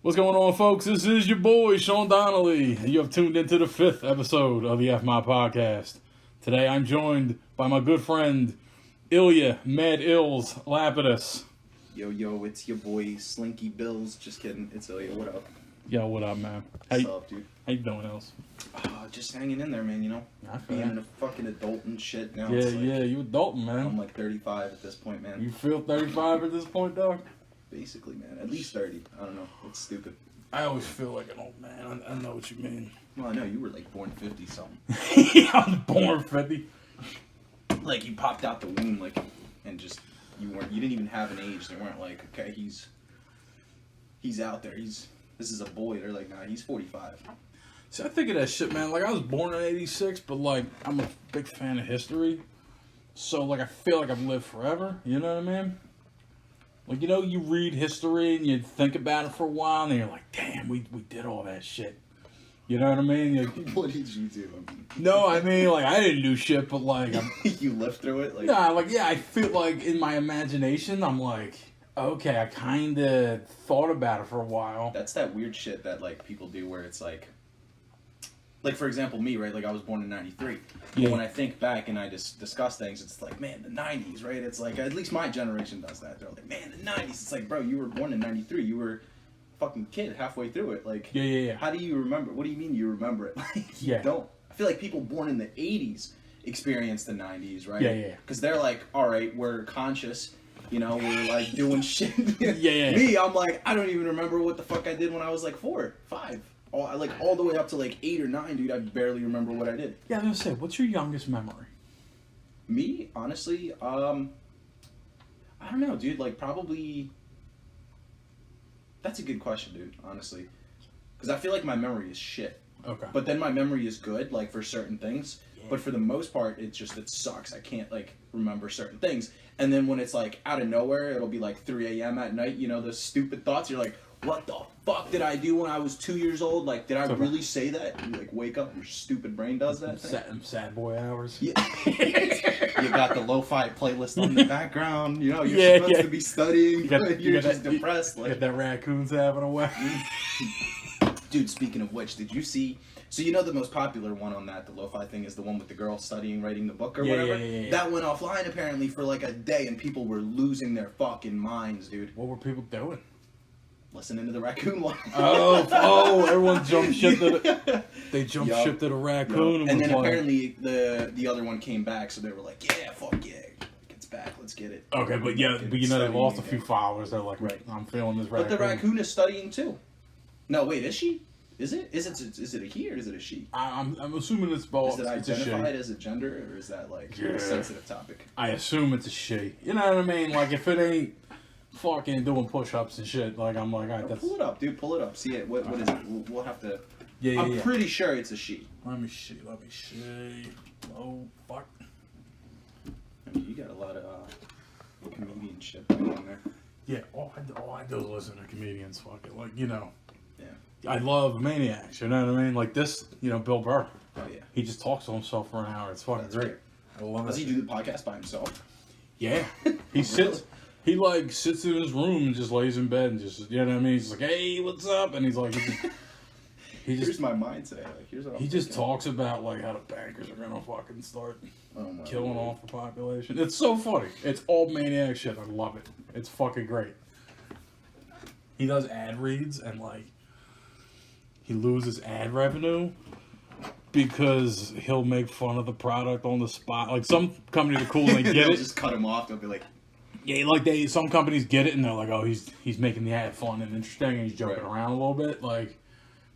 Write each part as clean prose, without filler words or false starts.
What's going on, folks? This is your boy, Sean Donnelly, and you have tuned into the 5th episode of the FMI Podcast. Today, I'm joined by my good friend, Ilya Mad Ills Lapidus. Yo, it's your boy, Slinky Bills. Just kidding. It's Ilya. What up? Yo, what up, man? What's up, dude? How you doing, Ills? Just hanging in there, man, you know? I feel Being it. a fucking adult and shit now. Yeah, it's like, you adulting, man. I'm like 35 at this point, man. You feel 35 at this point, dog? Basically, man. At least 30. I don't know. It's stupid. I always feel like an old man. I know what you mean. Well, I know. You were like born 50-something. I was born 50. Like, you popped out the womb, like, and just, you didn't even have an age. They weren't like, okay, he's out there. This is a boy. They're like, nah, he's 45. See, I think of that shit, man. Like, I was born in 86, but, like, I'm a big fan of history. So, like, I feel like I've lived forever. You know what I mean? Like, you know, you read history and you think about it for a while, and you're like, damn, we did all that shit. You know what I mean? What did you do? No, I mean, like, I didn't do shit, but, like... You lived through it? Like, nah, like, yeah, I feel like in my imagination, I'm like, okay, I kind of thought about it for a while. That's that weird shit that, like, people do where it's like, for example, me, right? Like, I was born in 93. Yeah. But when I think back and I just discuss things, it's like, man, the 90s, right? It's like, at least my generation does that. They're like, man, the 90s. It's like, bro, you were born in 93. You were a fucking kid halfway through it. Like, Yeah. how do you remember? What do you mean you remember it? Like, you Yeah. don't. I feel like people born in the 80s experience the 90s, right? Yeah. Because they're like, all right, we're conscious. You know, we're like doing shit. Yeah. Me, I'm like, I don't even remember what the fuck I did when I was like 4, 5. All the way up to like 8 or 9, dude. I barely remember what I did. Yeah, I was gonna say, what's your youngest memory? Me, honestly, I don't know, dude. Like, probably. That's a good question, dude. Honestly, because I feel like my memory is shit. Okay. But then my memory is good, like for certain things. Yeah. But for the most part, it sucks. I can't like remember certain things. And then when it's like out of nowhere, it'll be like 3 a.m. at night. You know, those stupid thoughts. You're like, what the fuck did I do when I was 2 years old? Like, did I really say that? You like wake up, your stupid brain does that thing. Sad boy hours. Yeah. You got the lo-fi playlist on the background. You know, you're supposed to be studying. You're just depressed. You got that raccoons having a way. Dude, speaking of which, did you see? So you know the most popular one on that, the lo-fi thing, is the one with the girl studying, writing the book or whatever? Yeah. That went offline apparently for like a day, and people were losing their fucking minds, dude. What were people doing? Listening to the raccoon one. Oh, everyone jumped ship to the raccoon. And then apparently the other one came back, so they were like, yeah, fuck yeah. It's back, let's get it. Okay, but you know they lost a few followers. They're like, right, I'm feeling this raccoon. But the raccoon is studying too. No, wait, is she? Is it a he or is it a she? I'm assuming it's both. Is it identified as a gender, or is that like a sensitive topic? I assume it's a she. You know what I mean? Like, if it ain't fucking doing push-ups and shit, like, I'm like, all right, that's... Pull it up, dude. Pull it up. See it. What is it? We'll have to... Yeah. I'm pretty sure it's a she. Let me see. Oh, fuck. I mean, you got a lot of comedian shit going on there. Yeah, all I do is listen to comedians, fuck it. Like, you know... Yeah. I love Maniacs, you know what I mean? Like this, you know, Bill Burr. Oh, yeah. He just talks to himself for an hour. It's fucking great. Weird. I love it. Does he do the podcast by himself? Yeah. He sits in his room and just lays in bed and just, you know what I mean? He's like, hey, what's up? And he's like, here's my mindset. Like, here's what I'm just thinking. talks about, like, how the bankers are going to fucking start killing God. off the population. It's so funny. It's all Maniac shit. I love it. It's fucking great. He does ad reads and, like, he loses ad revenue because he'll make fun of the product on the spot. Like, some companies are cool and they get They'll it. just cut him off. They'll be like... Yeah, like some companies get it and they're like, oh, he's making the ad fun and interesting and he's joking around a little bit. Like,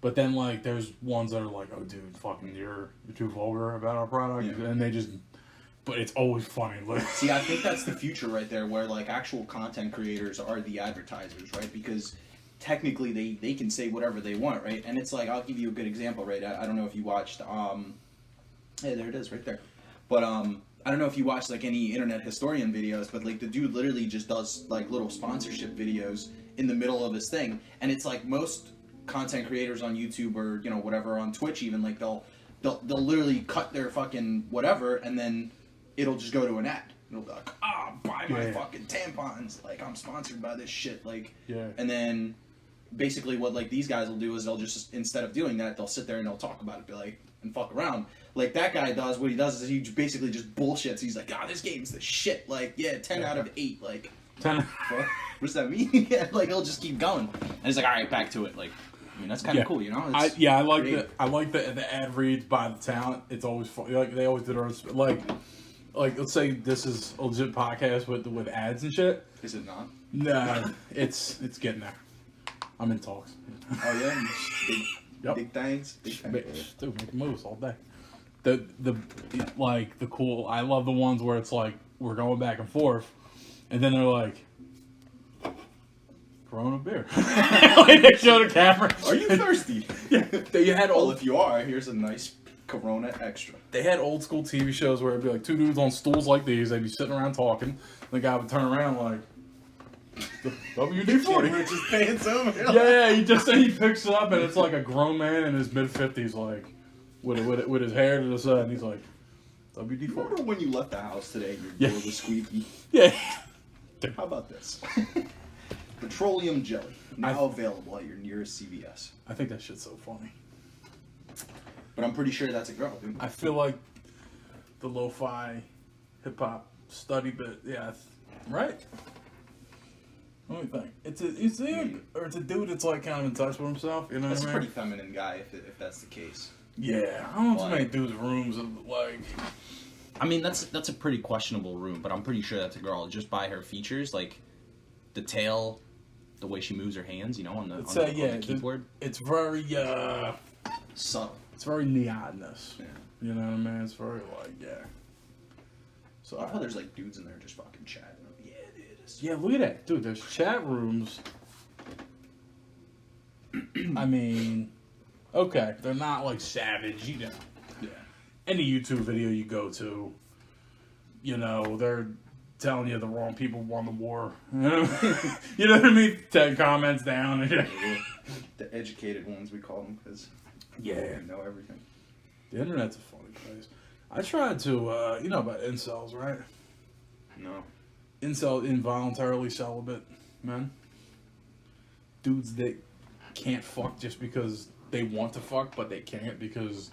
but then, like, there's ones that are like, oh, dude, fucking, you're too vulgar about our product. Yeah. And they just... But it's always funny. Like, see, I think that's the future right there, where, like, actual content creators are the advertisers, right? Because... technically they can say whatever they want, right? And it's like, I'll give you a good example, right? I don't know if you watched hey, there it is right there. But I don't know if you watched like any internet historian videos, but like the dude literally just does like little sponsorship videos in the middle of his thing. And it's like most content creators on YouTube or, you know, whatever, on Twitch even, like they'll literally cut their fucking whatever and then it'll just go to an ad. It'll be like, buy my fucking tampons. Like, I'm sponsored by this shit. Like, and then basically what like these guys will do is they'll just, instead of doing that, they'll sit there and they'll talk about it, be like, and fuck around. Like that guy does, what he does is he basically just bullshits. He's like, this game's the shit. Like, yeah, 10 out of 8. Like, 10. what does that mean? Yeah, like he'll just keep going. And he's like, all right, back to it. Like, I mean, that's kind of cool, you know? I like the ad reads by the talent. It's always fun. Like they always did our like let's say this is a legit podcast with ads and shit. Is it not? Nah, it's getting there. I'm in talks. Oh yeah, big things. Dude, make moves all day. The cool. I love the ones where it's like we're going back and forth, and then they're like, Corona beer. Like they show the camera. Are you thirsty? Yeah. They had if you are, here's a nice Corona Extra. They had old school TV shows where it'd be like two dudes on stools like these. They'd be sitting around talking. The guy would turn around like, WD-40. Just pants over. Yeah, he picks it up and it's like a grown man in his mid-50s, like with his hair to the side, and he's like, WD-40. Remember when you left the house today and your door was squeaky? Yeah. How about this? Petroleum jelly, now available at your nearest CVS. I think that shit's so funny. But I'm pretty sure that's a girl, dude. I feel like the lo-fi hip-hop study bit, yeah, right? What do you think? It's a dude that's like kind of in touch with himself, you know what I mean? That's a pretty feminine guy if that's the case. Yeah, I don't know too many dudes' rooms of like. I mean, that's a pretty questionable room, but I'm pretty sure that's a girl just by her features, like the tail, the way she moves her hands, you know, on the keyboard. It's very subtle. It's very neonness. Yeah. You know what I mean? It's very like So I thought there's like dudes in there just fucking chatting. Yeah, it is. Yeah, look at that, dude. There's chat rooms. I mean, okay, they're not like savage, you know. Yeah. Any YouTube video you go to, you know, they're telling you the wrong people won the war. You know what I mean? 10 comments down. The educated ones, we call them, because they know everything. The internet's a funny place. I tried to, you know about incels, right? No. Incel, involuntarily celibate men. Dudes that can't fuck just because they want to fuck, but they can't because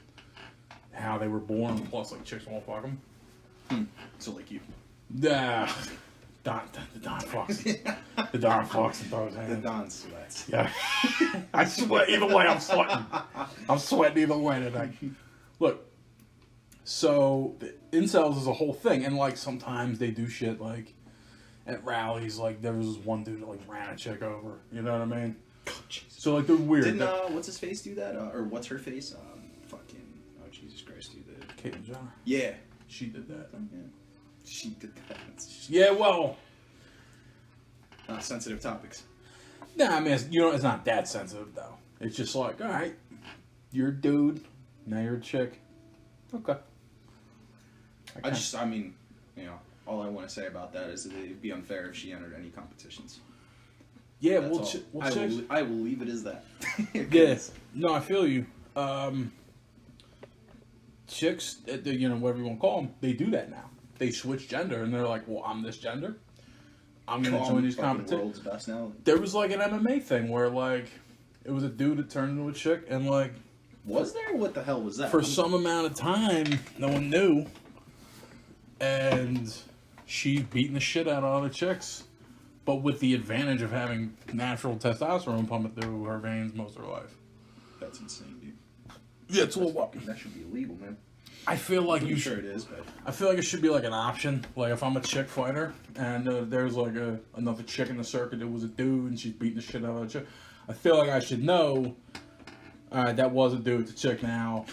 how they were born, plus like chicks won't fuck them. So like you. The Don Fox. The Don Fox and those hands. The Don sweats. Yeah. I sweat either way, I'm sweating. I'm sweating either way tonight. Look, so the incels is a whole thing, and like sometimes they do shit like at rallies, like there was this one dude that like ran a chick over, you know what I mean? So like they're weird. Didn't what's his face do that? Or what's her face? Oh Jesus Christ, dude. Caitlyn Jenner. Yeah. She did that. Yeah. She did that. Yeah, well. Sensitive topics. Nah, I mean, it's not that sensitive though. It's just like, all right, you're a dude, now you're a chick. Okay. I mean, you know, all I want to say about that is that it'd be unfair if she entered any competitions. Yeah, I will leave it as that. Yes. No, I feel you. Chicks, you know, whatever you want to call them, they do that now. They switch gender, and they're like, well, I'm this gender. I'm going to join these competitions. World's best now. There was like an MMA thing where like it was a dude that turned into a chick, and like, was there? What the hell was that? For some amount of time, no one knew, and she's beating the shit out of other chicks, but with the advantage of having natural testosterone pumping through her veins most of her life. That's insane, dude. Yeah, it's a little. That should be illegal, man. I feel like I'm sure it is, but I feel like it should be like an option. Like if I'm a chick fighter and there's like another chick in the circuit that was a dude and she's beating the shit out of a chick, I feel like I should know. Alright, that was a dude. It's a chick now.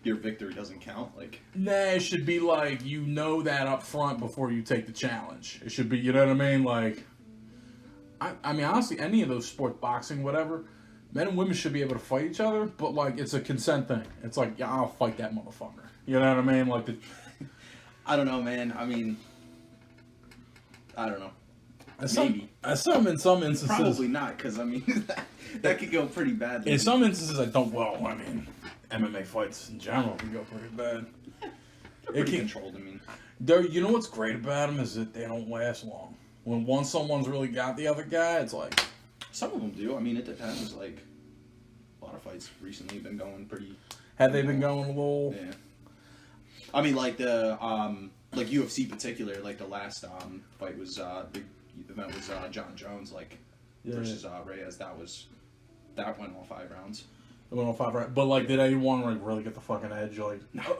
Your victory doesn't count. Like nah, it should be like you know that up front before you take the challenge. It should be, you know what I mean? Like, I mean honestly, any of those sports, boxing, whatever. Men and women should be able to fight each other, but like it's a consent thing. It's like, yeah, I'll fight that motherfucker. You know what I mean? Like I don't know, man. I mean, I don't know. Maybe. In some instances, probably not, because I mean that could go pretty badly. In some instances, I mean, MMA fights in general can go pretty bad. They're pretty controlled. I mean, you know what's great about them is that they don't last long. When once someone's really got the other guy, it's like, Some of them do. I mean, it depends. Like, a lot of fights recently have been going pretty. Have they been going a little? Yeah. I mean, like the like UFC particular, like the last fight was big event was John Jones versus Reyes. That went all 5 rounds. It went all 5 rounds. But like, did anyone like really get the fucking edge? Like, no.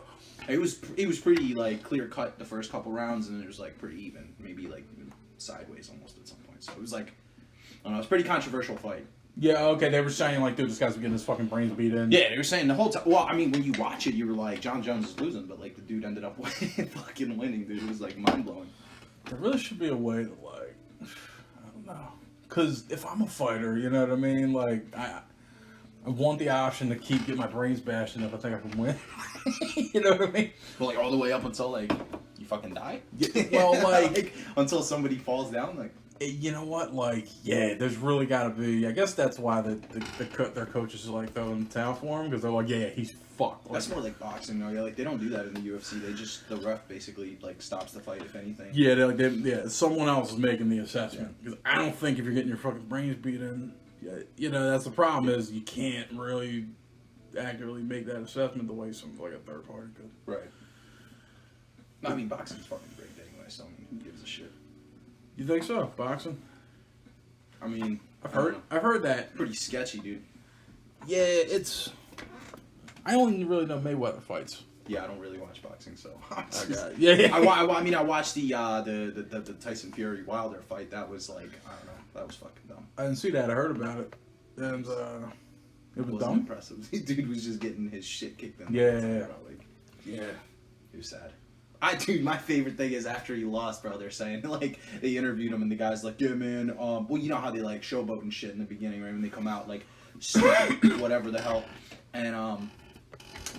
It was pretty like clear cut the first couple rounds, and it was like pretty even, maybe like even sideways almost at some point. So it was like, I don't know, it was a pretty controversial fight. Yeah, okay, they were saying like, dude, this guy's getting his fucking brains beat in. Yeah, they were saying the whole time. Well, I mean, when you watch it, you were like, John Jones is losing, but like the dude ended up fucking winning, dude. It was like mind blowing. There really should be a way to like, I don't know, because if I'm a fighter, you know what I mean, like I want the option to keep getting my brains bashed, and if I think I can win, you know what I mean? Well, like all the way up until like you fucking die. Yeah, well, like until somebody falls down, like. You know what? Like, yeah, there's really got to be. I guess that's why their coaches are like throwing the towel for him, because they're like, yeah, he's fucked. Like, that's more like boxing, though. Yeah, like they don't do that in the UFC. They just the ref basically like stops the fight if anything. Yeah, someone else is making the assessment. Because I don't think if you're getting your fucking brains beat in, you know, that's the problem is you can't really accurately make that assessment the way some like a third party could. Right. I mean, boxing's fucking great anyway. So I mean, who gives a shit? You think so? Boxing? I mean, I've heard that. Pretty sketchy, dude. Yeah, it's. I only really know Mayweather fights. Yeah, I don't really watch boxing, so. Okay. Yeah. I mean, I watched the Tyson Fury Wilder fight. That was like, I don't know, that was fucking dumb. I didn't see that. I heard about it, and it was dumb. Impressive. Dude was just getting his shit kicked in. Yeah. Yeah. It was sad. Dude, my favorite thing is after he lost, bro, they're saying, like, they interviewed him and the guy's like, yeah, man, well, you know how they, like, showboat and shit in the beginning, right, when they come out, like, whatever the hell, and,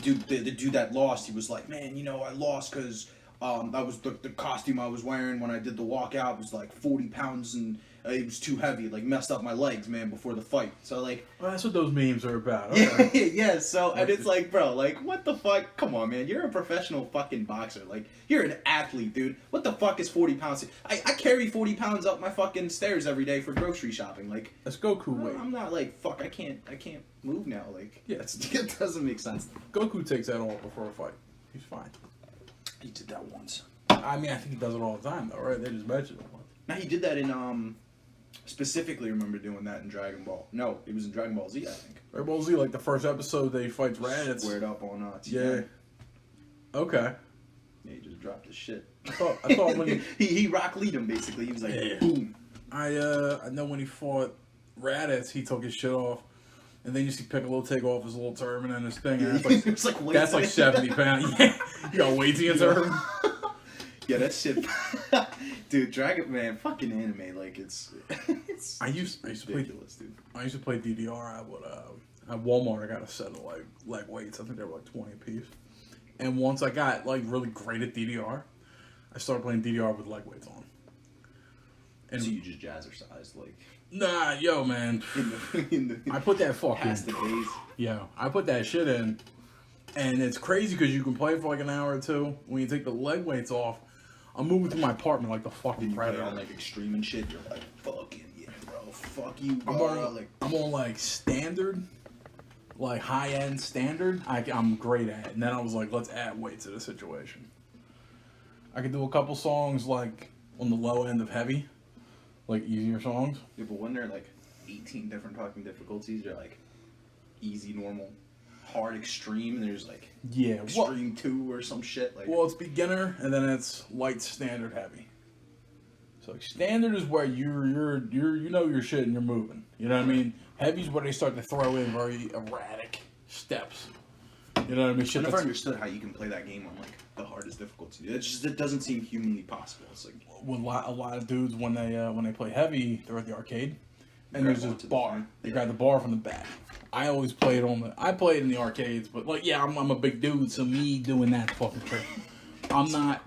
dude, the dude that lost, he was like, man, you know, I lost because, that was the costume I was wearing when I did the walkout was, like, 40 pounds, and it was too heavy, like, messed up my legs, man, before the fight, so, like... Well, that's what those memes are about. Yeah, so, and it's like, bro, like, what the fuck? Come on, man, you're a professional fucking boxer, like, you're an athlete, dude. What the fuck is 40 pounds? I carry 40 pounds up my fucking stairs every day for grocery shopping, like... That's Goku weight. I'm not like, fuck, I can't move now, like, yeah, it doesn't make sense. Goku takes that all before a fight. He's fine. He did that once. I mean, I think he does it all the time, though, right? They just mentioned it once. Now, he did that in, specifically remember doing that in Dragon Ball. No, it was in Dragon Ball Z, I think. Dragon Ball Z, like the first episode, they fights Raditz. Squared up on yeah. Okay. Yeah, he just dropped his shit. I thought when he rock lead him basically. He was like, yeah. Boom. I know when he fought Raditz, he took his shit off, and then you see Piccolo take off his little turban and his thing. And it's like, that's like 70 pounds. Yeah, you got weights against turban. Yeah, that shit. Dude, Dragon Man, fucking anime, like it's I used to ridiculous, play, dude. I used to play DDR. At Walmart, I got a set of like leg weights. I think they were like 20 a piece. And once I got like really great at DDR, I started playing DDR with leg weights on. And so you just jazzercise, like? Nah, yo, man. I put that fucking. Past the days. Yeah, I put that shit in, and it's crazy because you can play for like an hour or two. When you take the leg weights off, I'm moving through my apartment like the fucking predator. On like extreme and shit. You're like, fucking yeah, bro. Fuck you, bro. I'm on like standard, like high end standard. I'm great at it. And then I was like, let's add weight to the situation. I could do a couple songs like on the low end of heavy, like easier songs. Yeah, but when there are like 18 different fucking difficulties, you're like easy, normal, hard, extreme, and there's like extreme 2 or some shit. Like, well, it's beginner, and then it's light, standard, heavy. So like, standard is where you know your shit and you're moving. You know what I mean? Heavy's where they start to throw in very erratic steps. You know what I mean? I never understood how you can play that game on like the hardest difficulty. It doesn't seem humanly possible. It's like with a lot of dudes when they play heavy, they're at the arcade, and there's this bar. They grab the bar from the back. I always played I played in the arcades, but like I'm a big dude, so me doing that fucking trick. I'm not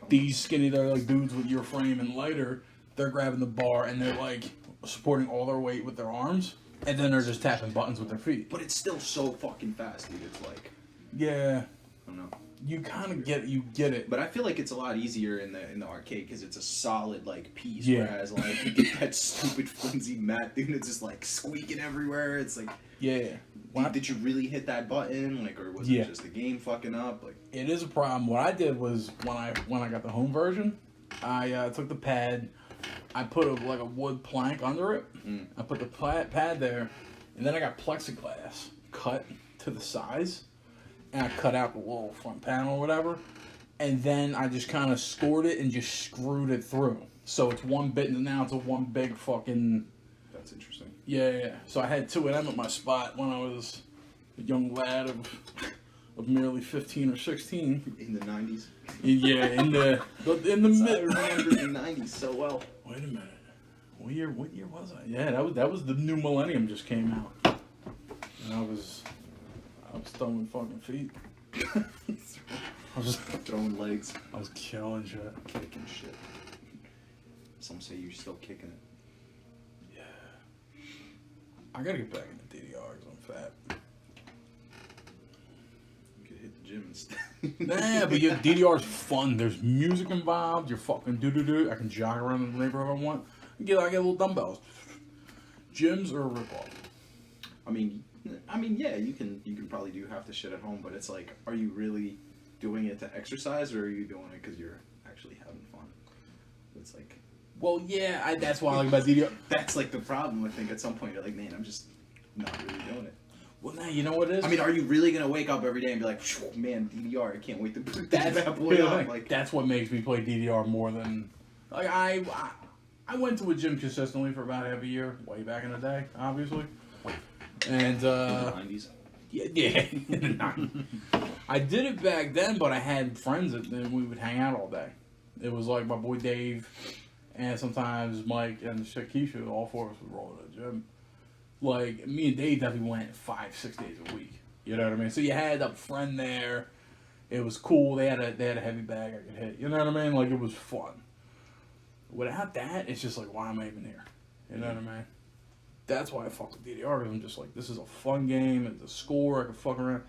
these skinny. They're like dudes with your frame and lighter. They're grabbing the bar and they're like supporting all their weight with their arms. And then they're just tapping buttons with their feet. But it's still so fucking fast, dude. It's like... Yeah. I don't know. you kind of you get it. But I feel like it's a lot easier in the arcade because it's a solid like piece. Yeah. Whereas like you get that stupid flimsy mat, dude, it's just like squeaking everywhere. It's like, Yeah. did you really hit that button? Like, or was it just the game fucking up? Like, it is a problem. What I did was when I got the home version, I took the pad, I put a wood plank under it. I put the pad there, and then I got plexiglass cut to the size, and I cut out the little front panel or whatever, and then I just kind of scored it and just screwed it through. So it's one bit, and now it's a one big fucking. that's interesting. Yeah. So I had two of them at my spot when I was a young lad of merely 15 or 16. In the 90s. Yeah, in the I mid. remember the 90s so well. Wait a minute. What year was I? Yeah, that was the new millennium just came out. And I was throwing fucking feet. I was Throwing legs. I was killing shit. Kicking shit. Some say you're still kicking it. Yeah. I gotta get back into DDR because I'm fat. You could hit the gym instead. Nah, but your DDR's fun. There's music involved. You're fucking do. I can jog around the neighborhood if I want. I get little dumbbells. Gyms are a ripoff. I mean, yeah, you can probably do half the shit at home, but it's like, are you really doing it to exercise, or are you doing it because you're actually having fun? It's like, Well, yeah, that's why I like about DDR. that's like the problem. I think at some point you're like, man, I'm just not really doing it. Well, now you know what it is. I mean, are you really gonna wake up every day and be like, man, DDR, I can't wait to put that bad boy on? Like, that's what makes me play DDR more than like I went to a gym consistently for about half a year, way back in the day, obviously. And in the 90s. yeah, in the 90s. I did it back then, but I had friends and we would hang out all day. It was like my boy Dave, and sometimes Mike and Shakisha, all four of us would roll to the gym. Like, me and Dave definitely went 5-6 days a week. You know what I mean? So you had a friend there. It was cool. They had a heavy bag I could hit. You know what I mean? Like, it was fun. Without that, it's just like, why am I even here? You know what I mean? That's why I fuck with DDR, because I'm just like, this is a fun game. It's a score. I can fuck around.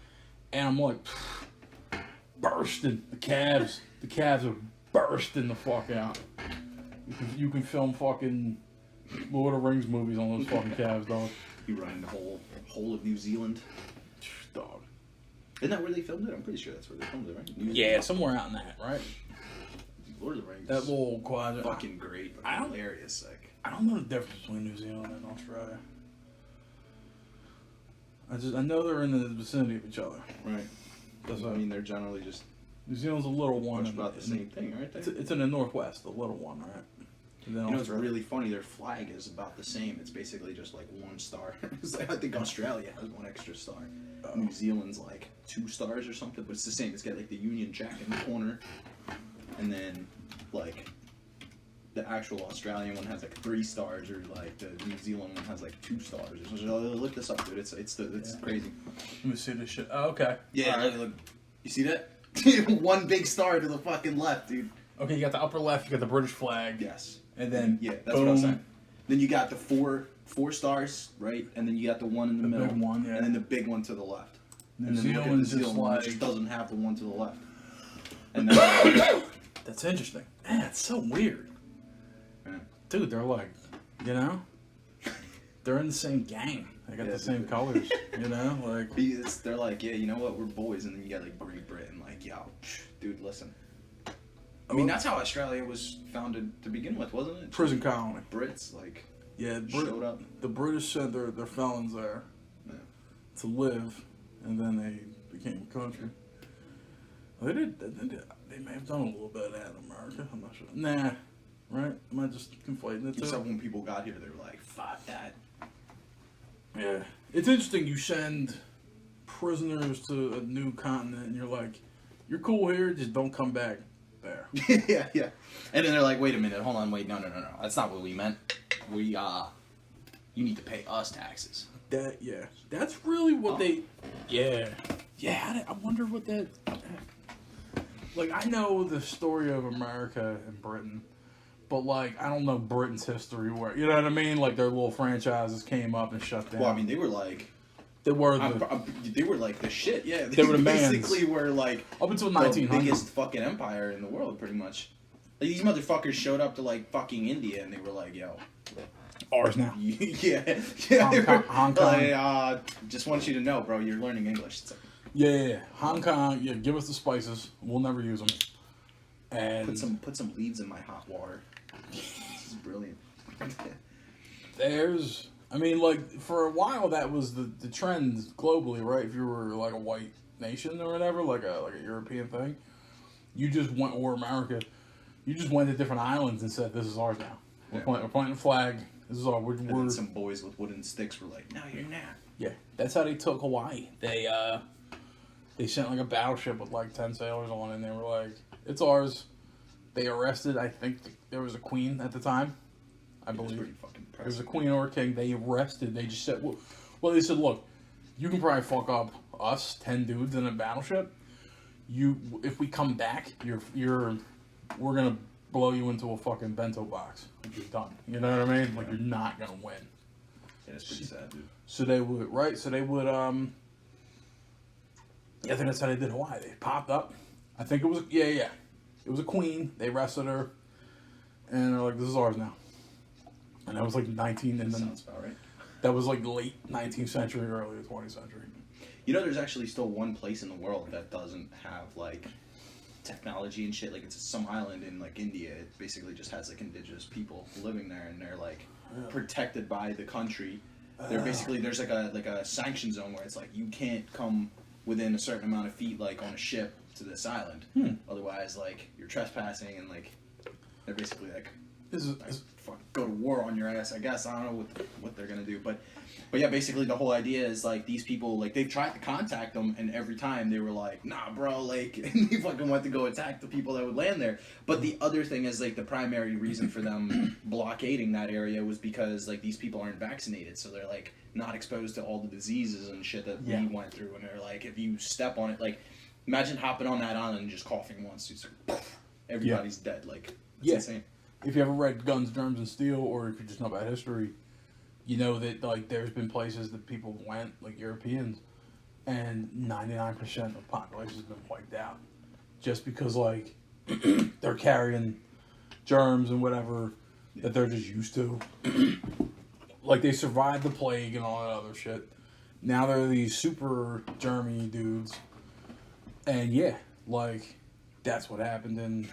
And I'm like, bursting. The calves are bursting the fuck out. You can film fucking Lord of the Rings movies on those fucking calves, dog. You run the whole of New Zealand. Dog. Isn't that where they filmed it? I'm pretty sure that's where they filmed it, right? New Yeah, Zealand. somewhere out in that, right? Lord of the Rings. That little quadrant. fucking great, but I don't- hilarious. Like, I don't know the difference between New Zealand and Australia. I know they're in the vicinity of each other. right. That's I mean, they're generally just New Zealand's a little one. much about the same thing, aren't they? It's in the northwest, the little one, right? And then You know, it's Australia. really funny. Their flag is about the same. It's basically just like one star. It's like, I think Australia has one extra star. New Zealand's like 2 stars or something, but it's the same. It's got like the Union Jack in the corner, and then like the actual Australian one has like 3 stars, or like the New Zealand one has like 2 stars. Or something. Look this up, dude. It's Yeah. crazy. Let me see this shit. Oh, okay. Yeah, All right. look. You see that? One big star to the fucking left, dude. Okay, you got the upper left. You got the British flag. Yes. And then Yeah, that's boom, what I'm saying. Then you got the four stars, right? And then you got the one in the, The middle. big one, yeah. And then the big one to the left. New And then look at the Zealand's New just Zealand one. It like just doesn't have the one to the left. And then that's interesting. Man, it's so weird, yeah. dude. They're like, you know, they're in the same gang. They got Yeah, the same colors. You know, like They're like, yeah, you know what? We're boys. And then you got like Great Britain, like, yo, dude, listen. I mean, that's how Australia was founded to begin with, wasn't it? prison colony. Brits, like, Yeah, showed up. the British sent their felons there Yeah. to live, and then they became a country. They did. They may have done a little bit of that in America. I'm not sure. Nah, right? Am I just conflating the two? Except when people got here, they were like, fuck that. Yeah, it's interesting. You send prisoners to a new continent, and you're like, "You're cool here, just don't come back there." Yeah, yeah. And then they're like, wait a minute, hold on, wait, no. That's not what we meant. You need to pay us taxes. That's really what they. Yeah. I wonder what that. Like, I know the story of America and Britain, but like, I don't know Britain's history. Where, you know what I mean? Like, their little franchises came up and shut down. Well, I mean, they were like They were they were like the shit. Yeah, they were the basically were like up until the 1900. biggest fucking empire in the world, pretty much. Like, these motherfuckers showed up to like fucking India, and they were like, "Yo, ours now." yeah. Hong Kong. Like, just want you to know, bro, you're learning English. It's like, Yeah. Hong Kong. Yeah, give us the spices. We'll never use them. And put some leaves in my hot water. This is brilliant. I mean, like, for a while that was the trend globally, right? If you were like a white nation or whatever, like a European thing, you just went, or America, you just went to different islands and said, "This is ours now. We're planting a flag. This is ours." And then some boys with wooden sticks were like, "No, you're not." Yeah, that's how they took Hawaii. They sent like a battleship with like 10 sailors on it, and they were like, "It's ours." They arrested, I think there was a queen at the time, I believe. Pretty fucking impressive. There was a queen or a king. They arrested. They just said, well, they said, "Look, you can probably fuck up us 10 dudes in a battleship. If we come back, we're gonna blow you into a fucking bento box. You're done. You know what I mean? Like, you're not gonna win." Yeah, it's pretty sad, dude. So they would, right? So they would, I think that's how they did Hawaii. They popped up. I think it was, yeah. It was a queen. They arrested her, and they're like, "This is ours now." And that was like 19, and then sounds about right. That was like late 19th century, early 20th century. You know, there's actually still one place in the world that doesn't have like technology and shit. Like, it's some island in like India. It basically just has like indigenous people living there, and they're like protected by the country. They're basically, there's like a sanction zone where it's like you can't come within a certain amount of feet, like on a ship, to this island. Otherwise, like, you're trespassing, and like they're basically like, go to war on your ass, I guess. I don't know what they're gonna do, but yeah, basically the whole idea is like, these people, like, they've tried to contact them, and every time they were like, "Nah, bro," like, and they fucking went to go attack the people that would land there. But the other thing is, like, the primary reason for them blockading that area was because, like, these people aren't vaccinated, so they're like not exposed to all the diseases and shit that we went through. And they're like, if you step on it, like, imagine hopping on that island and just coughing once, it's like, everybody's dead. Like, it's insane. If you ever read Guns, Germs, and Steel, or if you just know about history, you know that, like, there's been places that people went, like Europeans, and 99% of the population has been wiped out. Just because, like, they're carrying germs and whatever that they're just used to. Like, they survived the plague and all that other shit. Now they're these super germy dudes. And yeah, like, that's what happened in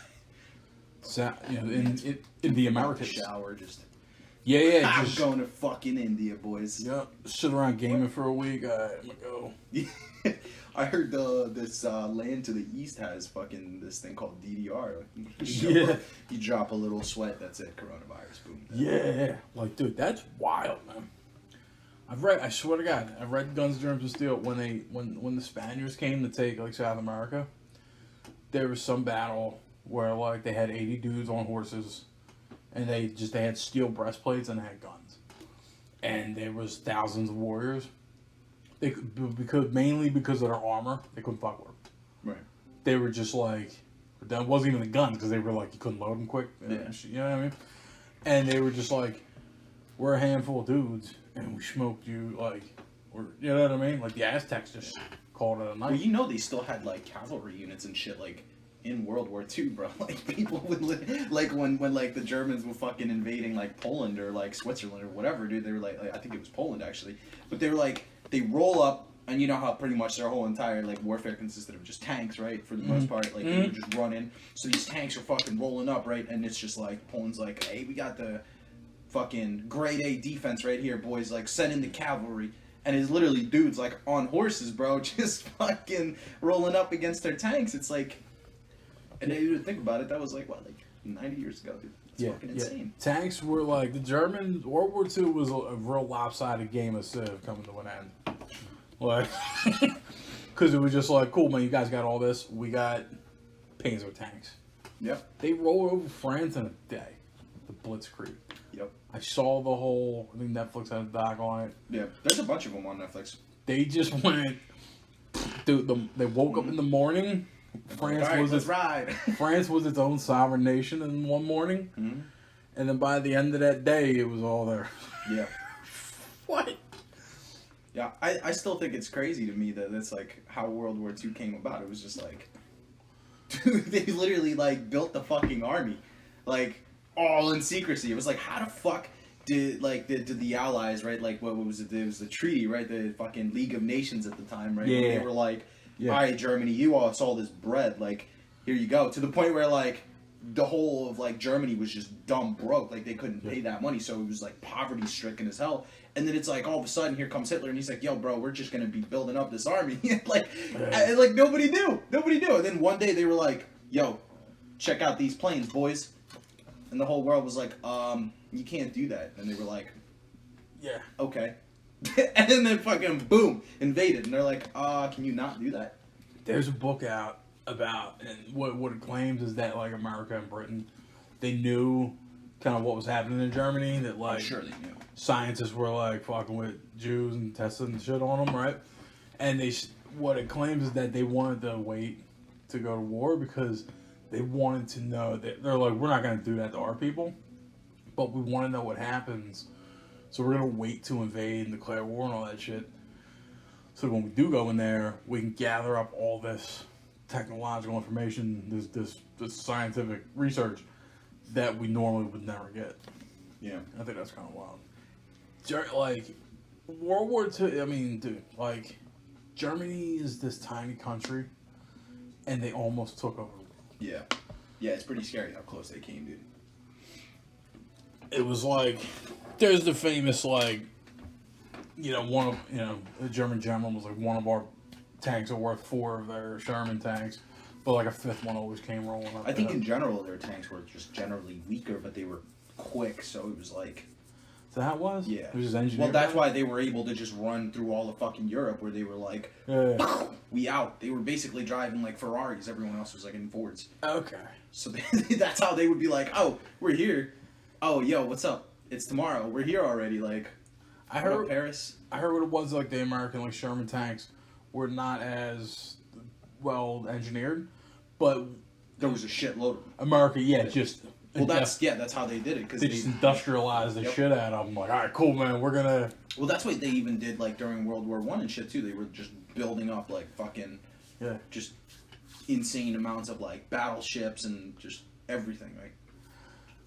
the Americas. Shower, just I'm just going to fucking India, boys. Yeah, sit around gaming for a week. I'm gonna go. I heard this land to the east has fucking this thing called DDR. You drop a little sweat, that's it. Coronavirus, boom. Yeah, like, dude, that's wild, man. I swear to God, I read Guns, Germs, and Steel when the Spaniards came to take, like, South America. There was some battle where, like, they had 80 dudes on horses, and they had steel breastplates and they had guns, and there was thousands of warriors. Mainly because of their armor, they couldn't fuck with them. Right. They were just like, that wasn't even the guns, because they were like, you couldn't load them quick. You know what I mean? And they were just like, "We're a handful of dudes, and we smoked you, like," you know what I mean? Like, the Aztecs just called it a night. Well, you know, they still had, like, cavalry units and shit, like, in World War II, bro. Like, people would like when like the Germans were fucking invading, like, Poland or like Switzerland or whatever, dude. They were like I think it was Poland, actually, but they were like, they roll up, and you know how pretty much their whole entire, like, warfare consisted of just tanks, right? For the most part, like, they would just run in. So these tanks are fucking rolling up, right? And it's just like, Poland's like, "Hey, we got the fucking grade A defense right here, boys. Like, send in the cavalry." And it's literally dudes, like, on horses, bro, just fucking rolling up against their tanks. It's like, and you would think about it, that was like, what, like 90 years ago, dude? It's fucking insane. Tanks were like, the German World War II was a real lopsided game of Civ coming to an end. Like, because it was just like, "Cool, man, you guys got all this. We got Panzer tanks." Yep. They rolled over France in a day. The Blitzkrieg. Yep. I saw the whole, I think Netflix had a doc on it. Yeah, there's a bunch of them on Netflix. They just went, dude, they woke up in the morning. France was its own sovereign nation in one morning, and then by the end of that day, it was all there. Yeah. What? Yeah, I still think it's crazy to me that that's like how World War II came about. It was just like, dude, they literally like built the fucking army, like all in secrecy. It was like, how the fuck did the Allies, right? Like what was it? It was the treaty, right? The fucking League of Nations at the time, right? Yeah. When they were like, all right, Germany, you all saw this bread, like here you go. To the point where like the whole of like Germany was just dumb broke, like they couldn't pay that money, so it was like poverty stricken as hell. And then it's like all of a sudden here comes Hitler and he's like, yo bro, we're just gonna be building up this army. like nobody knew. And then one day they were like, yo, check out these planes, boys. And the whole world was like, you can't do that. And they were like, yeah, okay. And then fucking boom, invaded. And they're like, can you not do that? There's a book out about, and what it claims is that like America and Britain, they knew kind of what was happening in Germany. That like, I'm sure they knew. Scientists were like fucking with Jews and testing shit on them, right? And what it claims is that they wanted to wait to go to war because they wanted to know that they're like, we're not going to do that to our people, but we want to know what happens, so we're going to wait to invade and declare war and all that shit. So when we do go in there, we can gather up all this technological information, this scientific research that we normally would never get. Yeah, I think that's kind of wild. Like, World War II, I mean, dude, like, Germany is this tiny country, and they almost took over. Yeah. Yeah, it's pretty scary how close they came, dude. It was like, there's the famous, like, the German general was like, one of our tanks are worth 4 of their Sherman tanks, but like a 5th one always came rolling up. I think in general their tanks were just generally weaker, but they were quick, so it was like... Is that how it was? Yeah. It was just engineered. Well, that's why they were able to just run through all of fucking Europe, where they were like, we out. They were basically driving like Ferraris. Everyone else was like in Fords. Okay. So that's how they would be like, oh, we're here. Oh, yo, what's up? It's tomorrow. We're here already. Like, I heard Paris. I heard what it was like. The American like Sherman tanks were not as well engineered, but There was a shitload of them. America, just. Well, that's how they did it, because they just industrialized the shit out of them. Like, all right, cool, man, we're gonna. Well, that's what they even did like during World War I and shit too. They were just building up like fucking, just insane amounts of like battleships and just everything, like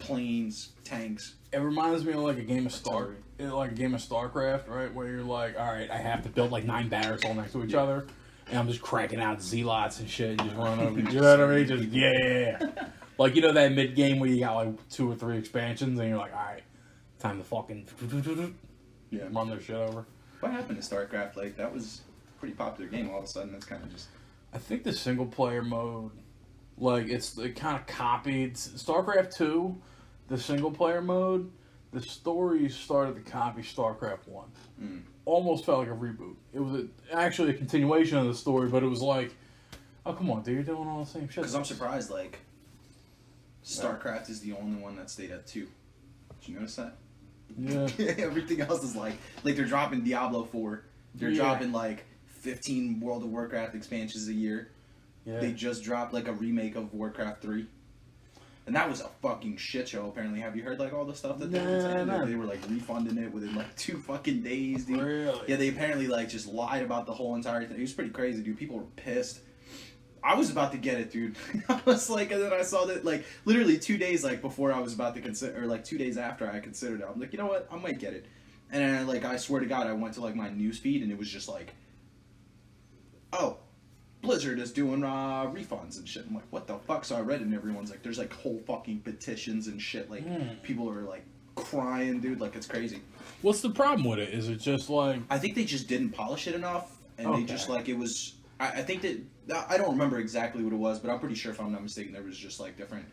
planes, tanks. It reminds me of like a game of StarCraft, right? Where you're like, all right, I have to build like 9 barracks all next to each other, and I'm just cracking out zealots and shit, and just running over. You know what I mean? Just like, that mid game where you got like 2 or 3 expansions, and you're like, all right, time to fucking run their shit over. What happened to StarCraft? Like, that was a pretty popular game. All of a sudden, that's kind of just. I think the single player mode, like it kind of copied StarCraft 2, the single player mode. The story started to copy StarCraft 1. Almost felt like a reboot. It was actually a continuation of the story, but it was like, oh come on, dude, you're doing all the same shit. Because I'm surprised, like, StarCraft is the only one that stayed at 2. Did you notice that? Yeah. Everything else is like they're dropping Diablo 4. They're dropping like 15 World of Warcraft expansions a year. Yeah. They just dropped like a remake of Warcraft 3. And that was a fucking shit show, apparently. Have you heard like all the stuff that they were saying? They were like refunding it within like 2 fucking days, dude. Really? Yeah, they apparently like just lied about the whole entire thing. It was pretty crazy, dude. People were pissed. I was about to get it, dude. I was like, and then I saw that, like, literally 2 days, like, before I was about to consider, or, like, 2 days after I considered it. I'm like, you know what? I might get it. And then, like, I swear to God, I went to, like, my news feed, and it was just like, oh, Blizzard is doing refunds and shit. I'm like, what the fuck? So I read it, and everyone's like, there's, like, whole fucking petitions and shit. Like, people are, like, crying, dude. Like, it's crazy. What's the problem with it? Is it just, like... I think they just didn't polish it enough, and they just, like, it was... I think that... I don't remember exactly what it was, but I'm pretty sure, if I'm not mistaken, there was just, like, different...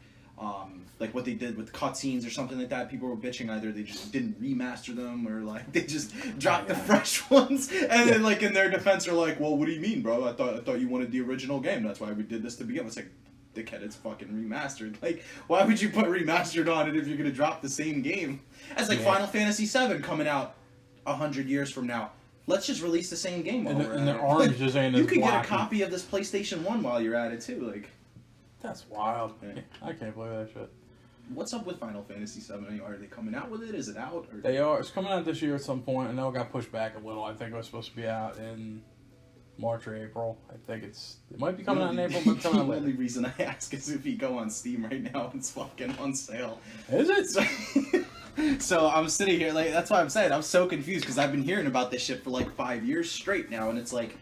like, what they did with cutscenes or something like that. People were bitching either they just didn't remaster them, or, like, they just dropped the fresh ones. And then, like, in their defense, are like, well, what do you mean, bro? I thought you wanted the original game. That's why we did this to begin with. It's like, dickhead, it's fucking remastered. Like, why would you put remastered on it if you're going to drop the same game? That's like Final Fantasy VII coming out 100 years from now. Let's just release the same game while we're at it. And the orange just ain't as You could blocky. get a copy of this PlayStation 1 while you're at it, too. Like, that's wild. Yeah. I can't believe that shit. what's up with Final Fantasy VII? Are they coming out with it? Is it out? Or... They are. It's coming out this year at some point. I know it got pushed back a little. I think it was supposed to be out in March or April. I think it might be coming out in April, but it's coming out later. The only reason I ask is if you go on Steam right now, it's fucking on sale. Is it? So I'm sitting here, like, that's why I'm saying I'm so confused, because I've been hearing about this shit for like 5 years straight now, and it's like,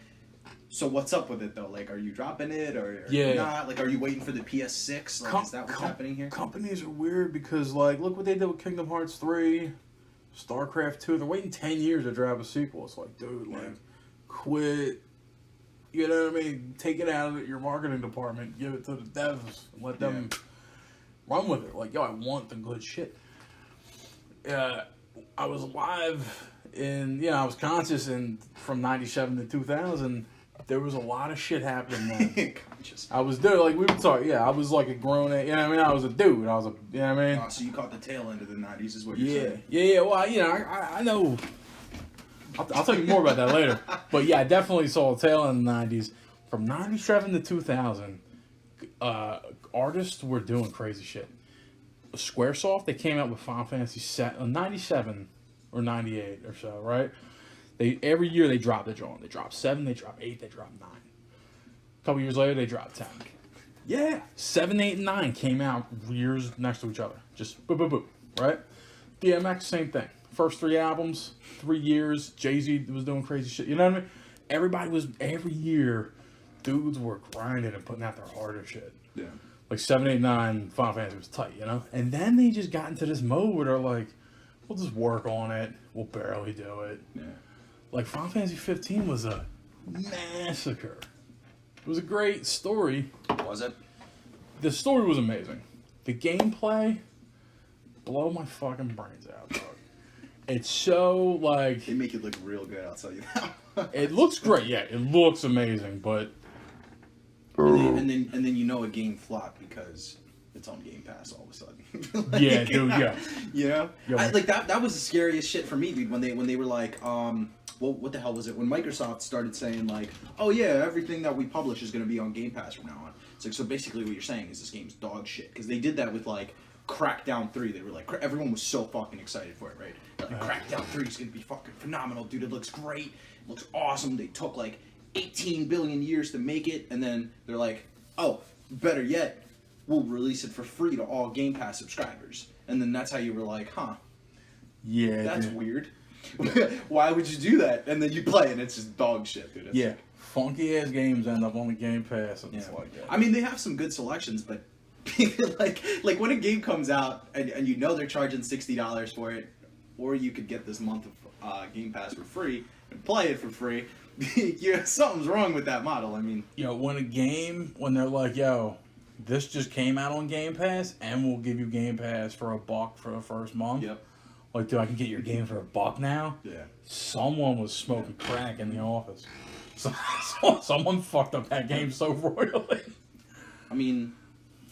so what's up with it though? Like, are you dropping it or yeah. not? Like, are you waiting for the PS6? Like, is that what's happening here? Companies are weird because, like, look what they did with Kingdom Hearts 3, StarCraft 2. They're waiting 10 years to drop a sequel. It's like, dude, like, quit. You know what I mean? Take it out of your marketing department, give it to the devs, and let them run with it. Like, yo, I want the good shit. I was alive in, I was conscious from 97 to 2000. There was a lot of shit happening then. I was there, like, we were talking, I was like a grown, I was a dude. I was a, Oh, so you caught the tail end of the 90s is what you're saying? Yeah, well, I know. I'll tell you more about that later. But yeah, I definitely saw a tail end of the 90s. From 97 to 2000, artists were doing crazy shit. Squaresoft, they came out with Final Fantasy 97 or 98 or so, right? Every year they dropped a joint. They dropped 7, they dropped 8, they dropped 9. A couple years later, they dropped 10. Yeah, 7, 8, and 9 came out years next to each other. Just boop, boop, boop, right? DMX, same thing. First 3 albums, 3 years. Jay-Z was doing crazy shit. You know what I mean? Every year, dudes were grinding and putting out their harder shit. Yeah. Like 7, 8, 9, Final Fantasy was tight, And then they just got into this mode where they're like, we'll just work on it. We'll barely do it. Yeah. Like, Final Fantasy 15 was a massacre. It was a great story. Was it? The story was amazing. The gameplay, blow my fucking brains out, dog. It's so, like... They make it look real good, I'll tell you that. It looks great, yeah. It looks amazing, but... And then a game flopped because it's on Game Pass all of a sudden. Like, yeah, dude, yeah. You know? Yeah, that was the scariest shit for me, dude, when they were like, well, what the hell was it? When Microsoft started saying, like, oh yeah, everything that we publish is going to be on Game Pass from now on. It's like, so basically what you're saying is this game's dog shit. Because they did that with, like, Crackdown 3. They were like, everyone was so fucking excited for it, right? Like, Crackdown 3 is going to be fucking phenomenal, dude. It looks great. It looks awesome. They took, like, 18 billion years to make it, and then they're like, oh, better yet, we'll release it for free to all Game Pass subscribers. And then that's how you were like, huh. Yeah, that's weird. Why would you do that? And then you play and it's just dog shit, dude. Yeah. Funky ass games end up on the Game Pass and it's like that. I mean, they have some good selections, but like when a game comes out and they're charging $60 for it, or you could get this month of Game Pass for free and play it for free. Something's wrong with that model. I mean, when they're like, yo, this just came out on Game Pass and we'll give you Game Pass for $1 for the first month. Yep. Like, dude, I can get your game for $1 now? Yeah. Someone was smoking crack in the office. Someone fucked up that game so royally. I mean,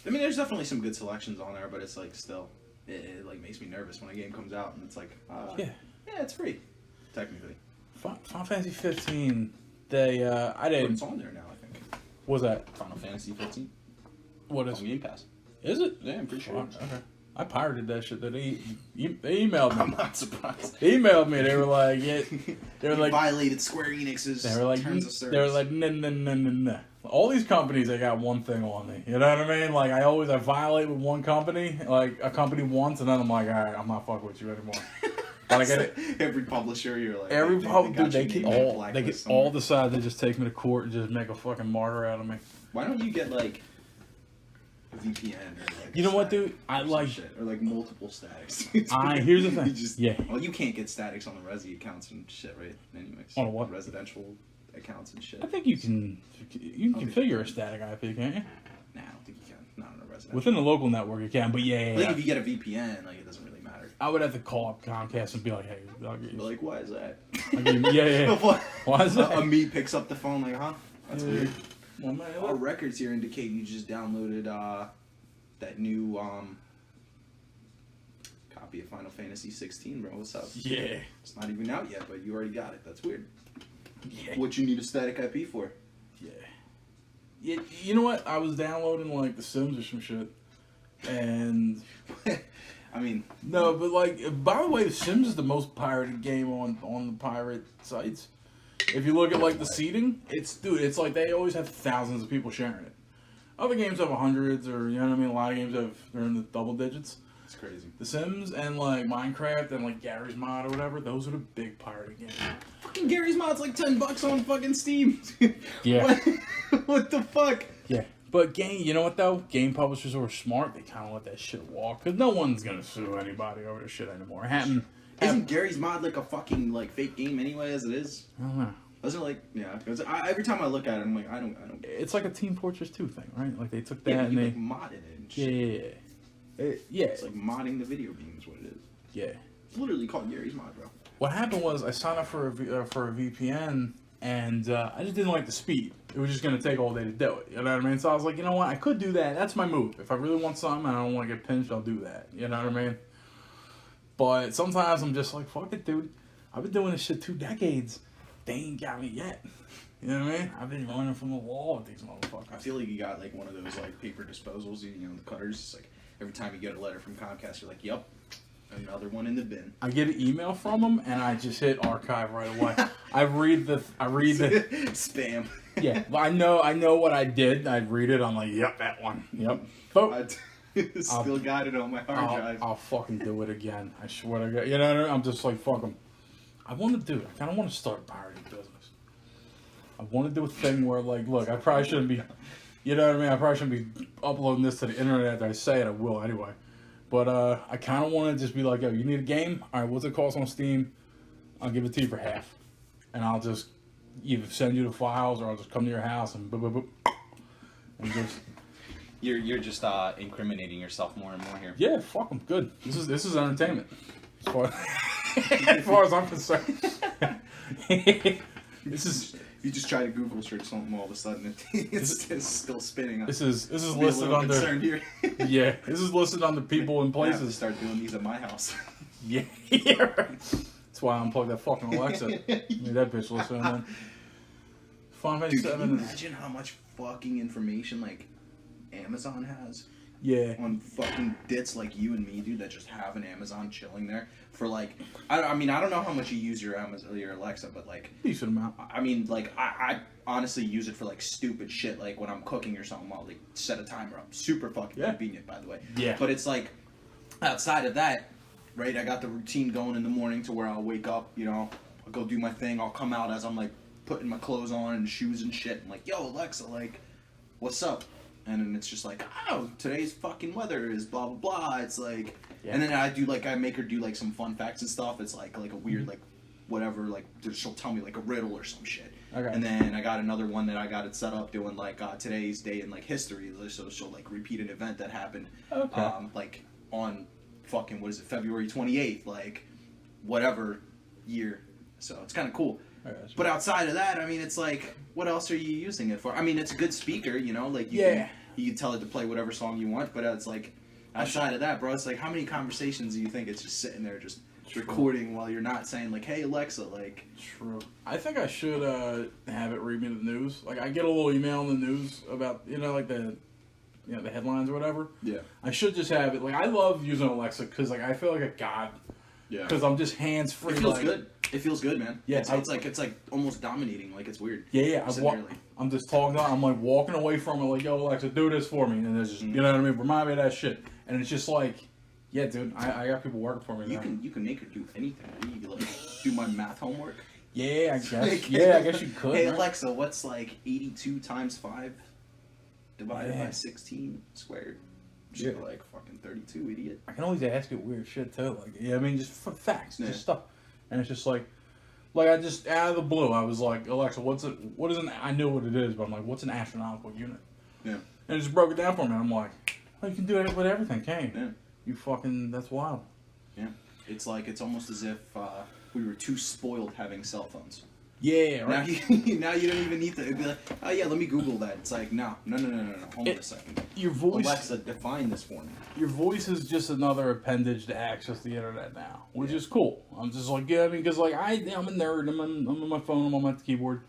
there's definitely some good selections on there, but it's like still, it like makes me nervous when a game comes out and it's like, yeah, it's free, technically. Final Fantasy 15, I didn't. It's on there now, I think. What's that? Final Fantasy 15. What is on Game Pass? Is it? Yeah, I'm pretty sure. Okay. I pirated that shit. They emailed me. I'm not surprised. They emailed me. They were like, they were like, violated Square Enix's terms of service. They were like, no. All these companies, they got one thing on me. You know what I mean? Like, I violate with one company, like a company once, and then I'm like, all right, I'm not fucking with you anymore. Like, every publisher, you're like, they get all decide to just take me to court and just make a fucking martyr out of me. Why don't you get like a VPN or like? You know what, dude? I like shit or like multiple statics. Here's the thing. Well, you can't get statics on the Resi accounts and shit, right? Anyways, on what? Residential accounts and shit. I think you can configure a static IP, can't you? Nah, I don't think you can. Not on a residential. Within the local network, you can, but I think if you get a VPN, like it doesn't really matter. I would have to call up Comcast and be like, hey, I'll get you. Like, why is that? Why is that? A me picks up the phone like, huh? That's weird. Well, man, our records here indicate you just downloaded that new copy of Final Fantasy 16, bro. What's up? Yeah. It's not even out yet, but you already got it. That's weird. Yeah. What you need a static IP for? Yeah. You know what? I was downloading like The Sims or some shit. And I mean, no, but like, by the way, The Sims is the most pirated game on the pirate sites. If you look at like the seeding, it's like they always have thousands of people sharing it. Other games have hundreds, or you know what I mean. A lot of games they're in the double digits. it's crazy. The Sims and like Minecraft and like Gary's Mod or whatever, those are the big pirated games. Fucking Gary's Mod's like $10 on fucking Steam. Yeah. What the fuck? Yeah. But you know what though? Game publishers who are smart, they kind of let that shit walk, because no one's gonna sue anybody over this shit anymore. Isn't Gary's Mod like a fucking like fake game anyway as it is? I don't know. Wasn't it like, yeah? Every time I look at it, I'm like, I don't. It's like a Team Fortress 2 thing, right? Like they took that Yeah, and you they like modded it. And shit. Yeah. It's like modding the video game is what it is. Yeah. It's literally called Gary's Mod, bro. What happened was I signed up for a VPN, and I just didn't like the speed. It was just going to take all day to do it. You know what I mean? So I was like, you know what? I could do that. That's my move. If I really want something and I don't want to get pinched, I'll do that. You know what I mean? But sometimes I'm just like, fuck it, dude. I've been doing this shit 2 decades. They ain't got me yet. You know what I mean? I've been running from the wall with these motherfuckers. I feel like you got like one of those like paper disposals, you know, the cutters. It's like every time you get a letter from Comcast, you're like, yep, another one in the bin. I get an email from them and I just hit archive right away. I read the spam. Yeah, well, I know what I did. I read it. I'm like, yep, that one. Yep. But Still got it on my hard drive. I'll fucking do it again. I swear to God. You know what I mean? I'm just like, fuck them. I want to do it. I kind of want to start a pirating business. I want to do a thing where, like, look, I probably shouldn't be, you know what I mean? I probably shouldn't be uploading this to the internet after I say it. I will anyway. But I kind of want to just be like, yo, you need a game? All right, what's it cost on Steam? I'll give it to you for half. And I'll just either send you the files or I'll just come to your house and boop, boop, boop. And just... You're just incriminating yourself more and more here. Yeah, fuck them. Good. This is entertainment. As far as I'm concerned. This is... You just try to Google search something, all of a sudden it's still spinning. This is listed under. Yeah, this is listed under people and places. I have to start doing these at my house. Yeah, right. That's why I unplugged that fucking Alexa. Made that bitch listen. Then. Final Fantasy Dude, 7 can you imagine how much fucking information like Amazon has? Yeah. On fucking dits like you and me, dude, that just have an Amazon chilling there for like, I mean, I don't know how much you use your Alexa, but like decent amount. I mean, like I honestly use it for like stupid shit, like when I'm cooking or something. I'll like set a timer up. Super fucking convenient, by the way. Yeah. But it's like outside of that, right? I got the routine going in the morning to where I'll wake up, you know, I'll go do my thing. I'll come out as I'm like putting my clothes on and shoes and shit. I'm like, yo, Alexa, like, what's up? And then it's just like, oh, today's fucking weather is blah, blah, blah. It's like, and then I make her do like some fun facts and stuff. It's like a weird, like, whatever, like, she'll tell me like a riddle or some shit. Okay. And then I got another one that I got it set up doing like today's day in like history. So she'll like repeat an event that happened, like on fucking, what is it, February 28th, like, whatever year. So it's kind of cool. But outside of that, I mean, it's like, what else are you using it for? I mean, it's a good speaker, you know, like you can tell it to play whatever song you want. But it's like, outside of that, bro, it's like, how many conversations do you think it's just sitting there just recording while you're not saying like, hey Alexa, like. True. I think I should have it read me the news. Like I get a little email in the news about, you know, like the headlines or whatever. Yeah. I should just have it. Like I love using Alexa because like I feel like a god. Yeah. Because I'm just hands free. It feels good. It feels good, man. Yeah. It's like almost dominating. Like it's weird. Yeah. I'm just talking. I'm like walking away from it. Like, yo, Alexa, do this for me. And there's just, you know what I mean? Remind me of that shit. And it's just like, yeah, dude, I got people working for me. You can make her do anything. You can like do my math homework. Yeah, I guess. Yeah, I guess you could. Hey right? Alexa, what's like 82 times 5 divided by 16 squared? She's like fucking 32, idiot. I can always ask it weird shit too. Like, yeah, I mean, just facts, just stuff. And it's just like I just out of the blue, I was like, Alexa, what is an? I knew what it is, but I'm like, what's an astronomical unit? Yeah. And it just broke it down for me. And I'm like, oh, you can do it with everything, can't you? Yeah. You fucking, that's wild. Yeah. It's like, it's almost as if we were too spoiled having cell phones. Yeah, right. Now you don't even need to be like, oh yeah, let me Google that. It's like, no. Hold on a second. Your voice, Alexa, define this for me. Your voice is just another appendage to access the internet now, which is cool. I'm just like, yeah, I mean, because like I'm a nerd. I'm on my phone. I'm on my keyboard.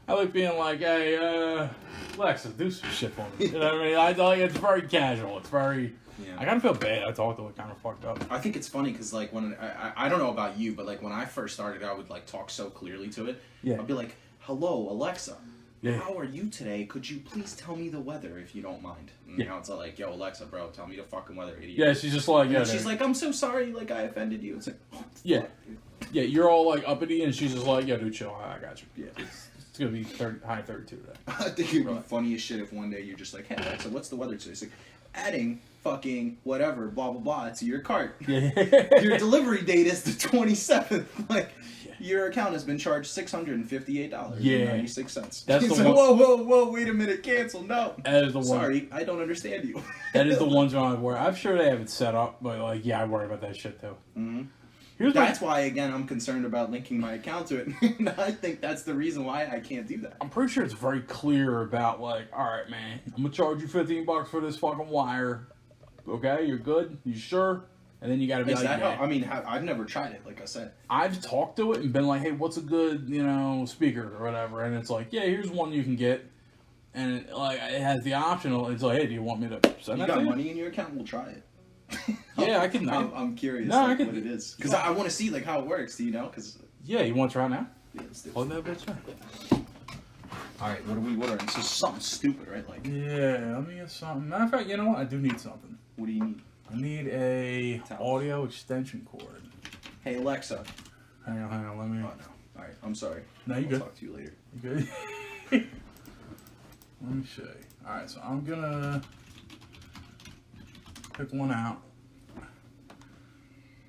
I like being like, hey, Alexa, do some shit for me. You know what I mean? I like it's very casual. It's very. Yeah. I kind of feel bad. I talk to it kind of fucked up. I think it's funny because like when I don't know about you, but like when I first started, I would like talk so clearly to it. Yeah. I'd be like, "Hello, Alexa. Yeah. How are you today? Could you please tell me the weather if you don't mind?" And now it's like, "Yo, Alexa, bro, tell me the fucking weather, idiot." Yeah, she's just like, yeah. And she's like, "I'm so sorry, like I offended you." It's like, oh, Yeah. fuck, dude. Yeah, you're all like uppity, and she's just like, yeah, dude, chill. I got you. Yeah. It's gonna be high 32 today. I think it'd be funny as shit if one day you're just like, "Hey, Alexa, what's the weather today?" It's like, adding fucking whatever, blah blah blah, to your cart. Yeah. Your delivery date is the 27th. Like, your account has been charged $658.96. That's He's the like, one. whoa, wait a minute, cancel. No. That is the one. Sorry, I don't understand you. That is the ones on where I'm sure they have it set up, but like, yeah, I worry about that shit too. Mm-hmm. Here's That's why, again, I'm concerned about linking my account to it. And I think that's the reason why I can't do that. I'm pretty sure it's very clear about like, all right, man, I'm gonna charge you $15 for this fucking wire. Okay, you're good. You sure? And then you gotta be Is like, that yeah. how, I mean, I've never tried it, like I said. I've talked to it and been like, hey, what's a good, speaker or whatever? And it's like, yeah, here's one you can get. And it has the optional. It's like, hey, do you want me to send You that got to you? money in your account? We'll try it. Yeah, I can. I'm curious No, I can- what it is. Because I want to see like how it works, do you know? Because Yeah, you want to try it now? yeah, let's do it. Hold that bitch up. Alright, what are we ordering? This is something stupid, right? Like, Yeah, let me get something. Matter of fact, you know what? I do need something. what do you need? I need a Towels. audio extension cord. Hey, Alexa. Hang on. Let me. Oh, no. Alright, I'm sorry. No, you I'll good. talk to you later. You good? Let me see. All right, so I'm gonna pick one out.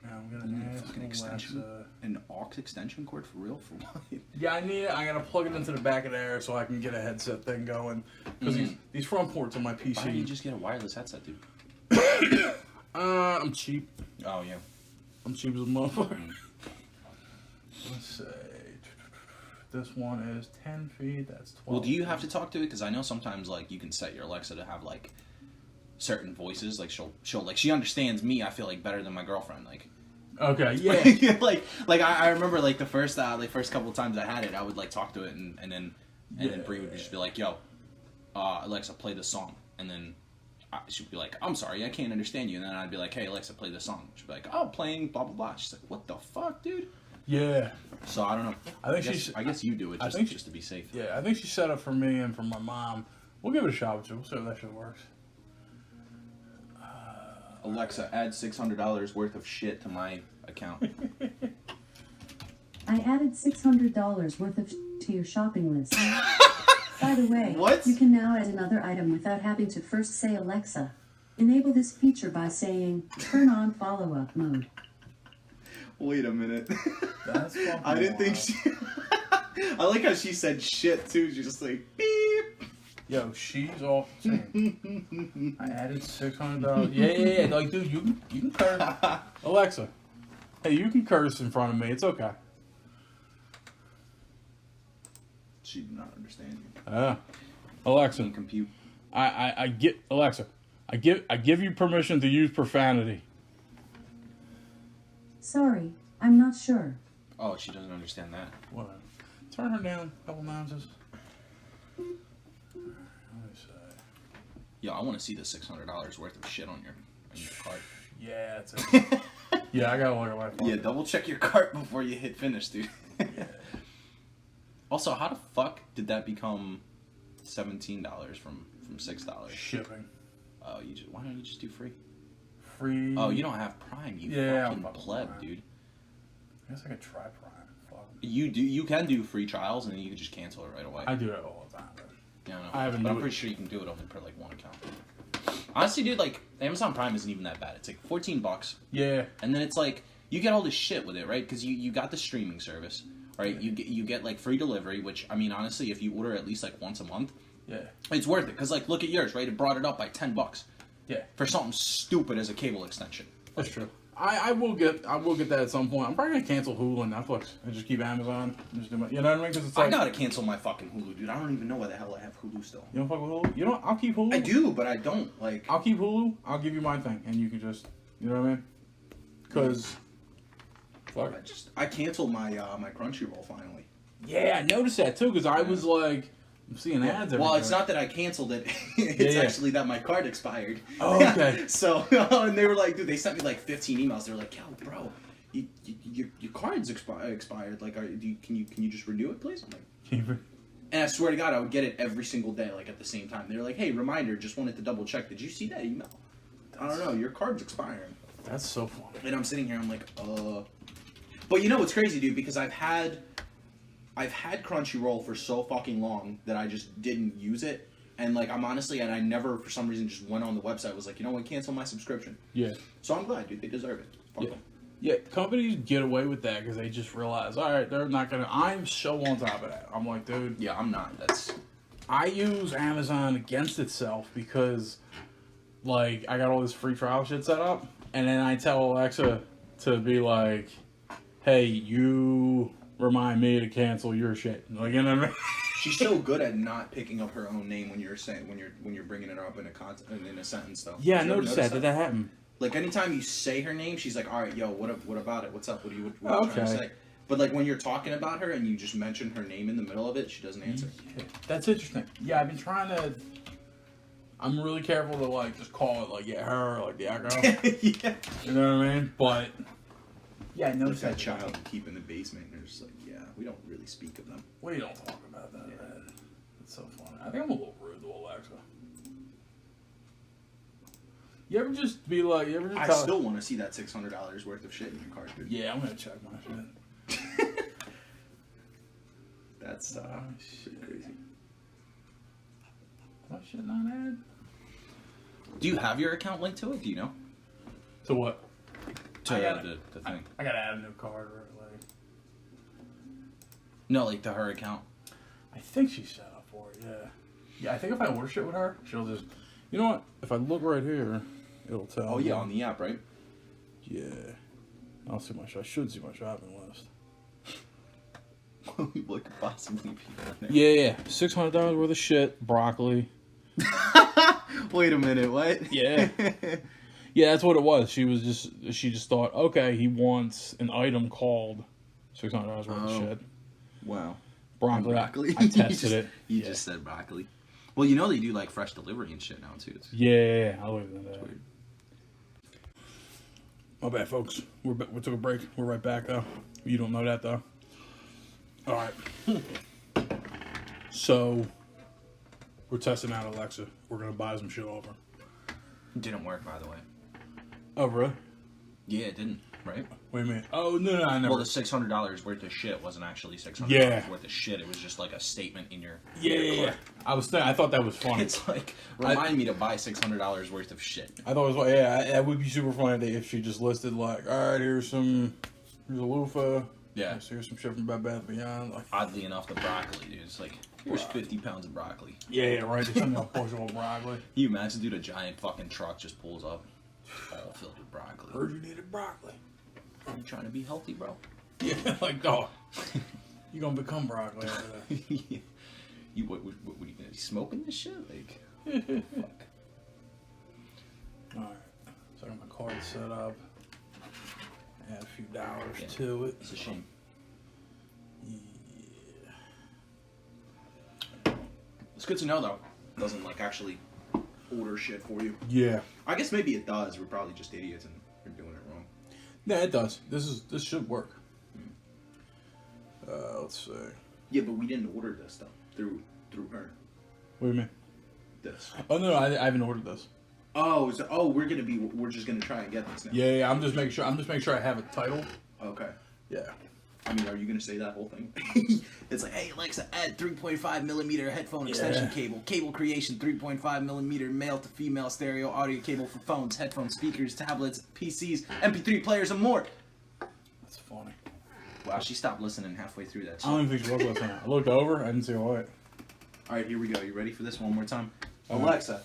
Now I'm gonna ask Fucking extension? Alexa. An aux extension cord for real? For what? Yeah, I need it. I gotta plug it into the back of there so I can get a headset thing going. Because these front ports on my PC. Why don't you just get a wireless headset, dude? I'm cheap. Oh yeah. I'm cheap as a motherfucker. Let's see. This one is 10 feet. That's 12. Well, do you have to talk to it? Because I know sometimes like you can set your Alexa to have like certain voices. Like she'll like she understands me. I feel like better than my girlfriend. Like Okay, yeah. like I remember like the first couple of times I had it, I would like talk to it and then Bree would just be like, "Yo, Alexa, play this song," and then she'd be like, "I'm sorry, I can't understand you," and then I'd be like, "Hey, Alexa, play this song." She'd be like, "Oh, playing blah blah blah." She's like, "What the fuck, dude?" Yeah. So I don't know. I think I guess you do it just to be safe. Yeah, I think she set up for me and for my mom. We'll give it a shot with you. We'll see if that shit works. Alexa, add $600 worth of shit to my account. I added $600 worth of to your shopping list. By the way, What? you can now add another item without having to first say Alexa. Enable this feature by saying, turn on follow-up mode. Wait a minute. That's fucking I didn't think wild. she... I like how she said shit, too. She's just like, beep. Yo, she's off the chain. I added $600. Yeah. Like, dude, you can curse. Alexa, hey, you can curse in front of me. It's okay. She did not understand you. Alexa, Can compute. I get Alexa. I give you permission to use profanity. Sorry, I'm not sure. Oh, she doesn't understand that. Whatever. Turn her down a couple notches. Let me see. Yo, I want to see the $600 worth of shit on your cart. Yeah, that's it. Yeah, I gotta look at my phone. Yeah, double check your cart before you hit finish, dude. Also, how the fuck did that become $17 from $6? Shipping. Oh, why don't you just do free? Free. Oh, you don't have Prime, you Yeah, fucking I'm fucking pleb, Prime. dude. I guess I could try Prime. Fuck. You can do free trials and then you can just cancel it right away. I do that all the time. But Yeah, I know. I haven't but I'm do it. pretty sure you can do it only per like one account. Honestly, dude, like Amazon Prime isn't even that bad. It's like $14, yeah. and then it's like you get all this shit with it, right? Because you got the streaming service, right? Yeah. You get like free delivery, which I mean, honestly, if you order at least like once a month, Yeah. it's worth it. Because like, look at yours, right? It brought it up by $10 Yeah. for something stupid as a cable extension. That's true. I will get that at some point. I'm probably gonna cancel Hulu and Netflix and just keep Amazon. And just do my, you know what I mean? Because it's like I gotta cancel my fucking Hulu, dude. I don't even know why the hell I have Hulu still. you don't fuck with Hulu. You know, I'll keep Hulu. I do, but I don't. Like, I'll keep Hulu. I'll give you my thing, and you can just, you know what I mean? Because, fuck. I canceled my my Crunchyroll finally. Yeah, I noticed that too because I was like, I'm seeing ads. Well, everywhere. it's not that I canceled it. It's Yeah. actually that my card expired. Oh, okay. So, and they were like, dude, they sent me like 15 emails. They were like, yo, bro, your card's expired. Like, can you just renew it, please? I'm like, and I swear to God, I would get it every single day, like at the same time. They were like, hey, reminder, just wanted to double check. Did you see that email? I don't know, your card's expiring. That's so funny. And I'm sitting here, I'm like, But you know what's crazy, dude? Because I've had Crunchyroll for so fucking long that I just didn't use it. And like, I'm honestly, and I never, for some reason, just went on the website, was like, you know what, cancel my subscription. Yeah. So I'm glad, dude. They deserve it. Fuck Yeah. them. Yeah, companies get away with that because they just realize, all right, they're not gonna. I'm so on top of that. I'm like, dude, Yeah, I'm not. That's I use Amazon against itself because, like, I got all this free trial shit set up, and then I tell Alexa to be like, hey, you remind me to cancel your shit. Like, you know what I mean? she's so good at not picking up her own name when you're saying when you're bringing it up in a sentence though. Yeah, I Did you ever noticed notice that. Did that happen? Like anytime you say her name, she's like, all right, yo, what about it? What's up? What are you trying to Okay. say? But like when you're talking about her and you just mention her name in the middle of it, she doesn't answer. That's interesting. Yeah, I've been trying to. I'm really careful to like just call it like her, like the echo. Yeah. You know what I mean? But yeah, I There's noticed that that. child you keep in the basement, and they're just like, yeah, we don't really speak of them. We don't talk about that, man. It's so funny. I think I'm a little rude to Alexa. You ever just be like, you ever just I tell still want to see that $600 worth of shit in your card, dude. Yeah, I'm gonna check my shit. That's shit. pretty crazy. My shit not add? Do you have your account linked to it? Do you know? To what? To I got the thing. I gotta add a new card, right? Like, No, like to her account. I think she's set up for it. Yeah. Yeah, I think if I order shit with her, she'll just. You know what? If I look right here, it'll tell. Oh me. yeah, on the app, right? Yeah. I'll see my. I should see my shopping list. What could possibly be on there? Yeah. $600 worth of shit. Broccoli. Wait a minute, what? Yeah. Yeah, that's what it was. She just thought, okay, he wants an item called $600 worth of Oh. shit. Wow. Broccoli. Broccoli. I tested it. You Yeah. just said broccoli. Well, you know they do like fresh delivery and shit now too. It's Yeah. I'll leave it at that. weird. My bad, folks. We took a break. We're right back, though. You don't know that, though. All right. So, we're testing out Alexa. We're going to buy some shit off her. It didn't work, by the way. Oh, really? Yeah, it didn't. Right? Wait a minute. Oh, no, I never. Well, the $600 worth of shit wasn't actually $600 Yeah. worth of shit. It was just like a statement in your. Yeah. I thought that was funny. It's like remind me to buy $600 worth of shit. I thought it was that would be super funny if she just listed like, all right, here's a loofah. Yeah. Here's some shit from Bed Bath & Beyond. Like, Oddly enough, the broccoli, dude. It's like here's 50 pounds of broccoli. yeah, right. There's something bushel of broccoli. Can you imagine, dude? A giant fucking truck just pulls up, all filled with broccoli. Heard you needed broccoli. Are you trying to be healthy, bro? Yeah, like dog. You gonna become broccoli after that? You what are you gonna be smoking this shit? Like, fuck. All right. So I got my card set up. Add a few dollars Yeah. to it. It's a shame. It's good to know though. It doesn't like actually order shit for you. Yeah. I guess maybe it does. We're probably just idiots and we're doing it wrong. Yeah, it does. This should work. Let's see. Yeah, but we didn't order this stuff through her. What do you mean? This. Oh no, I haven't ordered this. Oh, we're just gonna try and get this now. Yeah, I'm just making sure I have a title. Okay. Yeah. I mean, are you gonna say that whole thing? It's like, hey Alexa, add 3.5 millimeter headphone extension cable, cable creation, 3.5 millimeter male to female stereo audio cable for phones, headphones, speakers, tablets, PCs, MP3 players, and more. That's funny. Wow, she stopped listening halfway through that. I don't even think she was listening. I looked over, I didn't see a light. All right, here we go. You ready for this one more time? Alexa,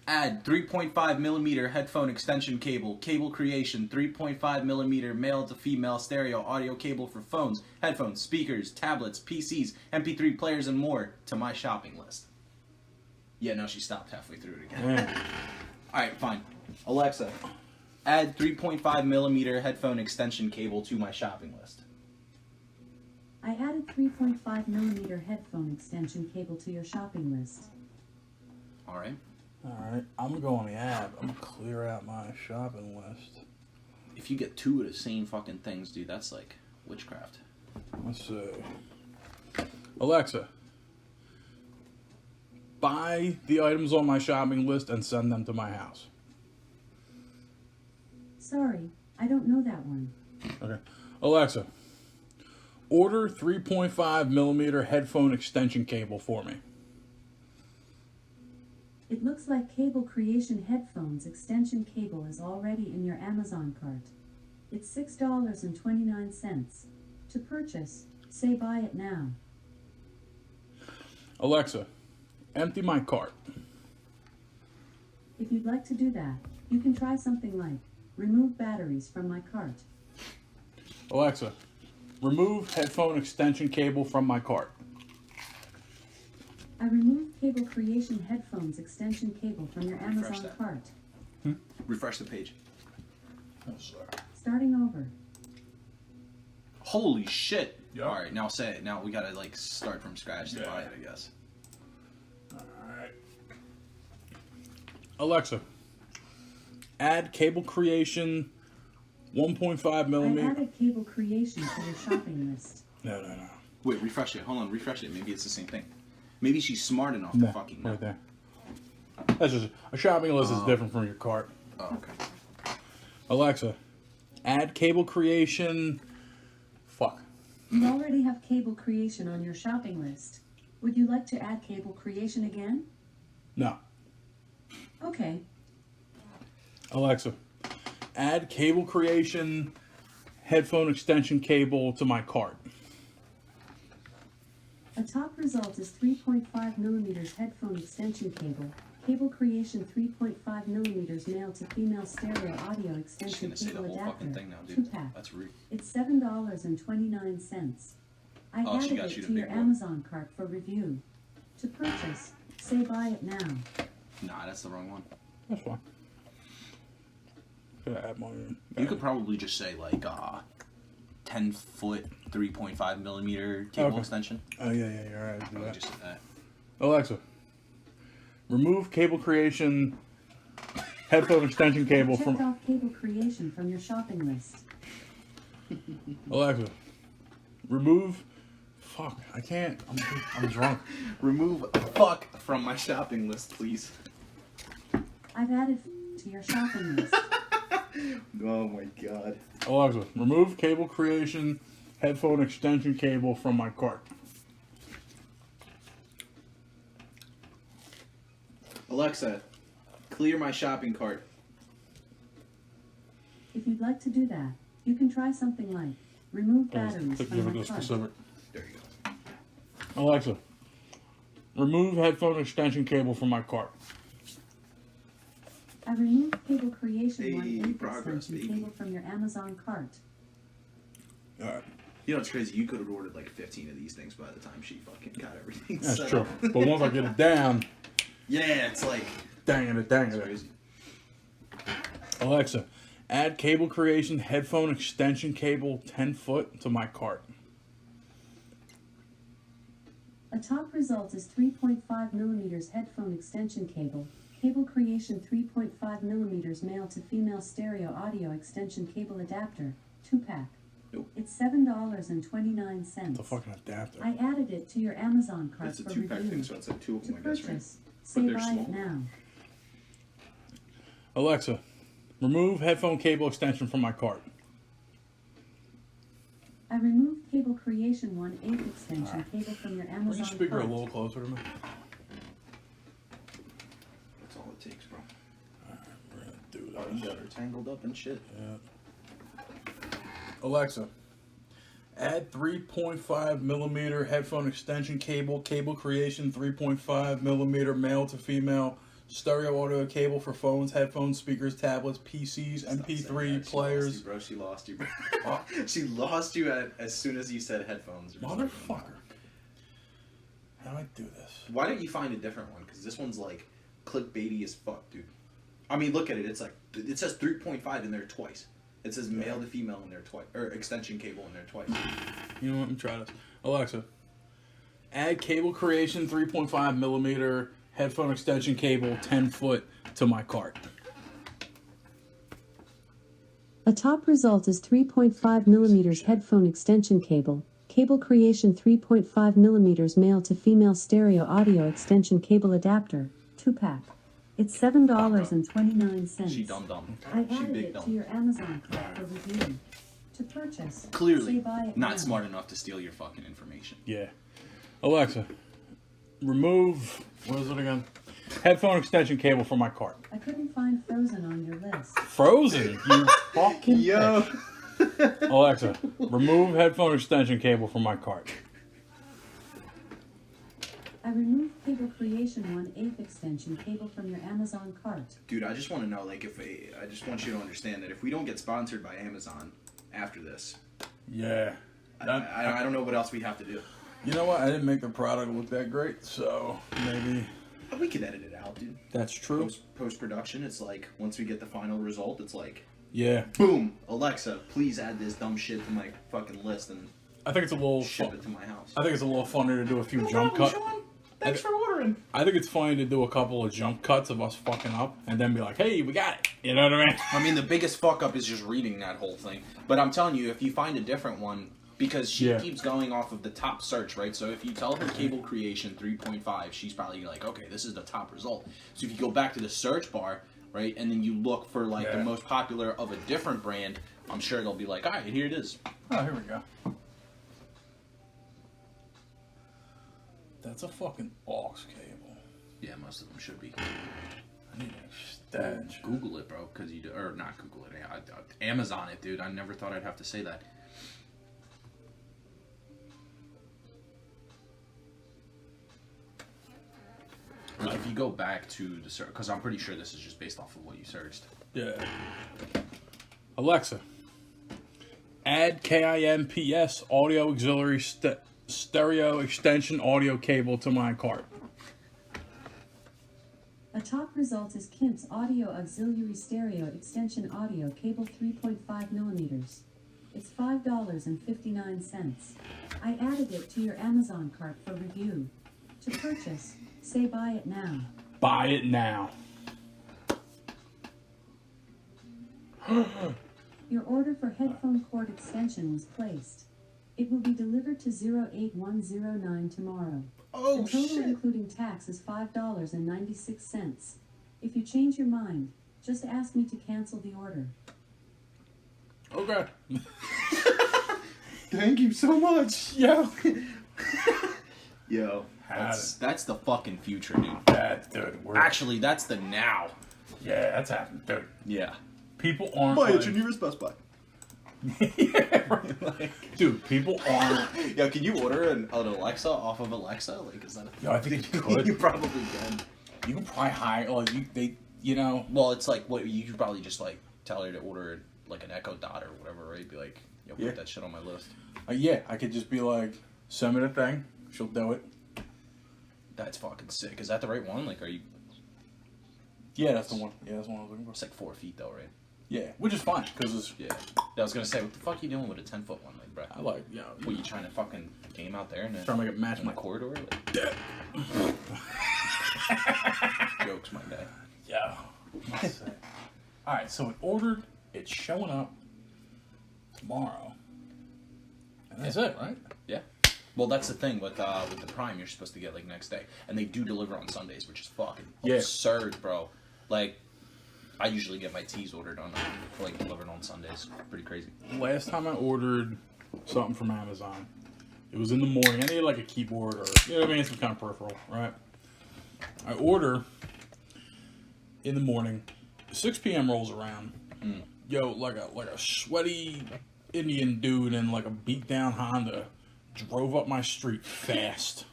add 3.5 millimeter headphone extension cable, cable creation, 3.5 millimeter male to female stereo audio cable for phones, headphones, speakers, tablets, PCs, MP3 players, and more to my shopping list. Yeah, no, she stopped halfway through it again. Yeah. Alright, fine. Alexa, add 3.5 millimeter headphone extension cable to my shopping list. I added added 3.5mm headphone extension cable to your shopping list. All right. Alright, I'm gonna go on the app. I'm gonna clear out my shopping list. If you get two of the same fucking things, dude, that's like witchcraft. Let's see. Alexa, buy the items on my shopping list and send them to my house. Sorry, I don't know that one. Okay. Alexa, order 3.5mm headphone extension cable for me. It looks like Cable Creation headphones extension cable is already in your Amazon cart. It's $6.29. To purchase, say buy it now. Alexa, empty my cart. If you'd like to do that, you can try something like remove batteries from my cart. Alexa, remove headphone extension cable from my cart. I removed Cable Creation headphones extension cable from your Refresh Amazon that. cart. Refresh the page. Oh, sorry. Starting over. Holy shit! Yeah. All right, now say it. Now we gotta like start from scratch to Yeah. buy it, I guess. Alright. Alexa, add Cable Creation 1.5 I millimeter. added Cable Creation to your shopping list. No. Wait, refresh it. Hold on, refresh it. Maybe it's the same thing. Maybe she's smart enough to No, fucking know. right there. That's just a shopping list is different from your cart. Oh, okay. Alexa, add Cable Creation. Fuck. You already have Cable Creation on your shopping list. Would you like to add Cable Creation again? No. Okay. Alexa, add Cable Creation headphone extension cable to my cart. A top result is 3.5mm headphone extension cable. Cable Creation 3.5mm male to female stereo audio She's extension gonna say the cable whole adapter. fucking thing now, dude. 2-pack. That's rude. It's $7.29. I Oh, she added got it you the to your big one. Amazon cart for review. To purchase, say buy it now. Nah, that's the wrong one. That's fine. Could I add more? You could probably just say like 10-foot, 3.5mm cable Okay. extension. Oh yeah, you're right. Do Probably that. just say that. Alexa, remove Cable Creation headphone extension cable Checked from. off Cable Creation from your shopping list. Alexa, remove. Fuck, I can't. I'm drunk. Remove fuck from my shopping list, please. I've added to your shopping list. Oh my god. Alexa, remove Cable Creation headphone extension cable from my cart. Alexa, clear my shopping cart. If you'd like to do that, you can try something like remove batteries Give from it my the cart. specific. There you go. Alexa, remove headphone extension cable from my cart. I removed Cable Creation Hey, 1/8 progress, extension baby. cable from your Amazon cart. Alright, You know it's crazy. You could have ordered like 15 of these things by the time she fucking got everything that's set true. up. But once I get it down, Yeah, it's like dang it. it's crazy. Alexa, add Cable Creation headphone extension cable 10-foot to my cart. A top result is 3.5mm headphone extension cable. Cable Creation 3.5mm male to female stereo audio extension cable adapter. 2-pack. Nope. It's $7.29. It's a fucking adapter. I added it to your Amazon cart It's a for 2-pack review. thing, so it's like 2 of To them, I guess, right? purchase, say they're buy small. it now. Alexa, remove headphone cable extension from my cart. I removed Cable Creation 1/8 extension cable from your Bring Amazon your speaker a cart. little closer to me. That's all it takes, bro. We're gonna do Oh, you this. got her tangled up and shit. Alexa, add 3.5mm headphone extension cable. Cable Creation 3.5mm male to female stereo audio cable for phones, headphones, speakers, tablets, PCs, Stop saying MP3 that. players. She lost you, bro. She lost you, bro. She lost you as soon as you said headphones. Or something. Motherfucker. How do I do this? Why don't you find a different one? Because this one's like clickbaity as fuck, dude. I mean, look at it. It's like it says 3.5 in there twice. It says male to female in there twice, or extension cable in there twice. You know what? Let me try this. Alexa, add Cable Creation 3.5 millimeter headphone extension cable 10 foot to my cart. A top result is 3.5 millimeters headphone extension cable. Cable Creation 3.5 millimeters male to female stereo audio extension cable adapter, 2-pack. It's $7.29. She dumb. I She added big it to dumb. your Amazon cart for review. To purchase, Clearly say buy it now. not smart enough to steal your fucking information. Yeah. Alexa, remove, what is it again? Headphone extension cable from my cart. I couldn't find Frozen on your list. Frozen, you fucking Yo. bitch. Alexa, remove headphone extension cable from my cart. I removed Cable Creation 1/8 extension cable from your Amazon cart. Dude, I just want to know, like, I just want you to understand that if we don't get sponsored by Amazon after this, Yeah. I don't know what else we'd have to do. You know what? I didn't make the product look that great, so maybe We could edit it out, dude. that's true. Post production, it's like once we get the final result, it's like, Yeah. boom, Alexa, please add this dumb shit to my fucking list and I think it's a little ship fun. it to my house. I think it's a little funner to do a few No jump problem, cuts. Sean. Thanks for ordering. I think it's funny to do a couple of jump cuts of us fucking up and then be like, hey, we got it. You know what I mean? I mean, the biggest fuck up is just reading that whole thing. But I'm telling you, if you find a different one, because she Yeah. keeps going off of the top search, right? So if you tell her Cable Creation 3.5, she's probably like, okay, this is the top result. So if you go back to the search bar, right, and then you look for like Yeah. the most popular of a different brand, I'm sure they'll be like, all right, here it is. Oh, here we go. That's a fucking aux cable. Yeah, most of them should be. I need a statch. Google it, bro, because you do, or not Google it, Amazon it, dude. I never thought I'd have to say that. Like if you go back to the search, because I'm pretty sure this is just based off of what you searched. Yeah. Alexa, add KIMPS audio auxiliary stereo extension audio cable to my cart. A top result is Kimp's Audio Auxiliary Stereo Extension Audio Cable 3.5 millimeters. It's $5.59. I added it to your Amazon cart for review. To purchase, say buy it now. Buy it now. Your order for headphone cord extension was placed. It will be delivered to 08109 tomorrow. Oh, the total shit. including tax is $5.96. If you change your mind, just ask me to cancel the order. Okay. Thank you so much. Yeah. Yo. That's the fucking future, dude. That, dude. Actually, that's the now. Yeah, that's happening, dude. Yeah. People aren't. Buy like- at your nearest Best Buy. Yeah, right. Dude, people aren't. Yo, can you order an Alexa off of Alexa? Like, is that? Yo, I think you could. You probably can. You can probably hire, like, you know. Well, it's like what you could probably just like tell her to order like an Echo Dot or whatever, right? Be like, yo, put Yeah. that shit on my list. Yeah, I could just be like, send me the thing. She'll do it. That's fucking sick. Is that the right one? Like, are you? Yeah, that's the one. Yeah, that's the one I was looking for. It's like 4 feet though, right? Yeah, which is fine, because it's, Yeah. I was gonna say, what the fuck you doing with a 10-foot one, like, bro? I like, you know, What, you trying to fucking game out there in the, trying to make it match in the my corridor? Like, jokes, my guy. Yeah. Alright, so it ordered, it's showing up tomorrow. And that's it, right? Yeah. Well, that's the thing with the Prime. You're supposed to get like next day, and they do deliver on Sundays, which is fucking Yeah. absurd, bro. Like, I usually get my teas ordered on like delivered on Sundays. Pretty crazy. Last time I ordered something from Amazon, it was in the morning. I needed like a keyboard or, you know what I mean, some kind of peripheral, right? I order in the morning, 6 p.m. rolls around. Yo, like a sweaty Indian dude in like a beat down Honda drove up my street fast.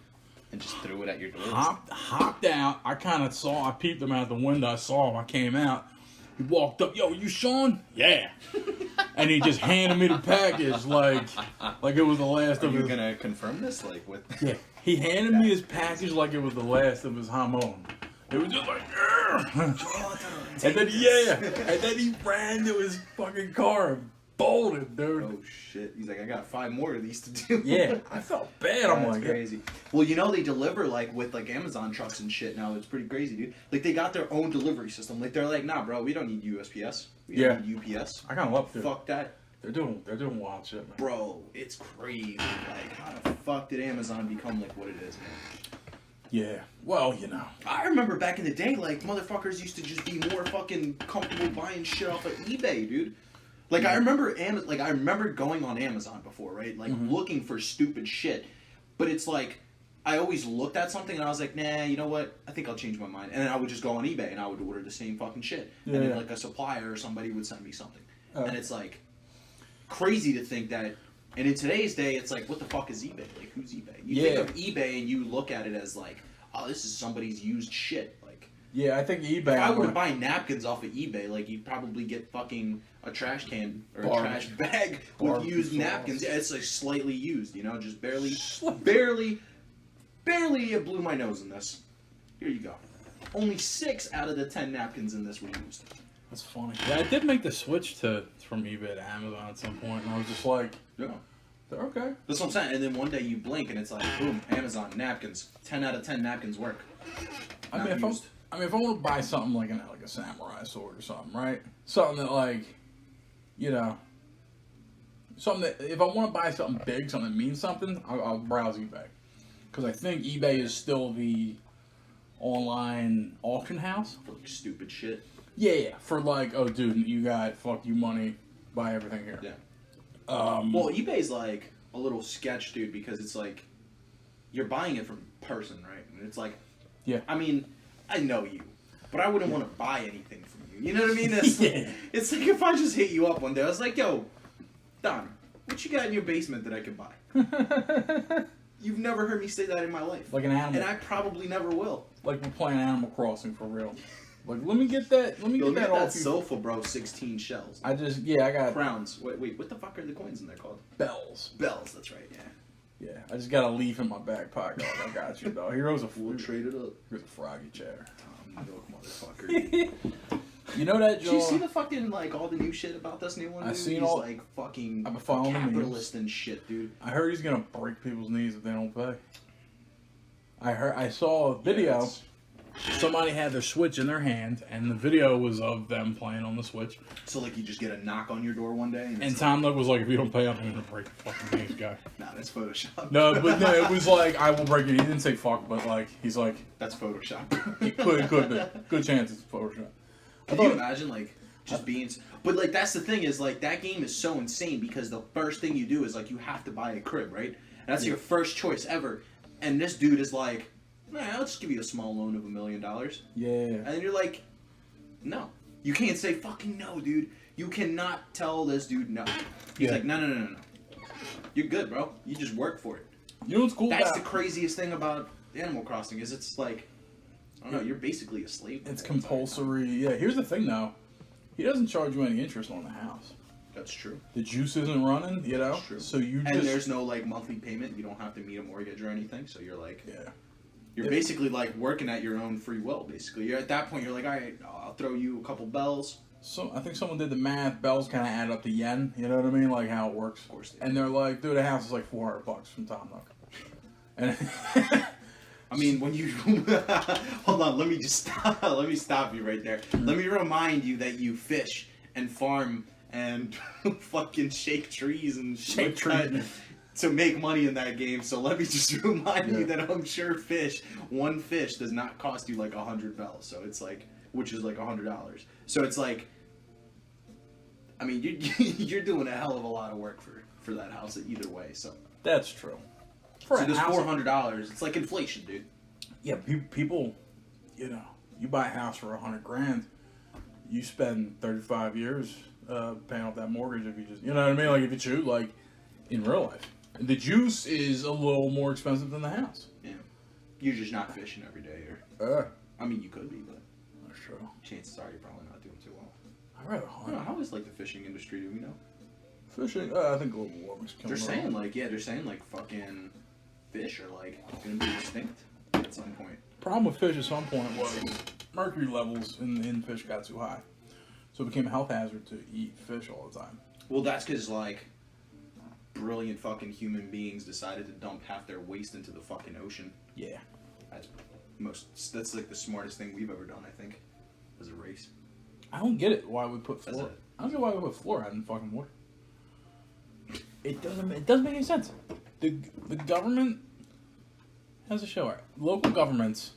And just threw it at your door. Hopped out. I peeped him out the window. I saw him. I came out. He walked up. Yo, you Sean? Yeah. And he just handed me the package like it was the last Are of you his. gonna confirm this? Like with? Yeah. He handed me his package like it was the last of his hamon. It was just like, and then he ran to his fucking car and folded, dude. Oh shit! He's like, I got 5 more of these to do. Yeah, I felt bad. I'm That's like, crazy. Well, you know they deliver like with like Amazon trucks and shit now. It's pretty crazy, dude. Like they got their own delivery system. Like they're like, nah, bro, we don't need USPS. We don't need UPS. I kind of love it. Fuck that, They're doing wild shit, man. bro. It's crazy. Like how the fuck did Amazon become like what it is, man? Yeah. Well, you know. I remember back in the day, like motherfuckers used to just be more fucking comfortable buying shit off of eBay, dude. Like I remember going on Amazon before, right? Like looking for stupid shit. But it's like I always looked at something and I was like, nah, you know what? I think I'll change my mind. And then I would just go on eBay and I would order the same fucking shit. Yeah, and then yeah. like a supplier or somebody would send me something. And it's like crazy to think that. And in today's day, it's like, what the fuck is eBay? Like, who's eBay? You think of eBay and you look at it as like, oh, this is somebody's used shit. Like, Yeah, I think eBay. if I were to buy napkins off of eBay, like, you'd probably get fucking a trash can or a trash bag with Barbecue used sauce. napkins. Yeah, it's like slightly used, you know, just barely it blew my nose in this. Here you go. Only 6 out of the 10 napkins in this were used. That's funny. Yeah, I did make the switch from eBay to Amazon at some point, and I was just like, Yeah. they're okay. That's what I'm saying. And then one day you blink and it's like, boom, Amazon, napkins. 10 out of 10 napkins work. I Not mean, used. if I want to buy something like a samurai sword or something, right? Something that like, you know, something that if I want to buy something big, something that means something, I'll browse eBay, because I think eBay is still the online auction house. For like stupid shit. Yeah, for like, oh, dude, you got fuck you money, buy everything here. Yeah. Well, eBay's like a little sketch, dude, because it's like you're buying it from person, right? And it's like, Yeah. I mean, I know you, but I wouldn't want to buy anything from you. You know what I mean? It's, Yeah. It's like if I just hit you up one day, I was like, yo, Don, what you got in your basement that I could buy? You've never heard me say that in my life. Like an animal. And I probably never will. Like we're playing Animal Crossing for real. Like, let me get that. Let me Yo, get look that at that off you. sofa, bro. 16 shells. I got Crowns. Wait, what the fuck are the coins in there called? bells. Bells, that's right, yeah. Yeah, I just got a leaf in my back pocket. I got you, dog. Here's a We'll trade it up. Here's a froggy chair. Tom Nook, motherfucker. You know that, Did you Joe? see the fucking, like, all the new shit about this new one? I dude? seen He's, all- like, fucking I've been following the memes. capitalist and shit, dude. I heard he's gonna break people's knees if they don't pay. I saw a video. Yeah, it's- Somebody had their Switch in their hand, and the video was of them playing on the Switch. so, like, you just get a knock on your door one day, and, And it's Tom Nook was like, "If you don't pay, I'm gonna break your fucking knees, guy." like, nah, that's Photoshop. No, but no, it was like, "I will break it." He didn't say fuck, but like, he's like, That's Photoshop. it could be. Good chance it's Photoshop. Can you imagine, like, just being... But, like, that's the thing is, like, that game is so insane because the first thing you do is, like, you have to buy a crib, right? And that's your first choice ever. And this dude is like, nah, I'll just give you a small loan of $1 million. Yeah. And then you're like, no. You can't say fucking no, dude. You cannot tell this dude no. He's Yeah. like, no. You're good, bro. You just work for it. You know what's cool? That's about the craziest thing about Animal Crossing is it's like, I don't know, you're basically a slave. It's the whole entire time. compulsory. Yeah. Here's the thing, though. He doesn't charge you any interest on the house. That's true. The juice isn't running, you know. That's true. So you And just there's no like monthly payment. You don't have to meet a mortgage or anything. So you're like, yeah. you're basically like working at your own free will. Basically, you're at that point. You're like, all right, I'll throw you a couple bells. So I think someone did the math. Bells kind of add up to yen. You know what I mean? Like how it works. Of course they do. And they're like, dude, a house is like $400 from Tom Nook. And I mean, when you hold on, let me stop you right there. Let me remind you that you fish and farm and fucking shake trees and Shake cut trees. to make money in that game. So let me just remind Yeah. you that I'm sure one fish does not cost you like 100 bells. So it's like, which is like $100. So it's like, I mean, you're doing a hell of a lot of work for that house either way. So that's true. For so a this house- $400, it's like inflation, dude. Yeah, people, you know, you buy a house for $100,000, you spend 35 years paying off that mortgage if you just, you know what I mean? Like if you choose, like in real life, the juice is a little more expensive than the house. Yeah, you're just not fishing every day, or I mean, you could be, but That's true. chances are you're probably not doing too well. I rather I don't know, hunt. how is like the fishing industry? Do we know? Fishing. I think global warming's They're killing saying like, yeah, they're saying like fucking fish are like gonna be extinct at some point. Problem with fish at some point was mercury levels in fish got too high, so it became a health hazard to eat fish all the time. Well, that's because like brilliant fucking human beings decided to dump half their waste into the fucking ocean. Yeah. That's like the smartest thing we've ever done, I think, as a race. I don't get it. Why we put That's fluoride? it. I don't get why we put fluoride in fucking water. It doesn't make any sense. The government has a show. Right? Local governments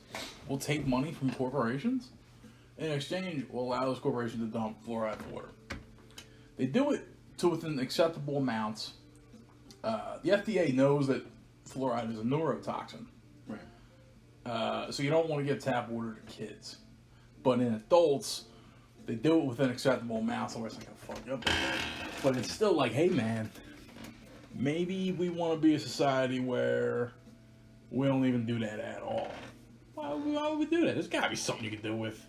will take money from corporations, and in exchange will allow those corporations to dump fluoride in water. They do it to within acceptable amounts. The FDA knows that fluoride is a neurotoxin. Right. So you don't want to give tap water to kids. But in adults, they do it within acceptable amounts, or it's not going to fuck you up. But it's still like, hey man, maybe we want to be a society where we don't even do that at all. Why would we do that? There's got to be something you can do with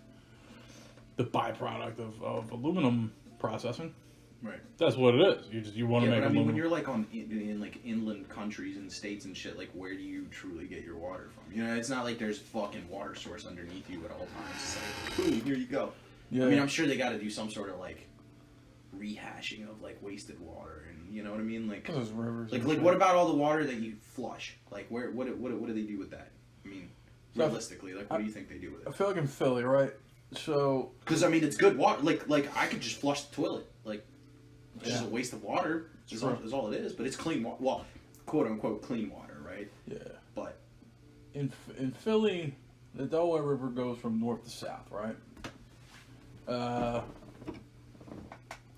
the byproduct of aluminum processing. Right. That's what it is. You want to make but I mean, aluminum. when you're like in like inland countries and states and shit, like where do you truly get your water from? You know, it's not like there's fucking water source underneath you at all times. It's like, boom, here you go. Yeah. I mean, I'm sure they got to do some sort of like rehashing of like wasted water, and you know what I mean, like Those rivers. like and like shit. what about all the water that you flush? Like what do they do with that? I mean, So I- realistically, like what do you think they do with I it? feel like in Philly, right? So Because I mean, it's good water. Like I could just flush the toilet. Like it's just Yeah. a waste of water. Is all it is. But it's clean water. Well, quote unquote clean water, right? yeah. But In Philly, the Delaware River goes from north to south, right?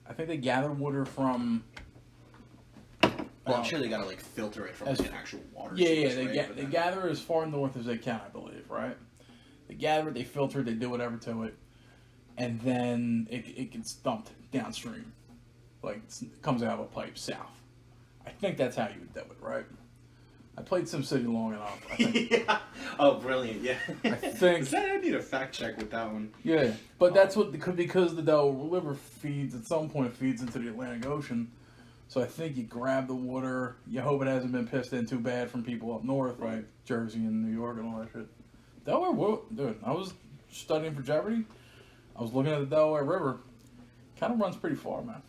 I think they gather water from. well, I'm sure they gotta like filter it from As- like an actual water. Yeah, source, yeah. They right? But they then- gather as far north as they can, I believe, right? They gather it, they filter it, they do whatever to it, and then it gets dumped downstream, like it comes out of a pipe south. I think that's how you would do it, right? I played SimCity long enough. I think. yeah. Oh, brilliant! Yeah. I think. I need a fact check with that one. Yeah, but that's what because the Delaware River feeds at some point feeds into the Atlantic Ocean. So I think you grab the water. You hope it hasn't been pissed in too bad from people up north, like Jersey and New York and all that shit. Delaware, dude. I was studying for Jeopardy. I was looking at the Delaware River. Kind of runs pretty far, man.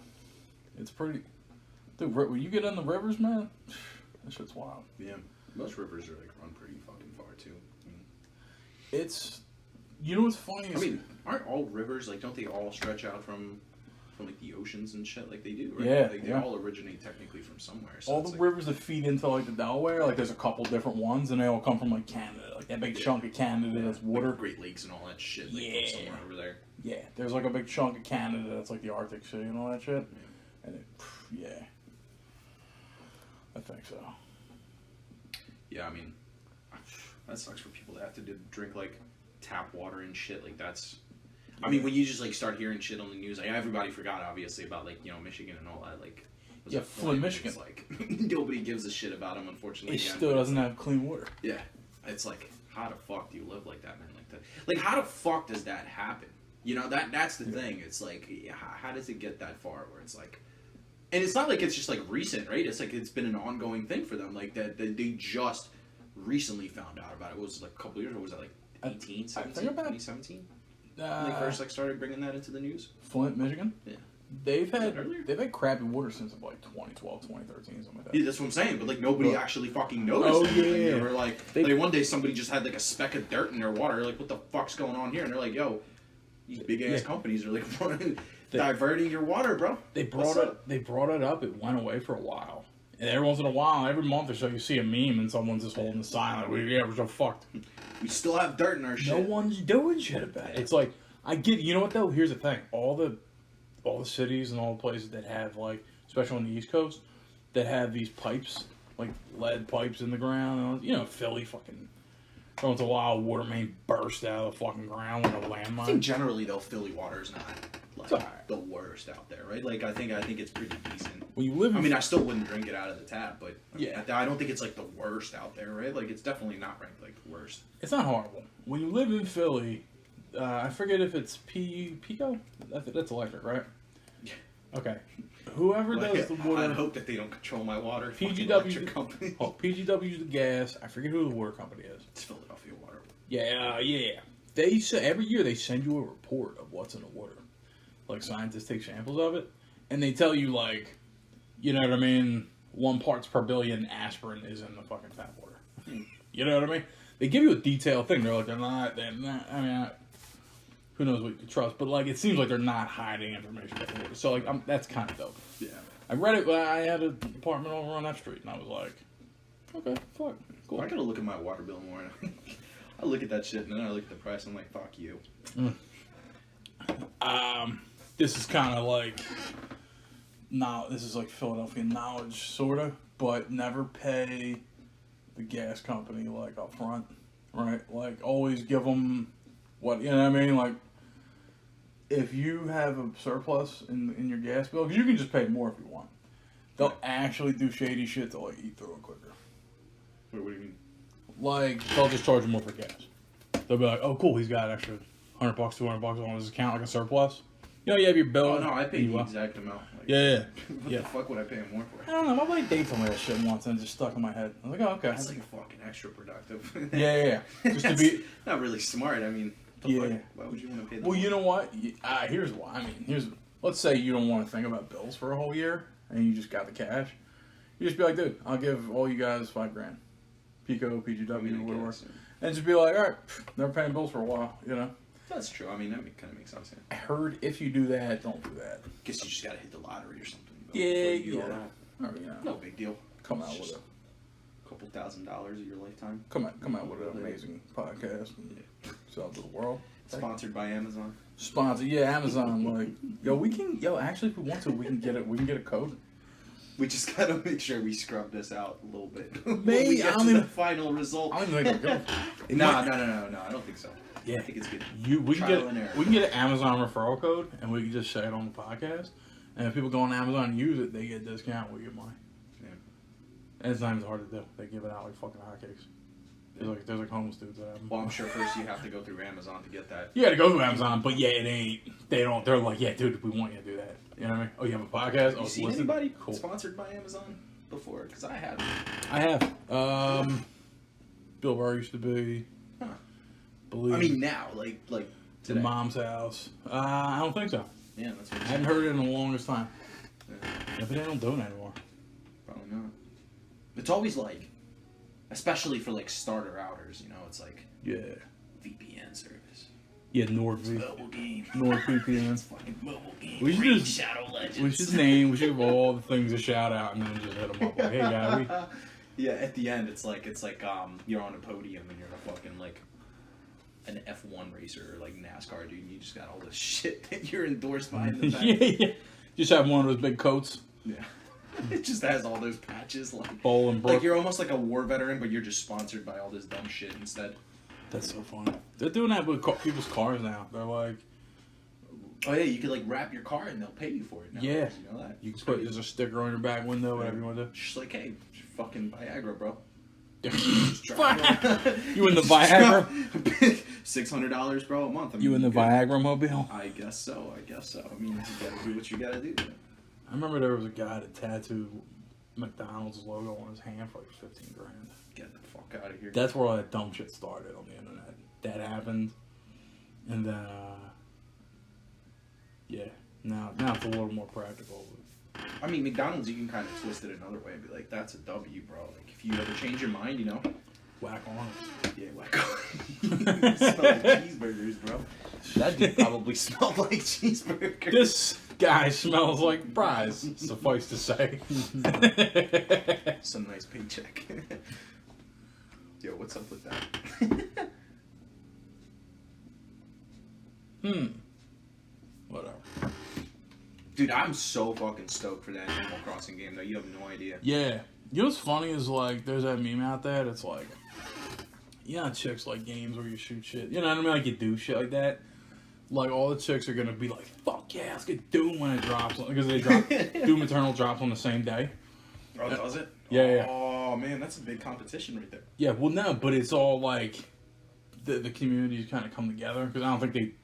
It's pretty. Dude, when you get in the rivers, man, that shit's wild. Yeah. Most rivers are like run pretty fucking far too. It's. You know what's funny? I mean, aren't all rivers like? Don't they all stretch out from like the oceans and shit like they do? Right? Yeah, Like they yeah. all originate technically from somewhere. So all it's the like, rivers that feed into like the Delaware, like there's a couple different ones, and they all come from like Canada, like that big chunk of Canada that's water. like Great Lakes and all that shit. Like, Yeah. from somewhere over there. Yeah, there's like a big chunk of Canada that's like the Arctic Sea and all that shit. And it, yeah, I think so. Yeah, I mean, that sucks for people that have to drink like tap water and shit. Like that's. I mean, when you just like start hearing shit on the news, like everybody forgot obviously about like Michigan and all that. Like, was Yeah, it Flint, Flint? Michigan. It's like nobody gives a shit about them, unfortunately. It again, still but doesn't it's have clean water. Yeah, it's like how the fuck do you live like that, man? Like that. Like how the fuck does that happen? You know that's the thing. It's like how does it get that far where it's like, and it's not like it's just like recent, right? It's like it's been an ongoing thing for them. Like that they just recently found out about it. What was it, like a couple years, or was that like 18, 17, about- 2017? When they first like started bringing that into the news. Flint, Michigan. Yeah. They've Was had that earlier? crappy water since like 2012, 2013, something like that. Yeah, that's what I'm saying. But like nobody Well- actually fucking noticed. Oh, anything. yeah. They were like, They- one day somebody just had like a speck of dirt in their water. You're like, what the fuck's going on here? And they're like, yo, these big ass Yeah. companies are like diverting your water, bro. They What's brought it. up? They brought it up. It went away for a while, and every once in a while, every month or so, you see a meme and someone's just holding the sign like, "Yeah, we're so fucked." We still have dirt in our shit. No one's doing shit about it. It's like I get. You know what though? Here's the thing: all the cities and all the places that have like, especially on the East Coast, that have these pipes, like lead pipes in the ground. And all, you know, Philly, fucking. Every once in a while, a water main burst out of the fucking ground with a I think landmine. generally though, Philly water is not like alright. the worst out there, right? Like I think it's pretty decent. When you live in, I mean, I still wouldn't drink it out of the tap, but Yeah. I don't think it's like the worst out there, right? Like it's definitely not ranked like the worst. it's not horrible. When you live in Philly, I forget if it's Pico. I think that's electric, right? Yeah. Okay. Whoever does the I water, hope that they don't control my water. fucking PGW, electric company. oh, PGW's the gas. I forget who the water company is. It's Philadelphia water. Yeah. They say every year they send you a report of what's in the water. Like scientists take samples of it, and they tell you like, you know what I mean, 1 parts per billion aspirin is in the fucking tap water. You know what I mean? They give you a detailed thing. They're like, they're not. I mean, who knows what you can trust? But like, it seems like they're not hiding information. So like, that's kind of dope. Yeah. I read it. I had an apartment over on F Street, and I was like, okay, fuck, cool. I gotta look at my water bill more. I look at that shit and then I look at the price. I'm like, fuck you. This is kind of like, this is like Philadelphia knowledge, sorta, but never pay the gas company like up front, right? Like always give them what, you know what I mean? Like if you have a surplus in your gas bill, because you can just pay more if you want, they'll actually do shady shit to like eat through it quicker. Wait, what do you mean? Like they'll just charge you more for gas. They'll be like, oh cool, he's got an extra $100, $200 on his account, like a surplus. You know, you have your bill. Oh no, I pay the exact amount. Like, Yeah. What the fuck would I pay him more for? I don't know. My buddy Dave told me that shit once, and it just stuck in my head. I was like, oh, okay. That's like fucking extra productive. Yeah. Just to That's be. not really smart. I mean, Yeah. fuck? Why would you want to pay? Well, you know what? Here's why. I mean, let's say you don't want to think about bills for a whole year, and you just got the cash. You just be like, dude, I'll give all you guys $5,000, Pico, PGW, whatever, and just be like, all right, never paying bills for a while, you know. That's true. I mean, that kind of makes sense. I heard if you do that, don't do that. Guess you just gotta hit the lottery or something. Yeah. Or, no big deal. Come out It's with just a couple $1,000s of your lifetime. come out with an amazing podcast and sell it to the world. Sponsored by Amazon. Sponsor, yeah, Amazon. Like, actually, if we want to, we can get it. We can get a code. We just gotta make sure we scrub this out a little bit. Maybe, when we I get don't to even- the final result. I don't even think we're good. No, I don't think so. Yeah. I think it's good. We can Trial and error. get an Amazon referral code, and we can just say it on the podcast. And if people go on Amazon and use it, they get a discount. We get money. Yeah. And it's not even hard to do. They give it out like fucking hotcakes. There's like homeless dudes that have them. Well, I'm sure first you have to go through Amazon to get that. You got to go to Amazon, but yeah, it ain't. They don't. They're like, yeah, dude, we want you to do that. You know what I mean? Oh, you have a podcast? Oh, You seen listen? anybody Cool. sponsored by Amazon before? Because I haven't. I have. Bill Burr used to be. Huh. Believe. I mean, now, like the today. mom's house. I don't think so. Yeah, that's what I I'm haven't heard it in the longest time. Yeah, Yeah, but they don't do it anymore. probably not. It's always like, especially for like starter outers, you know, it's like Yeah. VPN service. Yeah, NordV. Mobile game. NordVPN. Fucking mobile game. We should Raid just- Shadow Legends. We should name. We should give all the things a shout out, and then just hit them up. Like, hey, guy, Yeah, at the end, it's like you're on a podium and you're a fucking like an F1 racer or like NASCAR dude. And you just got all this shit that you're endorsed by in the back. yeah. Just have one of those big coats, Yeah. It just has all those patches like bowl and like brook. you're almost like a war veteran, but you're just sponsored by all this dumb shit instead. That's so funny. They're doing that with people's cars now. They're like, Oh yeah, you could like wrap your car and they'll pay you for it. Now. Yeah. You know that? you can put there's a sticker on your back window, whatever you want to Just like, hey, fucking Viagra, bro. do. Just drive You in the Viagra? $600, bro, a month. I mean, You in the good. Viagra mobile? I guess so. I mean, you gotta do what you gotta do. I remember there was a guy that tattooed McDonald's logo on his hand for like $15,000. Get the fuck out of here. That's where all that dumb shit started on the internet. That happened, and then yeah, now it's a little more practical. I mean, McDonald's, you can kind of twist it another way and be like, that's a W, bro. Like, if you ever change your mind, you know? Whack on it. Yeah, wacko. Smell like cheeseburgers, bro. That dude probably smelled like cheeseburgers. This guy smells like fries. Suffice to say. Some nice paycheck. Yo, what's up with that? Whatever. Dude, I'm so fucking stoked for that Animal Crossing game, though. You have no idea. Yeah. You know what's funny is like there's that meme out there that's like, you know, chicks like games where you shoot shit. You know what I mean? Like you do shit like that. Like all the chicks are gonna be like, fuck yeah, let's get Doom when it drops, because they drop Doom Eternal drops on the same day. Oh, does it? Yeah. Oh, man, that's a big competition right there. Yeah, well, no, but it's all like the communities kind of come together, because I don't think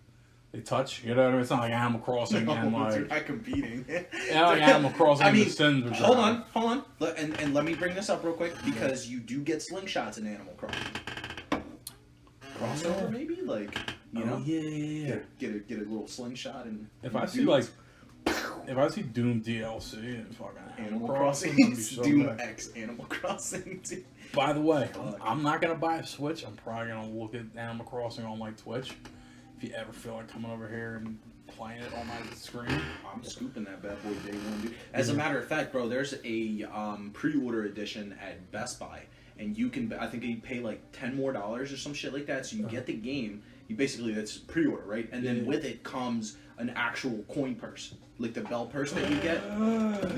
they touch. You know what I mean? It's not like Animal Crossing and They're like not competing. yeah, like Animal Crossing. I mean, and The Sims. Would hold drop. on. And let me bring this up real quick, because you do get slingshots in Animal Crossing. Crossover, maybe? Like, you know? Yeah. Get a little slingshot and... If I see dudes. like if I see Doom DLC and fucking Animal that'd Crossing. be so Doom good. X Animal Crossing. Dude. By the way, Fuck. I'm not gonna buy a Switch. I'm probably gonna look at Animal Crossing on like Twitch. If you ever feel like coming over here and playing it on my screen, I'm scooping that bad boy day one, dude. As a matter of fact, bro, there's a pre-order edition at Best Buy, and you can, I think you pay like $10 more or some shit like that, so you get the game. You basically, that's pre-order, right? And then with it comes an actual coin purse, like the bell purse that you get.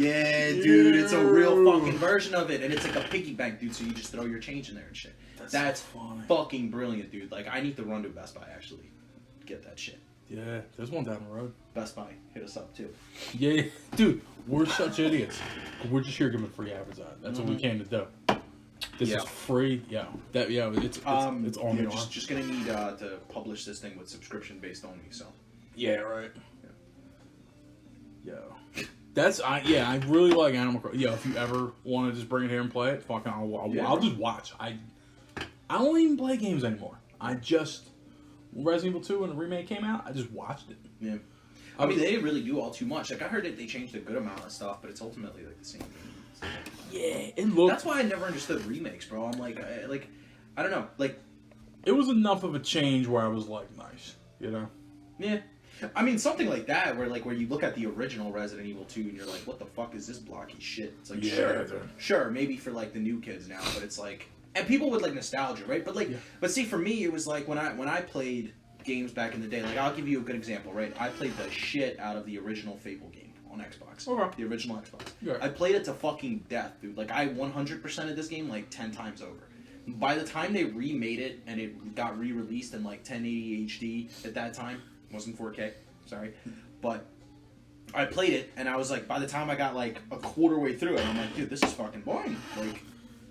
Yeah, dude, it's a real fucking version of it, and it's like a piggy bank, dude. So you just throw your change in there and shit. That's funny. fucking brilliant, dude. Like, I need to run to Best Buy actually, get that shit. yeah, there's one down the road. Best Buy, hit us up too. Yeah, dude, we're such idiots. We're just here giving free advertising. That's what we came to do. This is free. Yeah, it's on the arm. Just gonna need to publish this thing with subscription based only. So Yeah, right. Yo, I really like Animal Crossing. Yo, if you ever want to just bring it here and play it, fucking, I'll just watch. I don't even play games anymore. When Resident Evil 2 and the remake came out, I just watched it. yeah, I mean they didn't really do all too much. Like I heard that they changed a good amount of stuff, but it's ultimately like the same game. Yeah, it looked. That's why I never understood remakes, bro. I'm like, I don't know, like It was enough of a change where I was like, nice, you know. yeah. I mean, something like that, where you look at the original Resident Evil 2 and you're like, what the fuck is this blocky shit? It's like, Yeah, sure, maybe for like the new kids now, but it's like, and people with like nostalgia, right? But like, but see, for me, it was like when I played games back in the day. Like, I'll give you a good example, right? I played the shit out of the original Fable game on Xbox. Okay. The original Xbox. Yeah. I played it to fucking death, dude. Like, I 100%ed this game like 10 times over. By the time they remade it and it got re-released in like 1080 HD at that time, it wasn't 4K, sorry, but I played it and I was like, by the time I got like a quarter way through it, I'm like, dude, this is fucking boring. Like,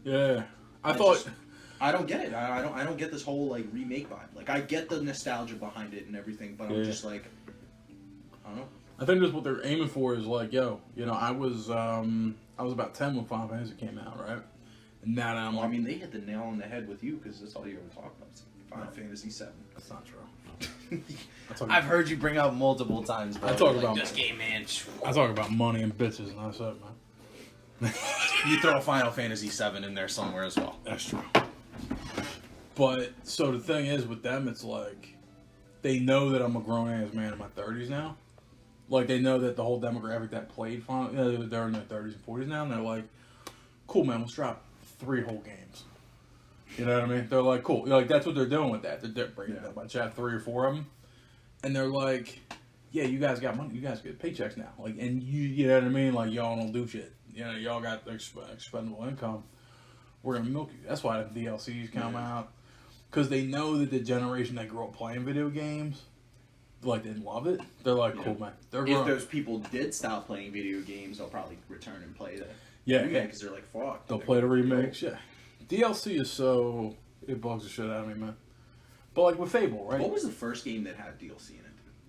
Yeah, I it's thought. just- I don't get it. I don't get this whole like remake vibe. Like, I get the nostalgia behind it and everything, but I'm Yeah. just like, I don't know. I think that's what they're aiming for. Is like, yo, you know, I was about 10 when Final Fantasy came out, right? And now that I'm Well, like, I mean, they hit the nail on the head with you because that's all you ever talk about. It's Final Fantasy VII. that's not true. I've heard you bring up multiple times, bro. I talk Like, about- this game, man. I talk about money and bitches, and that's it, man. You throw Final Fantasy VII in there somewhere as well. That's true. But so the thing is with them, it's like they know that I'm a grown ass man in my 30s now. Like, they know that the whole demographic that played Final, they're in their 30s and 40s now, and they're like, cool, man, let's drop 3 whole games. You know what I mean? They're like, cool. Like, that's what they're doing with that. They're breaking it up by chat 3 or 4 of them, and they're like, yeah, you guys got money, you guys get paychecks now. Like, and you know what I mean? Like, y'all don't do shit. You know, y'all got expendable income. We're gonna milk you. That's why the DLCs come out, because they know that the generation that grew up playing video games, like, they love it. They're like, cool, man. They're If growing. those people did stop playing video games, they'll probably return and play the Yeah, remake yeah. because they're like, fuck. They'll play the remakes. Yeah, DLC is so, it bugs the shit out of me, man. But like with Fable, right? What was the first game that had DLC in it?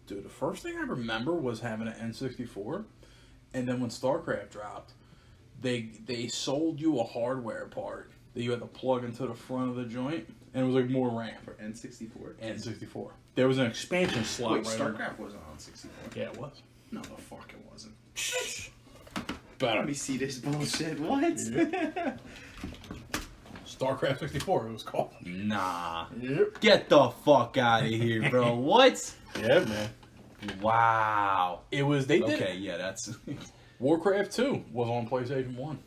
Dude, the first thing I remember was having an N64, and then when StarCraft dropped, they sold you a hardware part that you had to plug into the front of the joint, and it was like more RAM. For N64? N64. There was an expansion slot. Wait, right StarCraft wasn't on 64. Yeah, it was. No, the fuck it wasn't. Better. Let me see this bullshit. What? StarCraft 64. It was called. Nah. Yep. Get the fuck out of here, bro. What? Yeah, man. Wow. It was. They did. Okay, yeah, that's... Warcraft 2 was on PlayStation 1.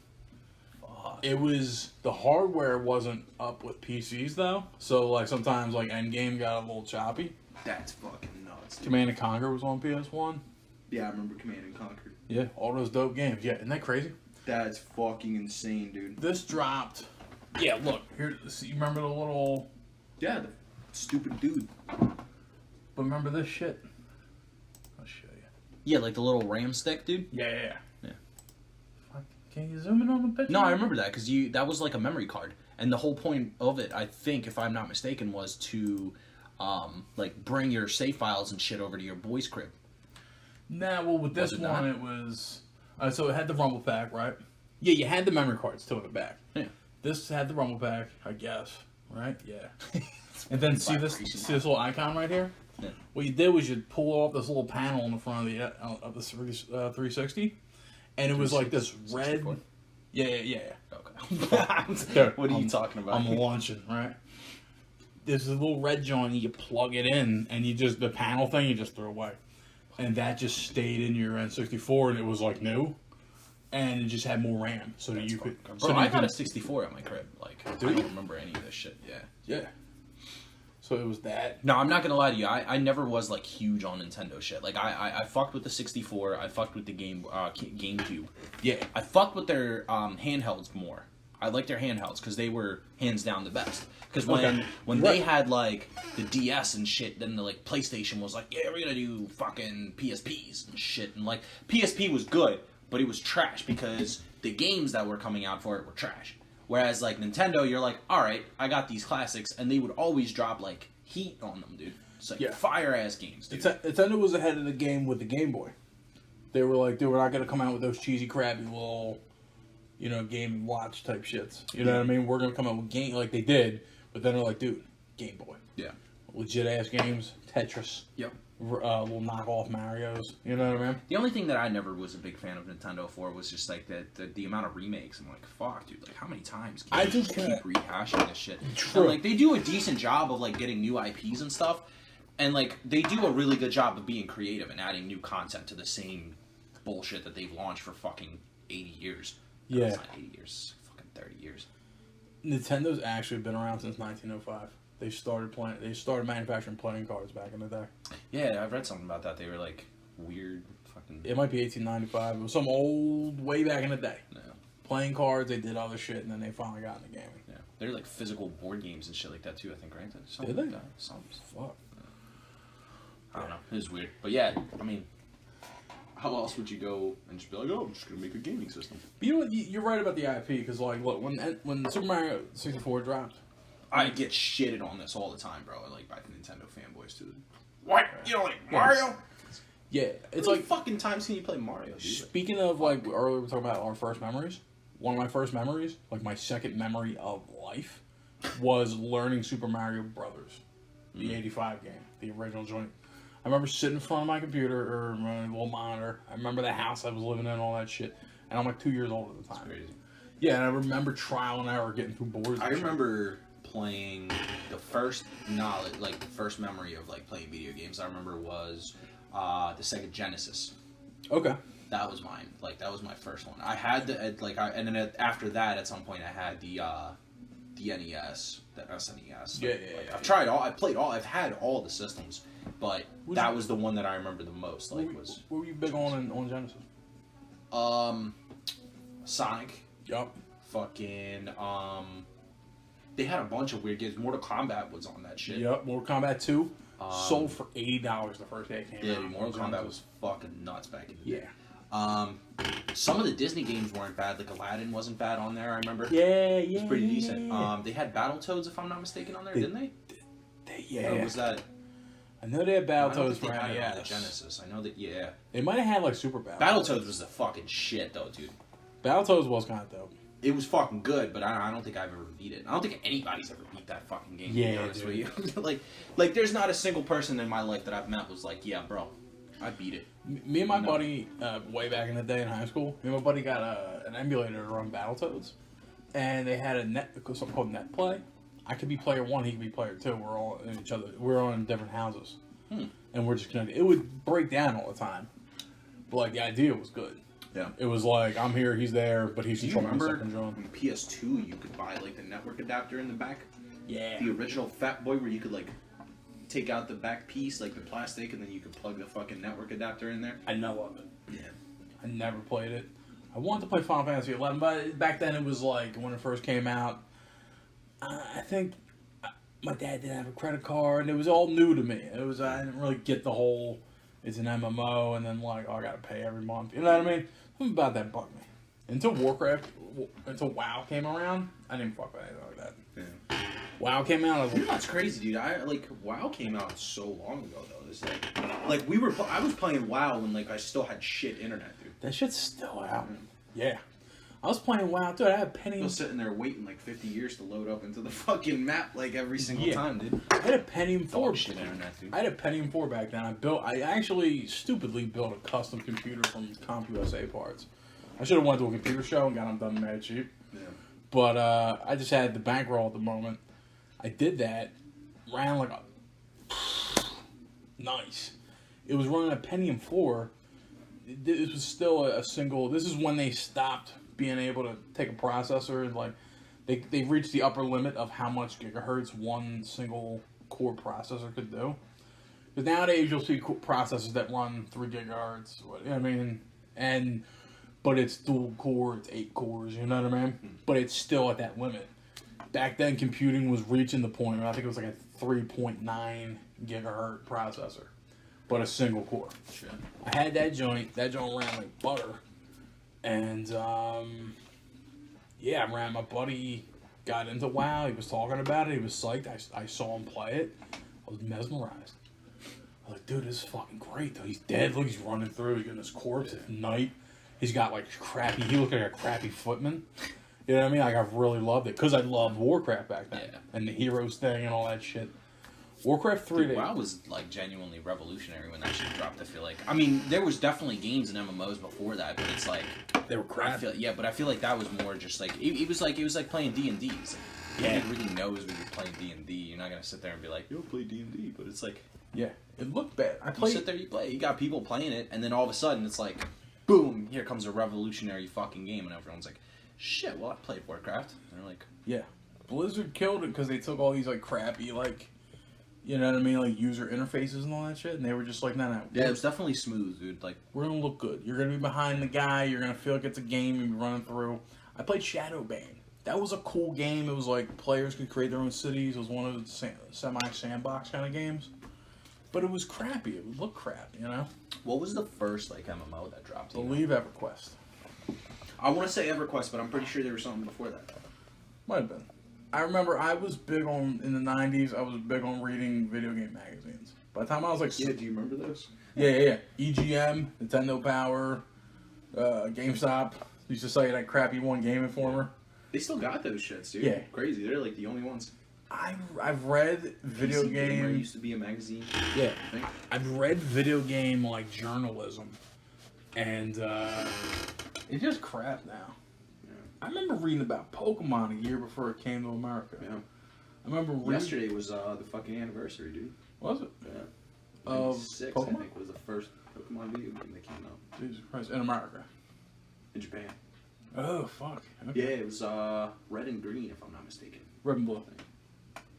It was, the hardware wasn't up with PCs though, so like sometimes like Endgame got a little choppy. That's fucking nuts. Dude. Command & Conquer was on PS1. Yeah, I remember Command and Conquer. Yeah, all those dope games. Yeah, isn't that crazy? That's fucking insane, dude. This dropped. Yeah, look here. See, you remember the little? Yeah, the stupid dude. But remember this shit? I'll show you. Yeah, like the little RAM stick, dude. Yeah. Yeah. Fuck, can you zoom in on the picture? No, I remember that because that was like a memory card, and the whole point of it, I think, if I'm not mistaken, was to, like, bring your save files and shit over to your boy's crib. Nah, well with this Was it one not? it was. So it had the rumble pack, right? Yeah, you had the memory cards to it back. Yeah. This had the rumble pack, I guess. right? Yeah. And then see Vibration. this little icon right here? Yeah. What you did was you pull off this little panel in the front of the 360, and it was like this red. 64? Yeah. Okay. Dude, What are you I'm- talking about? I'm launching, right? There's a little red joint, you plug it in, and the panel thing you just throw away. And that just stayed in your N64, and it was like new. And it just had more RAM, so that you could. Bro, so that I you got could- a 64 at my crib. Like, I Dude. don't remember any of this shit. Yeah. Yeah. So it was that. No, I'm not gonna lie to you. I never was like huge on Nintendo shit. Like I fucked with the 64. I fucked with the GameCube. Yeah. I fucked with their handhelds more. I liked their handhelds because they were hands down the best. Because when Okay. when You're they right. had like the DS and shit, then the like PlayStation was like, yeah, we're gonna do fucking PSPs and shit. And like PSP was good, but it was trash because the games that were coming out for it were trash. Whereas like Nintendo, you're like, all right, I got these classics, and they would always drop like heat on them, dude. It's like Yeah. fire ass games, dude. Nintendo was ahead of the game with the Game Boy. They were like, they were not going to come out with those cheesy, crappy little, Game & Watch type shits. You know what I mean? We're going to come out with game like they did, but then they're like, dude, Game Boy. Yeah. Legit ass games, Tetris, Yep. little knockoff Marios. You know what I mean? The only thing that I never was a big fan of Nintendo for was just like the amount of remakes. I'm like, fuck, dude. Like, how many times can I you just keep can't- rehashing this shit? True. And, like, they do a decent job of like getting new IPs and stuff, and like they do a really good job of being creative and adding new content to the same bullshit that they've launched for fucking 80 years. No, Yeah. it's not 80 years. It's fucking 30 years. Nintendo's actually been around since 1905. They started manufacturing playing cards back in the day. Yeah, I've read something about that. They were like weird fucking. It might be 1895. It was some old way back in the day. No. Playing cards, they did other shit, and then they finally got into gaming. Yeah, they're like physical board games and shit like that too. I think, right? Something Did they? Like that. Something. Fuck. I don't know. It was weird, but yeah, I mean, how else would you go and just be like, oh, I'm just gonna make a gaming system? You know what? You're right about the IP because, like, look, when Super Mario 64 dropped, I get shitted on this all the time, bro. Like by the Nintendo fanboys too. What? You don't like Mario? yeah, It's it's like like fucking times can you play Mario, dude? speaking of like earlier we were talking about our first memories. One of my first memories, like my second memory of life, was learning Super Mario Brothers, the '85 game, the original joint. I remember sitting in front of my computer or my little monitor. I remember the house I was living in, all that shit, and I'm like 2 years old at the time. Crazy. Yeah, and I remember trial and error getting through boards. I and shit. remember playing the first knowledge, like the first memory of like playing video games. I remember was the Sega Genesis. Okay. That was mine. Like that was my first one. I had the and then after that, at some point, I had the NES, the SNES. Yeah, I've tried all. I played all. I've had all the systems, but Was that you- was the one that I remember the most. Like was What were you big on Genesis? Sonic. Yup. Fucking They had a bunch of weird games. Mortal Kombat was on that shit. Yep. Mortal Kombat 2 sold for $80 the first day it came Yeah, out. dude, Mortal on Kombat Genesis. was fucking nuts back in the day. Yeah. Some of the Disney games weren't bad. Like Aladdin wasn't bad on there. I remember. Yeah, It was pretty decent. They had Battletoads, if I'm not mistaken, on there, didn't they? Yeah. Or was that? I know they had I don't Battletoads think for they had it on the NES. Genesis. I know that. Yeah. They might have had like Super Battletoads. Battletoads was the fucking shit, though, dude. Battletoads was kind of dope. It was fucking good, but I don't think I've ever beat it. I don't think anybody's ever beat that fucking game. To be Yeah, honest dude. with you. like, there's not a single person in my life that I've met was like, yeah, bro, I beat it. Me and my No. buddy, way back in the day in high school, me and my buddy got an emulator to run Battletoads, and they had something called NetPlay. I could be player 1, he could be player 2. We're all in each other. We're all in different houses, and we're just connected. It would break down all the time, but like the idea was good. Yeah. It was like I'm here, he's there, but he's Do you controlling remember the second when PS2 you could buy like the network adapter in the back? Yeah. The original Fat Boy where you could like take out the back piece, like the plastic, and then you could plug the fucking network adapter in there. I know of it. Yeah. I never played it. I wanted to play Final Fantasy 11, but back then it was like when it first came out. I think my dad didn't have a credit card, and it was all new to me. I didn't really get the whole it's an MMO, and then like I gotta pay every month. You know what I mean? Something about that bugged me. Until until WoW came around, I didn't fuck with anything like that. Yeah. WoW came out, I was You know like, what's crazy, dude? I like WoW came out so long ago though. It's like I was playing WoW when like I still had shit internet, dude. that shit's still out. Yeah. I was playing WoW, dude. I had Still Pentium. sitting there waiting like 50 years to load up into the fucking map like every single Yeah. time, dude. I had a Pentium 4. Dog shit internet, dude. I had a Pentium 4 back then. I actually stupidly built a custom computer from CompUSA parts. I should have went to a computer show and got them done mad cheap. Yeah. But I just had the bankroll at the moment. I did that, ran like a nice. It was running a Pentium 4. This was still a single. This is when they stopped being able to take a processor and like they reached the upper limit of how much gigahertz one single core processor could do. Because nowadays you'll see processors that run 3 gigahertz. I mean, but it's dual core, it's 8 cores. You know what I mean? But it's still at that limit. Back then, computing was reaching the point where I think it was like a 3.9 gigahertz processor, but a single core. Shit. I had that joint. That joint ran like butter. And, yeah, I ran. My buddy got into WoW. He was talking about it. He was psyched. I saw him play it. I was mesmerized. I was like, dude, this is fucking great, though. He's dead. Look, he's running through. He's getting his corpse at night. He's got, like, crappy... He looked like a crappy footman. You know what I mean? Like, I really loved it. Because I loved Warcraft back then. Yeah. And the heroes thing and all that shit. Warcraft 3... Dude, WoW was like genuinely revolutionary when that shit dropped. I feel like. I mean, there was definitely games and MMOs before that, but it's like They were I crap. feel but I feel like that was more just like it was like playing D&D. It's like, Yeah. nobody really knows when you're playing D&D. You're not gonna sit there and be like, "Yo, play D&D," but it's like Yeah. It looked bad. I you played... sit there, you play. You got people playing it, and then all of a sudden it's like, boom! Here comes a revolutionary fucking game, and everyone's like, "Shit! Well, I played Warcraft." And they're like, Yeah. Blizzard killed it because they took all these, like, crappy, like... You know what I mean? Like, user interfaces and all that shit. And they were just like, no. "Yeah, it was definitely smooth, dude." Like, We're going to look good. You're going to be behind the guy. You're going to feel like it's a game and be running through. I played Shadowbane. That was a cool game. It was like players could create their own cities. It was one of the semi-sandbox kind of games. But it was crappy. It would look crap, you know? what was the first like MMO that dropped? I you know? believe EverQuest. I want to say EverQuest, but I'm pretty sure there was something before that. Might have been. I remember I was big on, in the 90s, I was big on reading video game magazines. By the time I was like... Yeah, do you remember those? Yeah. EGM, Nintendo Power, GameStop. Used to say that crappy One Game Informer. They still got those shits, dude. Yeah. Crazy. They're like the only ones. I've read video PC Gamer game... used to be a magazine. Yeah. I think. I've read video game, like, journalism. And, it's just crap now. Yeah. I remember reading about Pokemon a year before it came to America. Yeah. I remember reading... Yesterday was the fucking anniversary, dude. Was it? Yeah. Of 96, Pokemon? I think, was the first Pokemon video game that came out Jesus Christ. In America. in Japan. Oh, fuck. Okay. Yeah, it was red and green, if I'm not mistaken. Red and blue.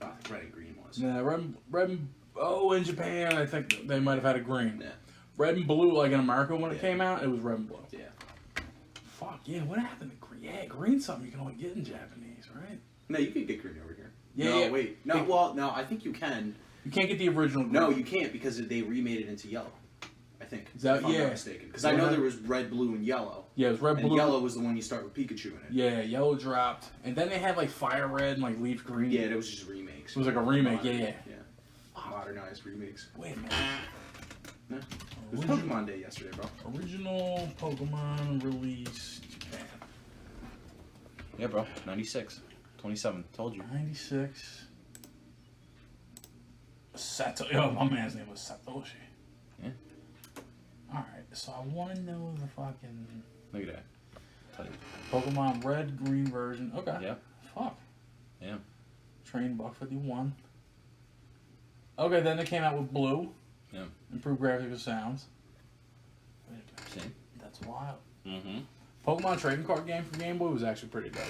I think red and green was. Yeah, red and... Oh, in Japan, I think they might have had a green. Yeah. Red and blue, like in America when it Yeah. came out, it was red and blue. Yeah. Fuck, yeah, what happened to green? Yeah, green's something you can only get in Japanese, right? No, you can get green over here. Yeah, No, yeah. wait. No, Yeah. well, no, I think you can. You can't get the original green. No, you can't because they remade it into yellow. I think. Is that- if I'm yeah. not mistaken. Because I know there was red, blue, and yellow. Yeah, it was red, And blue. yellow was the one you start with Pikachu in it. Yeah, yellow dropped. And then they had like fire red and like leaf green. Yeah, it was just remakes. It was like a remake, yeah. Yeah. Modernized remakes. Wait a minute. Yeah. It was Pokemon Day yesterday, bro. Original Pokemon release Japan. Yeah, bro. 96. 27. Told you. 96. Satoshi. Oh, my man's name was Satoshi. Yeah. Alright, so I want to know the fucking Look at that. Tell you. Pokemon Red, Green version. Okay. Yeah. Fuck. Yeah. Train Buck 51. Okay, then they came out with Blue. Yeah. Improved graphics and sounds. Wait a minute. See? That's wild. Mm-hmm. Pokemon trading card game for Game Boy was actually pretty dope.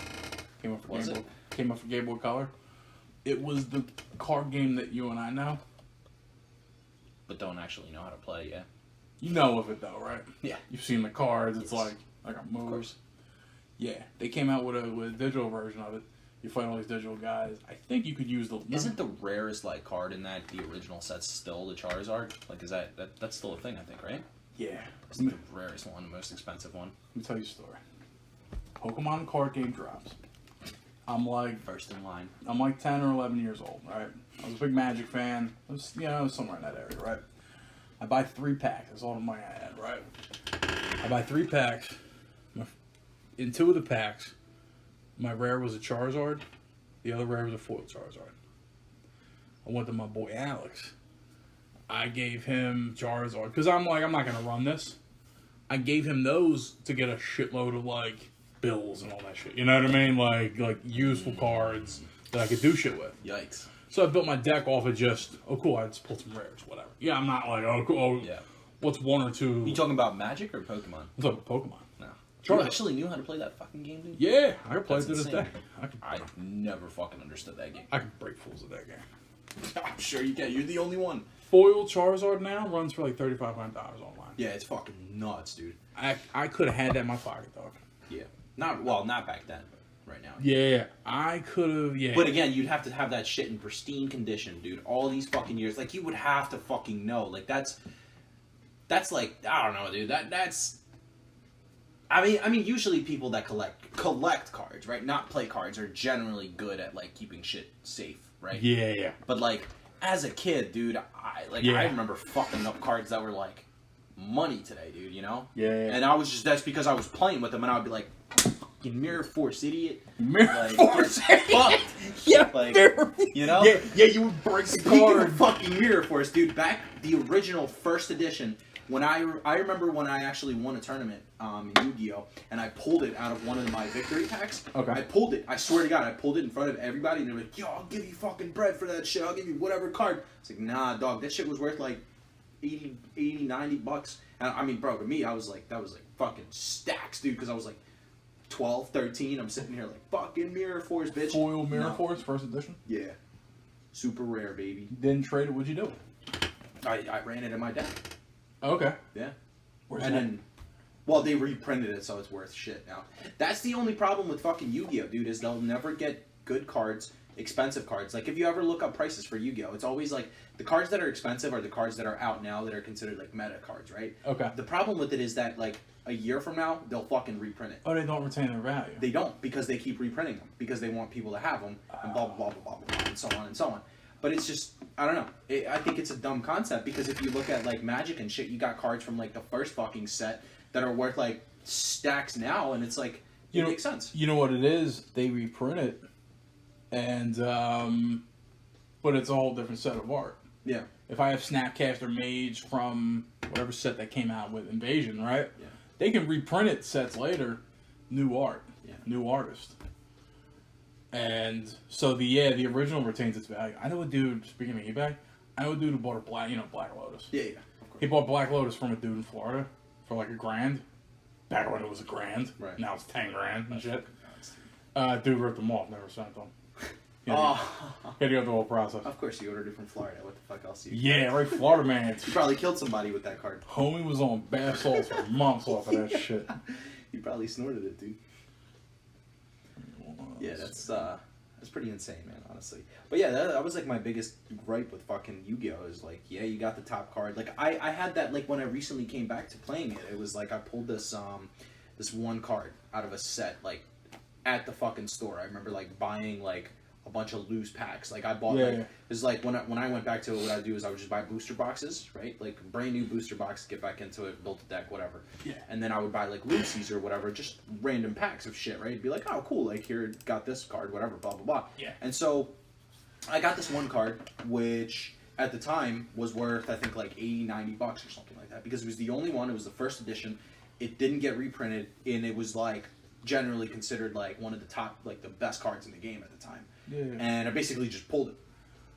Came up for Was Game it? Boy. Came up for Game Boy Color. It was the card game that you and I know. But don't actually know how to play yet. You know of it though, right? Yeah. You've seen the cards. It's Yes. like a moves. course. Yeah, they came out with a digital version of it. You fight all these digital guys. I think you could use the. Isn't the rarest like card in that the original set still the Charizard? Like, is that's still a thing? I think, right? Yeah. It's the rarest one, the most expensive one. Let me tell you a story. Pokemon card game drops. I'm like First in line. 10 or 11 years old, right? I was a big Magic fan. I was, somewhere in that area, right? I buy 3 packs. That's all the money I had, right? I buy 3 packs. in 2 of the packs, my rare was a Charizard. The other rare was a foil Charizard. I went to my boy Alex. I gave him Charizard because I'm like, I'm not gonna run this. I gave him those to get a shitload of like bills and all that shit. You know what I mean? Like useful cards that I could do shit with. Yikes. So I built my deck off of just, oh cool, I just pulled some rares, whatever. Yeah, I'm not like, oh cool, Yeah. what's 1 or 2? You talking about Magic or Pokemon? I'm talking Pokemon. No. Charizard. You actually knew how to play that fucking game, dude? Yeah, I could play it That's to this insane. day. I never fucking understood that game. I could break fools at that game. I'm sure you can. You're the only one. Foil Charizard now runs for like $3,500 online. Yeah, it's fucking nuts, dude. I could have had that in my pocket, dog. Yeah. Not back then. Right now. Yeah, I could have, yeah. But again, you'd have to have that shit in pristine condition, dude. All these fucking years. Like, you would have to fucking know. Like, that's like, I don't know, dude. That's... I mean, usually people that collect cards, right? Not play cards are generally good at, like, keeping shit safe, right? Yeah. But, like, as a kid, dude, I remember fucking up cards that were, like, money today, dude, you know? Yeah. And I was just, that's because I was playing with them, and I would be like, fucking Mirror Force, idiot. Mirror Like, Force. fucked. Yeah, Like, Mirror. you know? Yeah, you would break the Speaking card. of fucking Mirror Force, dude, back the original first edition, when I remember when I actually won a tournament in Yu-Gi-Oh! And I pulled it out of one of my victory packs. Okay. I pulled it. I swear to God, I pulled it in front of everybody, and they were like, yo, I'll give you fucking bread for that shit. I'll give you whatever card. It's like, nah, dog, that shit was worth like 80, 90 bucks. And I mean, bro, to me, I was like, that was like fucking stacks, dude, because I was like 12, 13. I'm sitting here like, fucking Mirror Force, bitch. Foil Mirror No. Force, first edition. Yeah. Super rare, baby. Didn't trade it, what'd you do? I ran it in my deck. Okay. Yeah. Where's And that? then, well, they reprinted it, so it's worth shit now. That's the only problem with fucking Yu-Gi-Oh, dude, is they'll never get good cards, expensive cards. Like, if you ever look up prices for Yu-Gi-Oh, it's always like, the cards that are expensive are the cards that are out now that are considered, like, meta cards, right? Okay. The problem with it is that, like, a year from now, they'll fucking reprint it. Oh, they don't retain their value. They don't, because they keep reprinting them, because they want people to have them, and blah, blah, blah, blah, blah, blah, and so on and so on. But it's just, I don't know. I think it's a dumb concept, because if you look at, like, Magic and shit, you got cards from, like, the first fucking set that are worth, like, stacks now, and it's like, it makes sense. You know what it is? They reprint it, and, but it's a whole different set of art. Yeah. If I have Snapcaster Mage from whatever set that came out with Invasion, right? Yeah. They can reprint it sets later, new art, Yeah. new artist. And so the original retains its value. I know a dude, speaking of eBay, I know a dude who bought a Black Lotus. Yeah, of course. He bought Black Lotus from a dude in Florida for like $1,000. Back when it was $1,000. Right. Now it's $10,000 and shit. Dude ripped them off, never sent them. Oh, Had to go through the whole process. of course you ordered it from Florida. What the fuck else? Yeah, right, Florida man. You probably killed somebody with that card. Homie was on bath salts for months off of that shit. You probably snorted it, dude. Yeah, that's pretty insane, man, honestly. But yeah, that was like my biggest gripe with fucking Yu-Gi-Oh! Is like, yeah, you got the top card. Like I had that like when I recently came back to playing it. It was like I pulled this this one card out of a set like at the fucking store. I remember like buying like a bunch of loose packs. Like I bought it's like when I went back to it, what I would do is I would just buy booster boxes, right? Like brand new booster box, get back into it, build a deck, whatever. Yeah. And then I would buy like Lucy's or whatever, just random packs of shit, right? Be like, oh cool, like here got this card, whatever, blah blah blah. Yeah. And so I got this one card, which at the time was worth I think like $80, $90 or something like that, because it was the only one. It was the first edition. It didn't get reprinted, and it was like generally considered like one of the top, like the best cards in the game at the time. Yeah. And I basically just pulled it.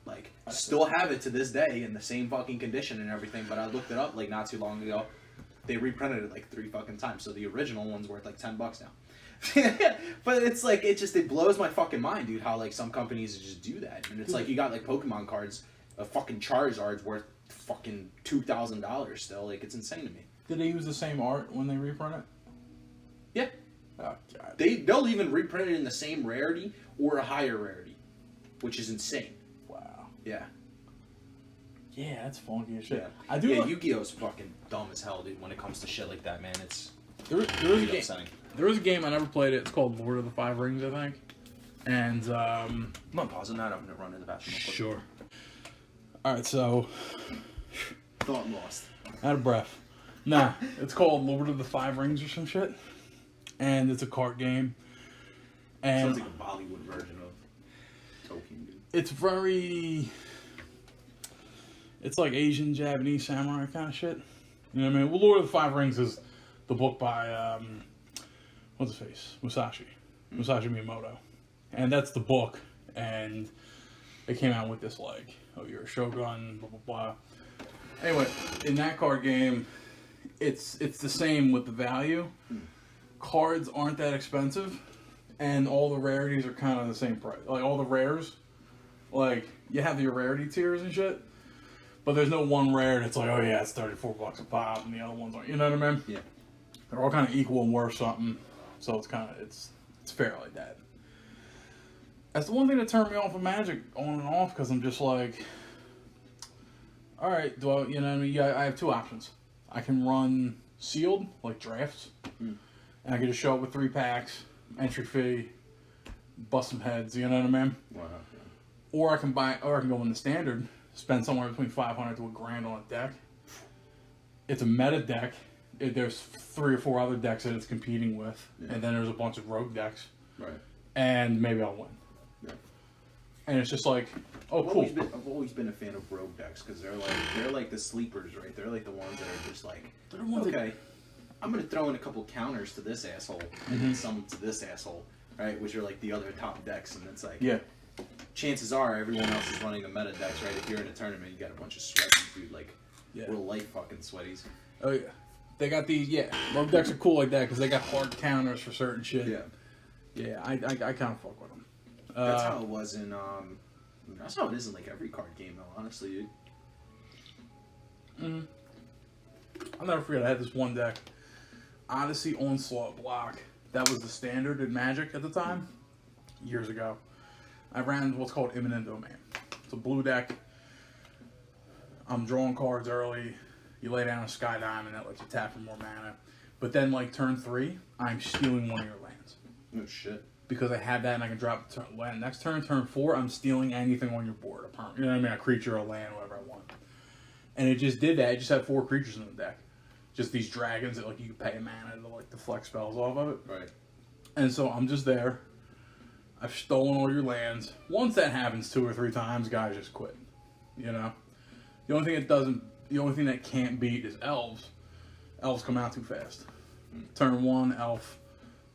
Like, still have it to this day in the same fucking condition and everything, but I looked it up like not too long ago. They reprinted it like 3 fucking times, so the original one's worth like $10 now. But it's like, it blows my fucking mind, dude, how like some companies just do that. And it's like, you got like Pokemon cards, a fucking Charizard's worth fucking $2,000 still. Like, it's insane to me. Did they use the same art when they reprint it? Yeah. Oh, God. They'll even reprint it in the same rarity or a higher rarity, which is insane. Wow. Yeah. Yeah, that's funky as shit. Yeah. I do. Yeah, Yu-Gi-Oh's fucking dumb as hell, dude, when it comes to shit like that, man. It's there is a really game. upsetting. There is a game I never played it. It's called Lord of the Five Rings, I think. And I'm not pausing that. I'm gonna run to the bathroom. sure. All right, so Thought lost. out of breath. Nah, it's called Lord of the Five Rings or some shit. and it's a card game. And Sounds like a Bollywood version of Tolkien, dude. it's very, it's like Asian, Japanese samurai kind of shit. You know what I mean? Well, Lord of the Five Rings is the book by, what's his face? Musashi Miyamoto. And that's the book. And they came out with this, like, oh, you're a shogun, blah, blah, blah. Anyway, in that card game, it's the same with the value. Cards aren't that expensive. And all the rarities are kind of the same price. Like, all the rares, like, you have your rarity tiers and shit. But there's no one rare that's like, oh yeah, it's $34 a pop, and the other ones aren't. You know what I mean? Yeah. They're all kind of equal and worth something. So it's kind of, it's fair like that. That's the one thing that turned me off of Magic on and off, because I'm just like, all right, do I, you know what I mean? Yeah, I have two options. I can run sealed, like drafts, and I can just show up with 3 packs, entry fee, bust some heads, you know what I mean? Wow. Or I can go in the standard, spend somewhere between $500 to $1,000 on a deck. It's a meta deck. There's 3 or 4 other decks that it's competing with, and then there's a bunch of rogue decks. Right. And maybe I'll win. Yeah. And it's just like, oh, I've cool. I've always been a fan of rogue decks because they're like the sleepers, right? They're like the ones that are just like, They're the ones that- okay, I'm gonna throw in a couple counters to this asshole and then some to this asshole, right? Which are like the other top decks, and it's like, Yeah. chances are everyone else is running the meta decks, right? If you're in a tournament, you got a bunch of sweaties, dude, like Yeah. real life fucking sweaties. Oh, yeah. They got these, yeah. Rogue decks are cool like that because they got hard counters for certain shit. Yeah. Yeah, I kind of fuck with them. That's how it was in that's how it is in like every card game though, honestly, dude. I'll never forget, I had this one deck, Odyssey Onslaught block. That was the standard in Magic at the time, years ago. I ran what's called Imminent Domain. It's a blue deck. I'm drawing cards early. You lay down a Sky Diamond that lets you tap for more mana. But then, like, turn 3, I'm stealing one of your lands. No shit. Because I have that and I can drop the land. Next turn 4, I'm stealing anything on your board. You know what I mean? A creature, a land, whatever I want. And it just did that. It just had 4 creatures in the deck. Just these dragons that, like, you could pay mana to, like, deflect spells off of it. Right. And so I'm just there. I've stolen all your lands. Once that happens 2 or 3 times, guys just quit. You know? The only thing that can't beat is elves. Elves come out too fast. Turn 1, elf.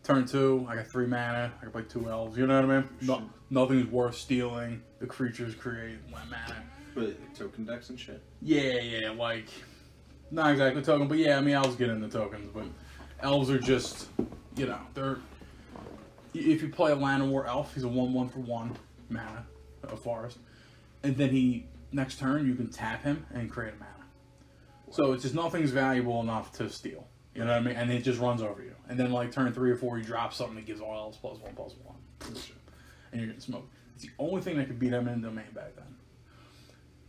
Turn 2, I got 3 mana. I can play 2 elves. You know what I mean? Nothing's worth stealing. The creatures create 1 mana. But token decks and shit. Yeah, like, not exactly token, but yeah, I mean, elves get into tokens, but elves are just, you know, they're, if you play a Llanowar elf, he's a 1/1 for 1 mana, a forest, and then next turn, you can tap him and create a mana. So it's just nothing's valuable enough to steal, you know what I mean, and it just runs over you, and then like turn 3 or 4, you drop something that gives all elves +1/+1, and you're getting smoked. It's the only thing that could beat them in Domain back then.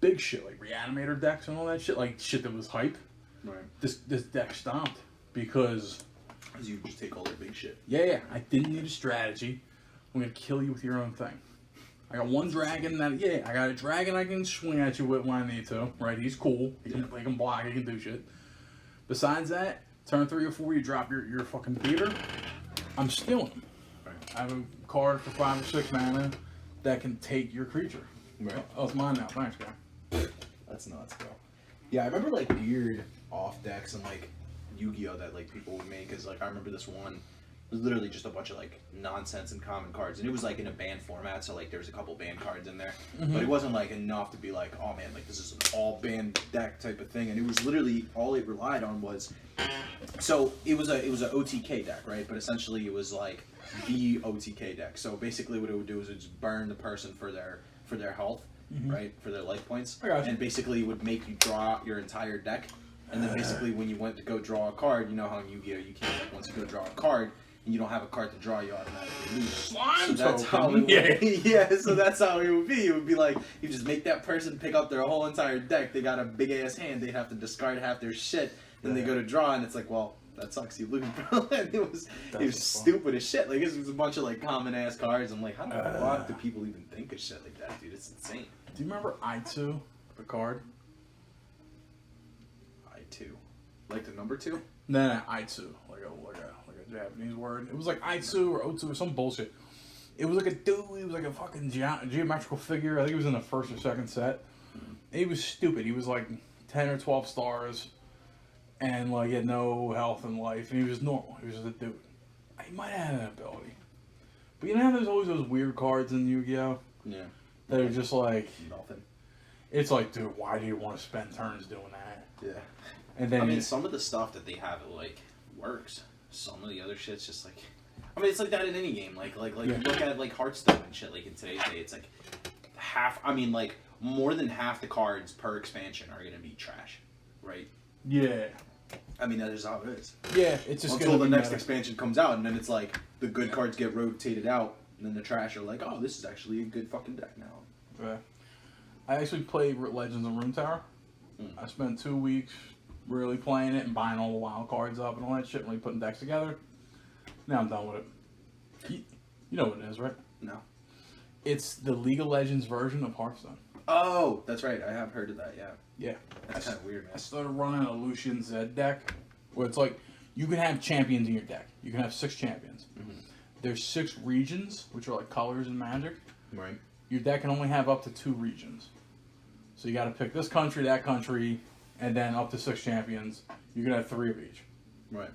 Big shit, like Reanimator decks and all that shit, like shit that was hype. Right. This deck stomped because You just take all their big shit. yeah, I didn't need a strategy. I'm gonna kill you with your own thing. I got one dragon I got a dragon I can swing at you with when I need to. Right, he's cool. He can block. He can do shit. Besides that, turn 3 or 4, you drop your fucking beater. I'm stealing him. Right. I have a card for 5 or 6 mana that can take your creature. Right. Oh, it's mine now. Thanks, guy. That's nuts, bro. Yeah, I remember like weird off decks and like Yu-Gi-Oh that like people would make. Cause like I remember this one was literally just a bunch of like nonsense and common cards, and it was like in a banned format. So like there was a couple banned cards in there, but it wasn't like enough to be like, oh man, like this is an all banned deck type of thing. And it was literally all it relied on was. So it was a OTK deck, right? But essentially it was like the OTK deck. So basically what it would do is it would just burn the person for their health. Right, for their life points, I got you. and basically it would make you draw out your entire deck, and then basically when you went to go draw a card, you know how in Yu-Gi-Oh you can't, like, once you go draw a card and you don't have a card to draw, you automatically lose. Slime So that's token. how it would, Yeah. yeah. So that's how it would be. It would be like you just make that person pick up their whole entire deck. They got a big ass hand. They'd have to discard half their shit. Then they go to draw, and it's like, well, that sucks. You lose, bro. And it was stupid as shit. Like it was a bunch of like common ass cards. I'm like, how the fuck do people even think of shit like that, dude? It's insane. Do you remember I2, the card? I2. Like the number 2? No, I2, like a Japanese word. It was like Aitsu or Otsu or some bullshit. It was like a dude. He was like a fucking geometrical figure. I think he was in the first or second set. He was stupid. He was like 10 or 12 stars, and like he had no health in life. And he was normal. He was just a dude. He might have had an ability, but you know how there's always those weird cards in Yu-Gi-Oh Yeah. that are just like, Nothing. it's like, dude, why do you want to spend turns doing that? Yeah. And then I mean, some of the stuff that they have, it like works. Some of the other shit's just like, I mean, it's like that in any game. Like Yeah. you look at like Hearthstone and shit. Like in today's day, it's like half. I mean, like more than half the cards per expansion are gonna be trash, right? yeah, I mean, that is how it is. yeah, it's just Until gonna the be next meta. expansion comes out, and then it's like the good cards get rotated out, and then the trash are like, oh, this is actually a good fucking deck now. Yeah. I actually played Legends of Runeterra. I spent 2 weeks really playing it and buying all the wild cards up and all that shit and really putting decks together. Now I'm done with it. You know what it is, right? No. It's the League of Legends version of Hearthstone. Oh, that's right. I have heard of that. Yeah. Yeah. That's kind of weird, I man. started running a Lucian Zed deck where it's like you can have champions in your deck. You can have 6 champions. There's 6 regions, which are like colors in Magic. Right. Your deck can only have up to 2 regions. So you got to pick this country, that country, and then up to 6 champions. You can have 3 of each. Right.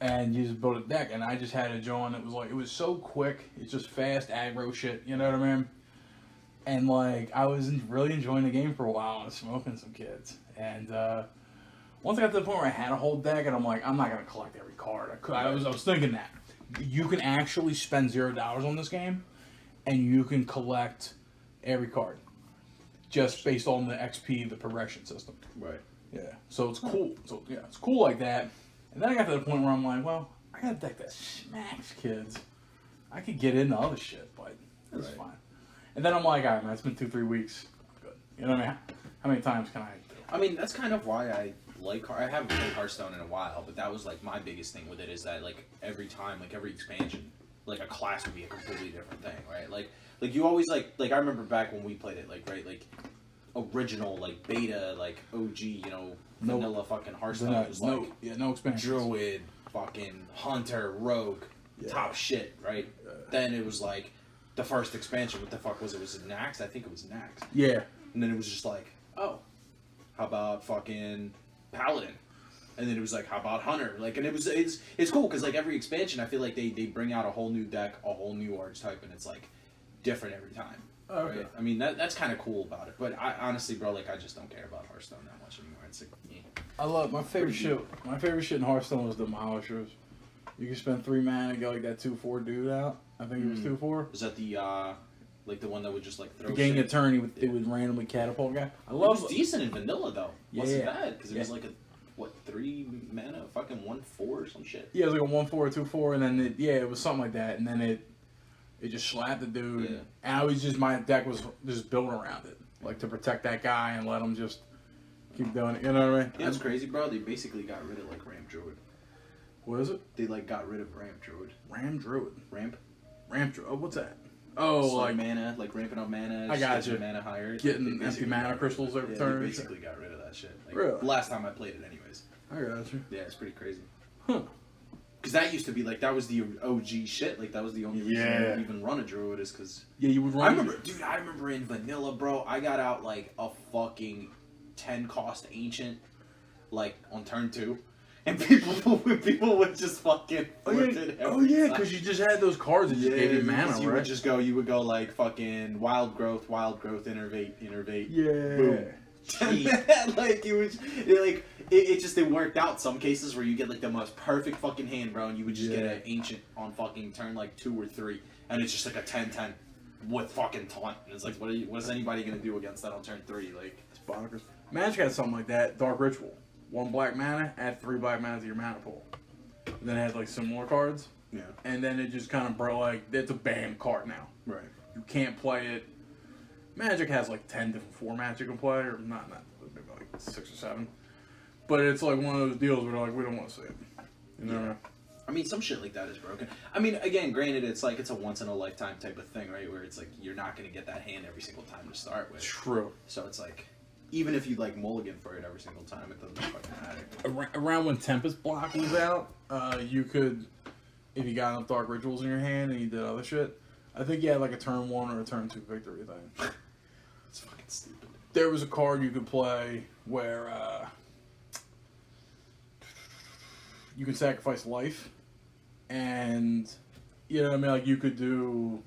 And you just build a deck. And I just had a John that was like, it was so quick. It's just fast aggro shit. You know what I mean? And like, I was really enjoying the game for a while. I was smoking some kids. And once I got to the point where I had a whole deck, and I'm like, I'm not going to collect every card. I was thinking that. You can actually spend $0 on this game, and you can collect every card. Just based on the XP, the progression system. Right. Yeah. So it's cool. So yeah, it's cool like that. And then I got to the point where I'm like, well, I got a deck that smacks kids. I could get into other shit, but it's Right. fine. And then I'm like, all right, man, it's been 2-3 weeks. I'm good. You know what I mean? How many times can I do? I mean, that's kind of why I like. I haven't played Hearthstone in a while, but that was like my biggest thing with it is that like every time, like every expansion, like a class would be a completely different thing, right? Like you always like I remember back when we played it, like right, like original, like beta, like OG, you know, vanilla fucking Hearthstone was like No expansion. Druid, fucking Hunter, Rogue, top shit, right? Then it was like the first expansion. What the fuck was it? Was it Nax? I think it was Nax. Yeah. And then it was just like, oh, how about fucking Paladin? And then it was like, how about Hunter? Like, and it's cool because like every expansion, I feel like they bring out a whole new deck, a whole new archetype, and it's like different every time. Okay. Right? I mean, that's kind of cool about it. But I honestly, bro, like I just don't care about Hearthstone that much anymore. It's like, I love my favorite shit. My favorite shit in Hearthstone was Demolishers. You can spend 3 mana and get like that 2/4 dude out. I think it was 2/4. is that the like the one that would just like throw? Getting shit? a turn, it would randomly catapult a guy. I It love was decent in vanilla though. Yeah. Wasn't bad because it was Yeah. like a 3 mana, fucking 1/4 or some shit. Yeah, it was like a 1/4, 2/4, and then it was something like that, and then it just slapped the dude. Yeah. And I was just my deck was just built around it, like to protect that guy and let him just keep doing it. You know what I mean? Yeah, it's crazy, bro. They basically got rid of like Ramp Druid. What is it? They like got rid of Ramp Druid. Ram Druid. Ramp. Ramp Druid. Oh, what's that? Oh, It's like mana, like ramping up mana. I just got get you. your mana higher. Getting They empty basically mana got rid of crystals it. every Yeah, turn. They basically got rid of that shit. Like, Really? the last time I played it, anyways. I got you. Yeah, it's pretty crazy. Huh. Because that used to be like that was the OG shit. Like that was the only reason Yeah. you even run a druid is because Yeah, you would run. I remember in vanilla, bro. I got out like a fucking 10 cost ancient, like on turn 2, and people would just fucking. Oh flip yeah, it oh every yeah, time. because you just had those cards that just gave you mana, because you right? would go like fucking wild growth, innervate. Yeah. Boom. Like it worked out some cases where you get like the most perfect fucking hand, bro, and you would just get Yeah. an ancient on fucking turn like 2 or 3, and it's just like a 10/10 with fucking taunt. And it's like, what is anybody gonna do against that on turn 3? Like, It's bonkers. Magic had something like that. Dark Ritual. 1 black mana, add 3 black mana to your mana pool. And then it had like some more cards, yeah, and then it just kind of brought like it's a bam card now. right. You can't play it. Magic has like 10 different formats you can play, or not maybe like 6 or 7. But it's like one of those deals where they're like, we don't want to see it. You know? Yeah. I mean, some shit like that is broken. I mean, again, granted, it's like it's a once in a lifetime type of thing, right? Where it's like you're not gonna get that hand every single time to start with. True. So it's like, even if you like mulligan for it every single time, it doesn't fucking matter. Around when Tempest Block was out, you could if you got enough Dark Rituals in your hand and you did other shit. I think you had like a turn 1 or a turn 2 victory thing. It's fucking stupid. There was a card you could play where you could sacrifice life, and you know what I mean. Like you could do,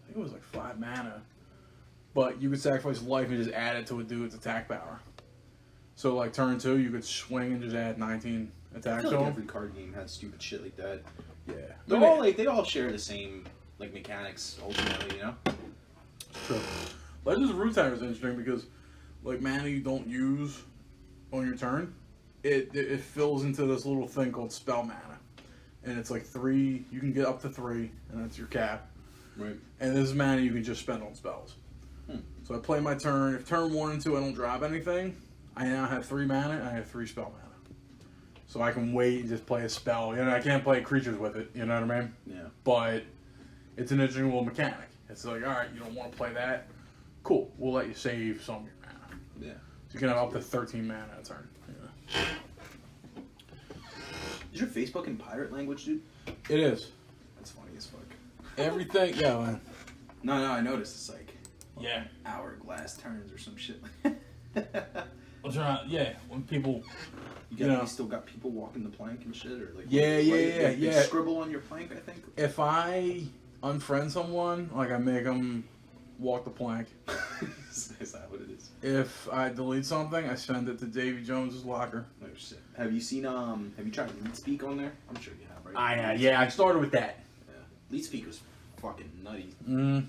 I think it was like 5 mana, but you could sacrifice life and just add it to a dude's attack power. So like turn 2, you could swing and just add 19 I attacks feel to like him. every card game has stupid shit like that. Yeah, They're all like they all share the same like mechanics ultimately, you know. true. Legends of Runeterra is interesting because like mana you don't use on your turn, it fills into this little thing called spell mana, and it's like 3. You can get up to 3, and that's your cap. Right. And this is mana you can just spend on spells. So I play my turn. If turn 1 and 2 I don't drop anything, I now have 3 mana and I have 3 spell mana. So I can wait and just play a spell. You know, I can't play creatures with it. You know what I mean? Yeah. But it's an interesting little mechanic. It's like, all right, you don't want to play that. Cool. We'll let you save some of your mana. Yeah. So you can have up to 13 mana a turn. Yeah. Is your Facebook in pirate language, dude? It is. That's funny as fuck. Everything. Yeah, man. No, I noticed it's like Yeah. hourglass turns or some shit. I'm trying. Yeah. When people. You still got people walking the plank and shit, or like Yeah. scribble on your plank. I think. If I unfriend someone, like I make them walk the plank. Is that what it is? If I delete something, I send it to Davy Jones's locker. Oh shit. Have you seen have you tried LeetSpeak on there? I'm sure you have, right? Yeah. I started with that. Yeah. LeetSpeak was fucking nutty. Mm. It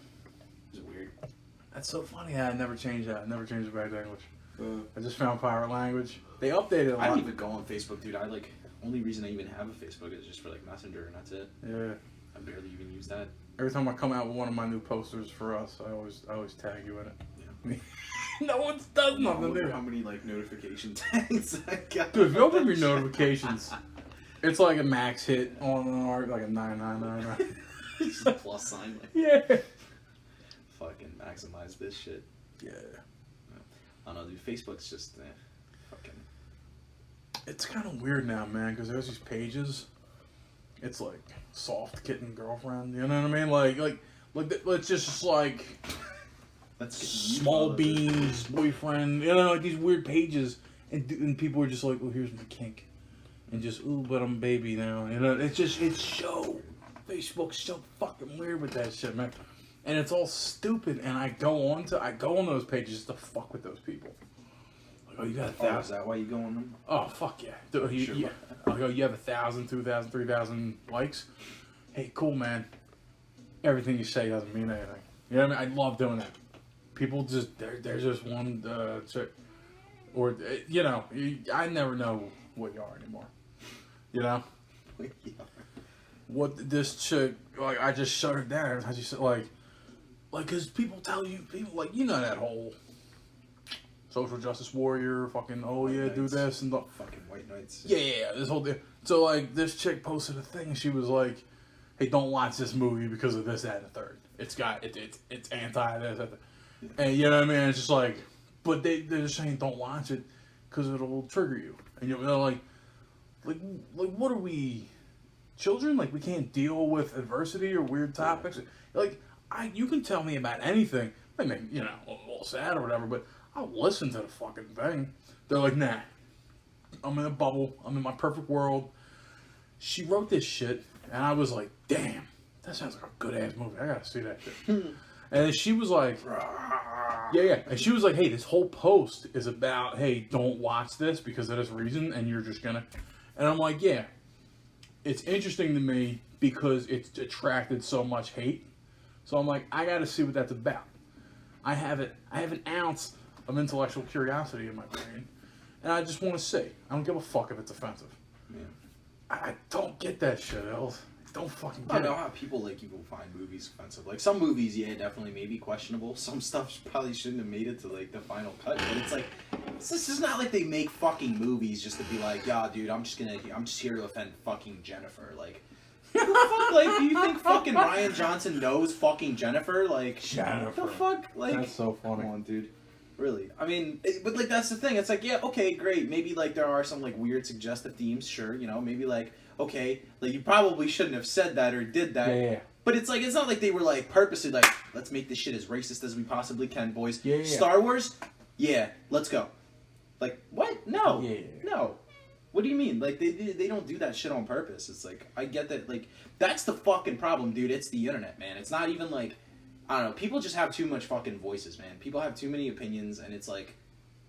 was weird. That's so funny. I never changed that. I never changed it back to English. I just found pirate language. They updated a lot. I don't even go on Facebook, dude. Only reason I even have a Facebook is just for like Messenger, and that's it. Yeah. I barely even use that. Every time I come out with one of my new posters for us, I always tag you in it. Yeah. No one does I nothing wonder there. how many like notification tags I got. Dude, if you open your notifications, it's like a max hit on an art, like a 9999. Just a plus sign. Like, Yeah. fucking maximize this shit. Yeah. I don't know, dude. Facebook's just fucking. It's kind of weird now, man, because there's these pages. It's like soft kitten girlfriend, you know what I mean? Like it's just like That's small beans boyfriend, you know, like these weird pages, and people are just like, oh, here's my kink, and just ooh, but I'm a baby now, you know. It's so Facebook's so fucking weird with that shit, man, and it's all stupid. And I go on those pages just to fuck with those people. Like, oh, you got 1,000. is that why you go on them? Oh, fuck yeah. Dude, you have 1,000, 2,000, 3,000 likes. Hey, cool, man. Everything you say doesn't mean anything. You know what I mean? I love doing that. People just, there's just one chick. Or, you know, I never know what you are anymore. You know? Yeah. What this chick, like, I just shut her down. I just, like, because people tell you, like, you know that whole social justice warrior, fucking, oh yeah, do this and the Fucking white knights. yeah, this whole thing. So like, this chick posted a thing. She was like, "Hey, don't watch this movie because of this, that, and the third. It's anti this, that, and you know what I mean. It's just like, but they're just saying don't watch it because it'll trigger you, and you're like, what are we, children? Like we can't deal with adversity or weird topics. Like you can tell me about anything. I mean, you know, a little sad or whatever, but I'll listen to the fucking thing. They're like, nah, I'm in a bubble. I'm in my perfect world. She wrote this shit, and I was like, damn, that sounds like a good-ass movie. I gotta see that shit. And she was like, yeah. And she was like, hey, this whole post is about, hey, don't watch this because of this reason, and you're just gonna... And I'm like, yeah. It's interesting to me because it's attracted so much hate. So I'm like, I gotta see what that's about. I have an ounce of intellectual curiosity in my brain, and I just want to see. I don't give a fuck if it's offensive. Yeah. I don't get that shit, Els. I don't fucking I get know it. how people find movies offensive. Like some movies, yeah, definitely maybe questionable. Some stuff probably shouldn't have made it to like the final cut. But it's like, this is not like they make fucking movies just to be like, yeah, dude, I'm just here to offend fucking Jennifer. Like, what the fuck? Like, do you think fucking Ryan Johnson knows fucking Jennifer? Like, Jennifer. what the fuck? Like, That's so funny. Come on, dude. Really. I mean, but like that's the thing. It's like, yeah, okay, great. Maybe like there are some like weird suggestive themes, sure. You know, maybe like okay, like you probably shouldn't have said that or did that. Yeah. But it's like it's not like they were like purposely like let's make this shit as racist as we possibly can, boys. Yeah. Star Wars, yeah, let's go. Like what? No, Yeah. no. What do you mean? Like they don't do that shit on purpose. It's like I get that. Like that's the fucking problem, dude. It's the internet, man. It's not even like I don't know. People just have too much fucking voices, man. People have too many opinions, and it's like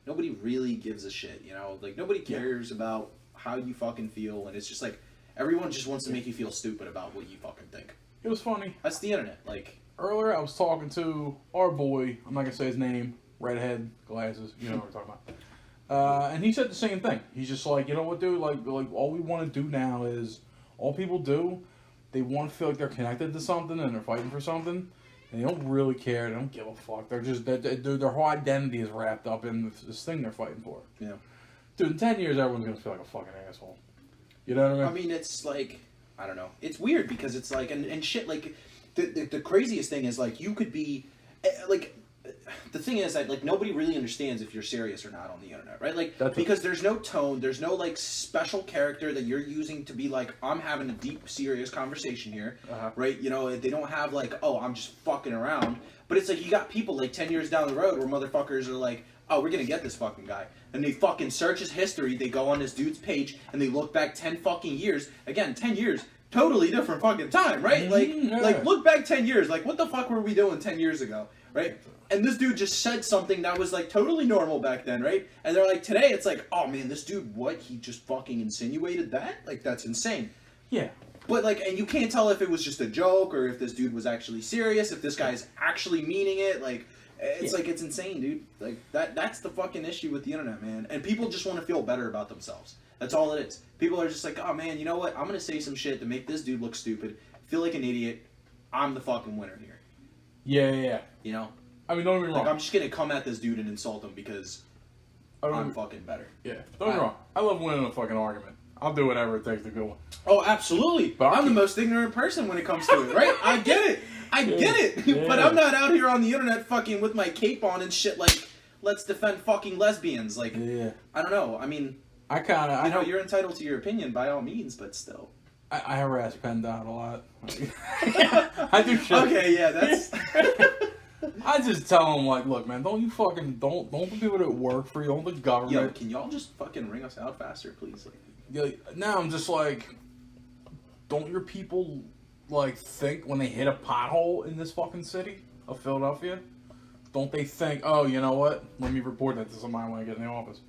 nobody really gives a shit. You know, like nobody cares about how you fucking feel, and it's just like everyone just wants to make you feel stupid about what you fucking think. It was funny. That's the internet. Like Earlier, I was talking to our boy. I'm not gonna say his name. Redhead, glasses. You know what we're talking about. And he said the same thing. He's just like, you know what, dude? Like all we want to do now is all people do. They want to feel like they're connected to something and they're fighting for something. And they don't really care. They don't give a fuck. They're just their whole identity is wrapped up in this thing they're fighting for. yeah. Dude, in 10 years, everyone's gonna feel like a fucking asshole. You know what I mean? I mean, it's like I don't know. It's weird because it's like and shit. Like the craziest thing is like you could be like. The thing is that like nobody really understands if you're serious or not on the internet, right? Like because there's no tone, there's no like special character that you're using to be like I'm having a deep, serious conversation here, right? You know, they don't have like oh I'm just fucking around, but it's like you got people like 10 years down the road where motherfuckers are like oh we're gonna get this fucking guy, and they fucking search his history, they go on this dude's page and they look back 10 fucking years, again 10 years. Totally different fucking time, right? Like look back 10 years, like what the fuck were we doing 10 years ago, right? And this dude just said something that was like totally normal back then, right? And they're like, today it's like, oh man, this dude, what? He just fucking insinuated that? Like, that's insane. Yeah. But like, and you can't tell if it was just a joke or if this dude was actually serious, if this guy's actually meaning it. Like, it's like, it's insane, dude. Like, that's the fucking issue with the internet, man. And people just want to feel better about themselves. That's all it is. People are just like, oh man, you know what? I'm going to say some shit to make this dude look stupid, feel like an idiot. I'm the fucking winner here. Yeah. You know? I mean, don't get me wrong. Like, I'm just gonna come at this dude and insult him because I'm fucking better. Yeah, don't get me wrong. I love winning a fucking argument. I'll do whatever it takes to go one. Oh, absolutely. But I'm the most ignorant person when it comes to it, right? I get it. I get it. But I'm not out here on the internet fucking with my cape on and shit like, let's defend fucking lesbians. Like, I don't know. I mean, I kind of... You know, you're entitled to your opinion by all means, but still. I harass PennDOT a lot. I do shit. Okay, yeah, that's... I just tell them, like, look, man, don't the people that work for you, don't the government. Yo, can y'all just fucking ring us out faster, please? Now I'm just like, don't your people, like, think when they hit a pothole in this fucking city of Philadelphia, don't they think, oh, you know what, let me report that to somebody when I get in the office.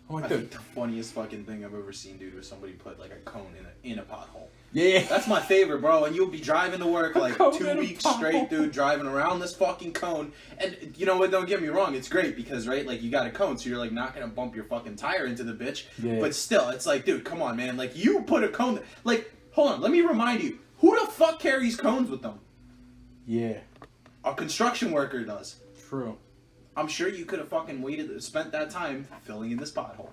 I'm like, I think the funniest fucking thing I've ever seen, dude, was somebody put, like, a cone in a pothole. Yeah. That's my favorite, bro. And you'll be driving to work like 2 weeks straight, dude, driving around this fucking cone. And you know what? Don't get me wrong. It's great because, right, like, you got a cone, so you're, like, not going to bump your fucking tire into the bitch. Yeah. But still, it's like, dude, come on, man. Like, you put a cone... Like, hold on. Let me remind you. Who the fuck carries cones with them? Yeah. A construction worker does. True. I'm sure you could have fucking spent that time filling in this pothole.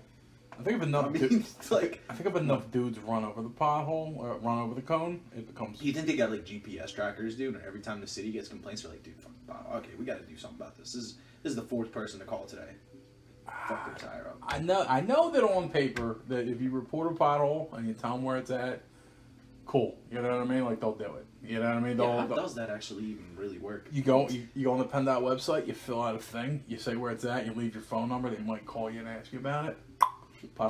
I think if enough, I think if enough dudes run over the pothole or run over the cone, it becomes. You think they got like GPS trackers, dude? And every time the city gets complaints, they're like, "Dude, fuck, okay, we got to do something about this. This is the 4th person to call today. Fuck their tire up." I know that on paper that if you report a pothole and you tell them where it's at, cool. You know what I mean? Like they'll do it. You know what I mean? How does that actually even really work? You go on the PennDOT website, you fill out a thing, you say where it's at, you leave your phone number, they might call you and ask you about it.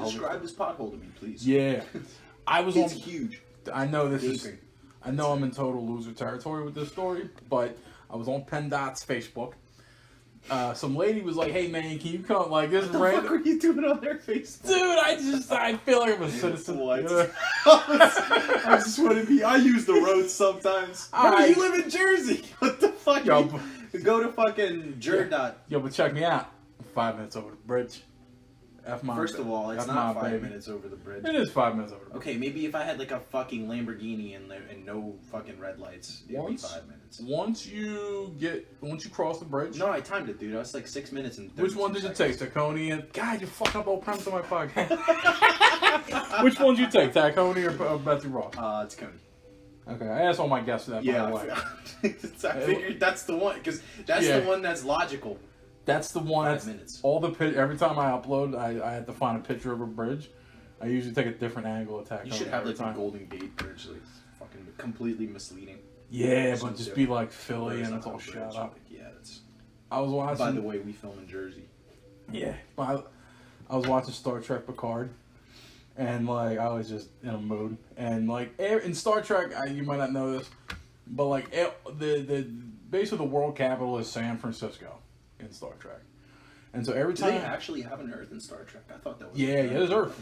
Describe this pothole to me, please. Yeah, It's huge. I know this is. I know I'm in total loser territory with this story, but I was on PennDOT's Facebook. Some lady was like, "Hey man, can you come?" Like this is random. What the fuck are you doing on their Facebook? Dude, I feel like I'm a citizen. What? Yeah. I just want to be. I use the roads sometimes. You live in Jersey. What the fuck? Yo, go to fucking Jerdot. Yo, but check me out. 5 minutes over the bridge. First of all, it's not 5 minutes over the bridge. It is 5 minutes over the bridge. Okay, maybe if I had like a fucking Lamborghini and no fucking red lights, it'd be 5 minutes. Once you cross the bridge. No, I timed it, dude. I was like 6 minutes and 30 Which one did you take? Tacony and God, you fucked up all premise of my podcast. Which one did you take? Tacony or Betsy Ross? It's Coney. Okay, I asked all my guests that. Yeah, by the way. I figured that's the one because that's the one that's logical. That's the one. 5 That's minutes. all the every time I upload, I have to find a picture of a bridge. I usually take a different angle attack. You should have like the Golden Gate Bridge, like fucking completely misleading. Yeah, Something but just different. be like Philly Whereas and it's on all the shot bridge, up. like, yeah, that's. I was watching. By the way, we film in Jersey. Yeah, but I was watching Star Trek Picard, and like I was just in a mood, and like in Star Trek, you might not know this, but like the base of the world capital is San Francisco in Star Trek, and so every Do time they actually have an Earth in Star Trek? I thought that was. yeah, there's Earth.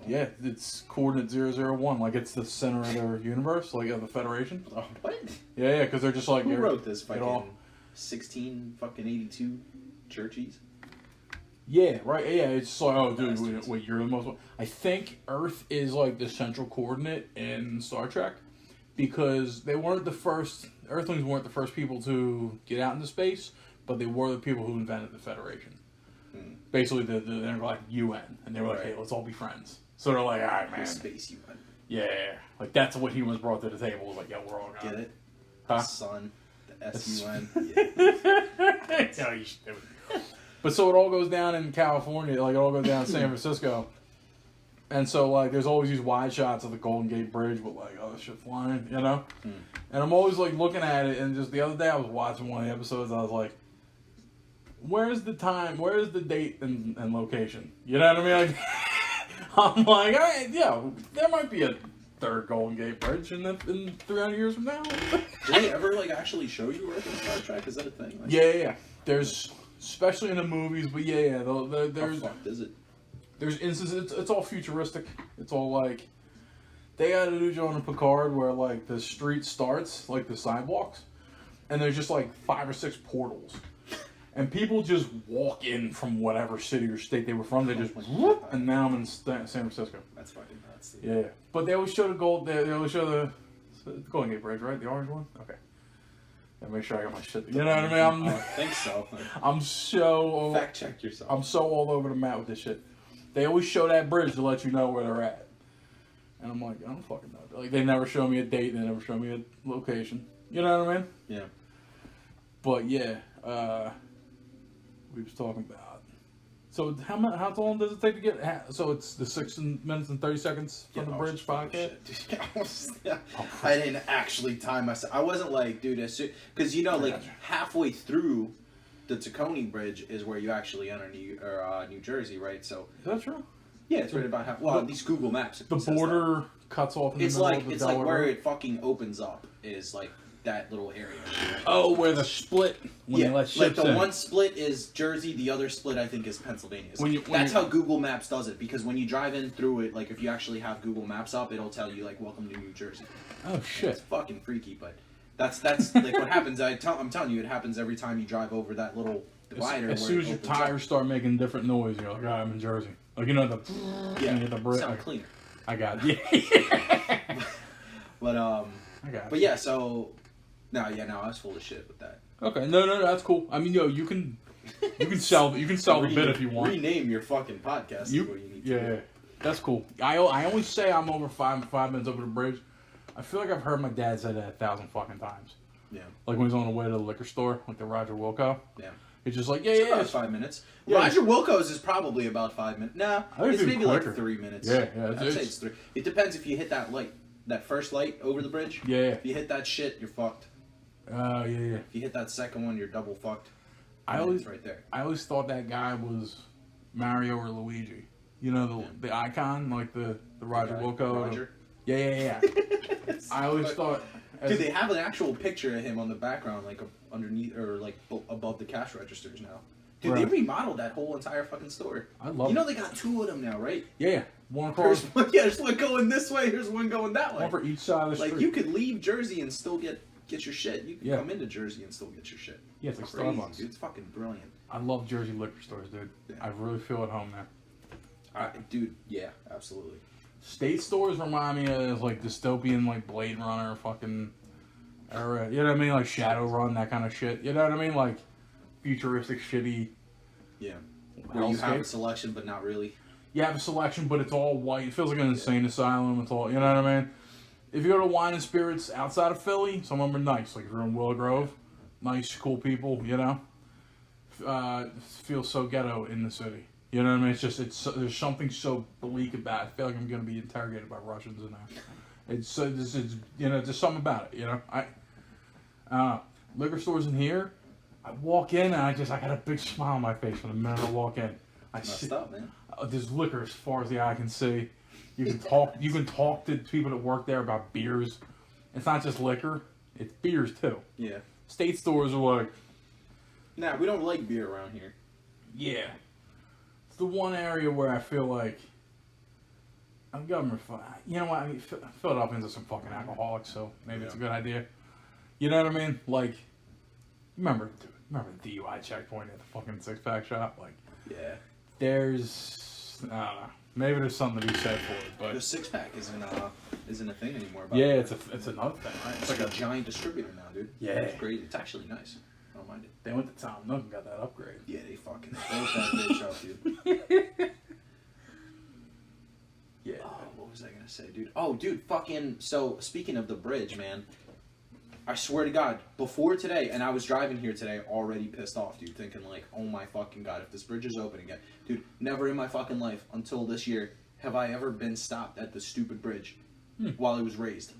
Yeah, it's coordinate 001, like it's the center of their universe, like of the Federation. Oh, what? Yeah, because they're just like Who wrote this it all- fucking 1682 Churchies? Yeah, right. Yeah, it's just like, oh, dude, Bastards. wait, you're the most. I think Earth is like the central coordinate in Star Trek because they weren't the first. Earthlings weren't the first people to get out into space, but they were the people who invented the Federation. Basically, they're like UN, and they were like, Right. hey, let's all be friends. So they're like, all right, The man. space UN. Yeah, like that's what humans brought to the table. Was like, yeah, we're all Get gonna it? Huh? The sun. The SUN. Yeah. No, you stupid. But so it all goes down in California, like it all goes down in San Francisco. And so like there's always these wide shots of the Golden Gate Bridge with like other shit flying, you know? And I'm always like looking at it, and just the other day I was watching one of the episodes, I was like, where's the time, where's the date and location? You know what I mean? Like I'm like, all right, yeah, there might be a third Golden Gate Bridge in 300 years from now. Do they ever like actually show you Earth in Star Trek? Is that a thing? Like, Yeah. There's, especially in the movies, but yeah, there's How fucked is it? there's instances. It's all futuristic. It's all like they got a new joint in Picard where like the street starts like the sidewalks, and there's just like 5 or 6 portals, and people just walk in from whatever city or state they were from. They just whoop, and now I'm in San Francisco. That's fucking nuts. Dude. Yeah, but they always show the gold. They always show the Golden Gate Bridge, right? The orange one. Okay. Gotta make sure I got my shit. You know what I mean? I think so. I'm so Fact check yourself. I'm so all over the map with this shit. They always show that bridge to let you know where they're at. And I'm like, I don't fucking know. Like, they never show me a date, they never show me a location. You know what I mean? Yeah. But yeah, we was talking about. So how long does it take to get? So it's the 6 minutes and 30 seconds from the bridge podcast. I didn't actually time myself. I wasn't like, dude, because you know, like Gotcha. halfway through the Tacony Bridge is where you actually enter New Jersey, right? So Is that true? yeah, it's right about half. Well, at least Google Maps. The says that. border cuts off. In It's the middle like of the it's like Delaware where River? it fucking opens up is like that little area. Oh, where the split when Yeah, they let like ships the in. one split is Jersey, the other split I think is Pennsylvania. So When that's you- how Google Maps does it, because when you drive in through it, like if you actually have Google Maps up, it'll tell you like "Welcome to New Jersey." Oh It's shit! fucking freaky, but that's like what happens. I'm telling you, it happens every time you drive over that little divider. As where soon it as your opens up. tires start making different noise, you're like, oh, I'm in Jersey. Like, you know, the yeah, you hit the brick. sound cleaner. I got it. Yeah. But I got it. but yeah, so no, I was full of shit with that. Okay, no, that's cool. I mean, yo, you can sell the bit if you want. Rename your fucking podcast. is what you need to yeah, do. that's cool. I always say I'm over 5 minutes over the bridge. I feel like I've heard my dad say that 1,000 fucking times. Yeah. Like when he's on the way to the liquor store, like the Roger Wilco. Yeah. He's just like, yeah, It's yeah. about 5 minutes. Yeah, Roger Wilco's is probably about 5 minutes. Nah, I think it's it's maybe quicker. like 3 minutes. Yeah, I'd say it's- it's 3. It depends if you hit that light, that first light over the bridge. Yeah. If you hit that shit, you're fucked. Yeah. If you hit that second one, you're double fucked. I And always it's right there. I always thought that guy was Mario or Luigi. You know, the icon, like the Roger Wilco. Roger. Yeah. I always thought. Dude, they have an actual picture of him on the background, like underneath or like above the cash registers now. Dude, Right. they remodeled that whole entire fucking store. I love You know it. they got 2 of them now, right? Yeah. One across, There's one going this way. There's one going that way. one for each side of the Like street. you could leave Jersey and still get your shit. You can Yeah. come into Jersey and still get your shit. Yeah, it's like Crazy, Starbucks. dude. It's fucking brilliant. I love Jersey liquor stores, dude. Yeah. I really feel at home there. Dude, yeah, absolutely. State stores remind me of like dystopian, like Blade Runner, fucking era. You know what I mean? Like Shadowrun, that kind of shit. You know what I mean? Like futuristic, shitty. Yeah. Where you have a hellscape. selection, but not really. You have a selection, but it's all white. It feels like an insane asylum. It's all, you know what I mean? If you go to Wine and Spirits outside of Philly, some of them are nice. Like if you're in Willow Grove, nice, cool people, you know? feel so ghetto in the city. You know what I mean? It's just there's something so bleak about it. I feel like I'm gonna be interrogated by Russians in there. It's there's something about it. You know, liquor stores in here. I walk in and I got a big smile on my face from the minute I walk in. Messed up, man. There's liquor as far as the eye can see. You can talk. You can talk to people that work there about beers. It's not just liquor; it's beers too. Yeah. State stores are like, Nah, we don't like beer around here. yeah. It's the one area where I feel like government. You know what? I mean, Philadelphians are some fucking alcoholics, so maybe it's a good idea. You know what I mean? Like, remember the DUI checkpoint at the fucking Six Pack shop? Like, Yeah. there's, maybe there's something to be said for it, but The 6-pack isn't a thing anymore. yeah, it's another thing, right? It's like a giant distributor now, dude. Yeah. It's crazy. It's actually nice. I don't mind it. They went to Tom Nook and got that upgrade. Yeah, they fucking closed that bitch up, dude. Yeah. Oh, what was I gonna say, dude? Oh, dude, fucking. So, speaking of the bridge, man, I swear to God, before today, and I was driving here today already pissed off, dude, thinking like, oh my fucking God, if this bridge is open again. Dude, never in my fucking life until this year have I ever been stopped at the stupid bridge while it was raised.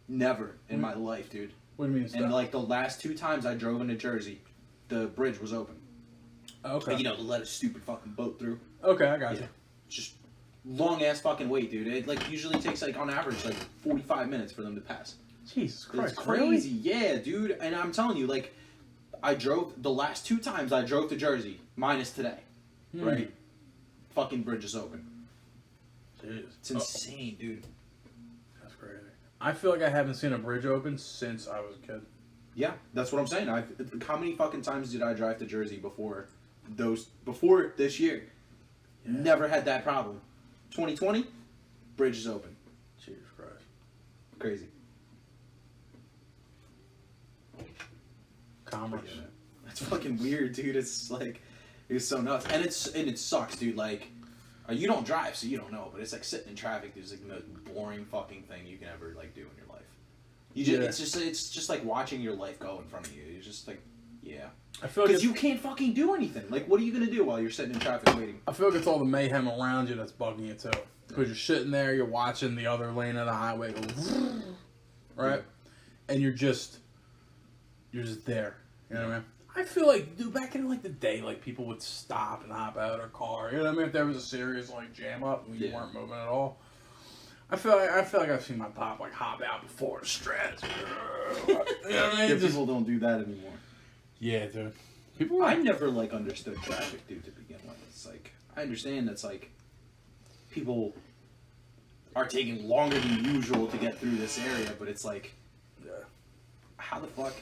Never in my life, dude. What do you mean? And like the last 2 times I drove into Jersey, the bridge was open. Okay. Like, you know, to let a stupid fucking boat through. Okay, I got Yeah. you. Just long ass fucking wait, dude. It like usually takes like on average like 45 minutes for them to pass. Jesus Christ. It's crazy, yeah, dude. And I'm telling you, like, I drove the last 2 times I drove to Jersey, minus today, right? Fucking bridge is open. Jeez. It's insane, dude. That's crazy. I feel like I haven't seen a bridge open since I was a kid. Yeah, that's what I'm saying. How many fucking times did I drive to Jersey before this year? Yeah. Never had that problem. 2020, bridge is open. Jesus Christ. Crazy. Commerce. Yeah. That's fucking weird, dude. It's like, it's so nuts, and it sucks, dude. Like, you don't drive, so you don't know, but it's like sitting in traffic. Dude, is like the most boring fucking thing you can ever like do in your life. You just, it's just like watching your life go in front of you. You're just like, yeah, I feel like because you can't fucking do anything. Like, what are you gonna do while you're sitting in traffic waiting? I feel like it's all the mayhem around you that's bugging you too. Because you're sitting there, you're watching the other lane of the highway go, right, and you're just there. You know what I mean? I feel like, dude, back in like the day, like people would stop and hop out of their car. You know what I mean? If there was a serious like jam up and you weren't moving at all. I feel like I've seen my pop like hop out before the stretch. You know what I mean? People don't do that anymore. Yeah, dude. People. I never like understood traffic, dude, to begin with. It's like, I understand that's like people are taking longer than usual to get through this area, but it's like, Yeah. how the fuck?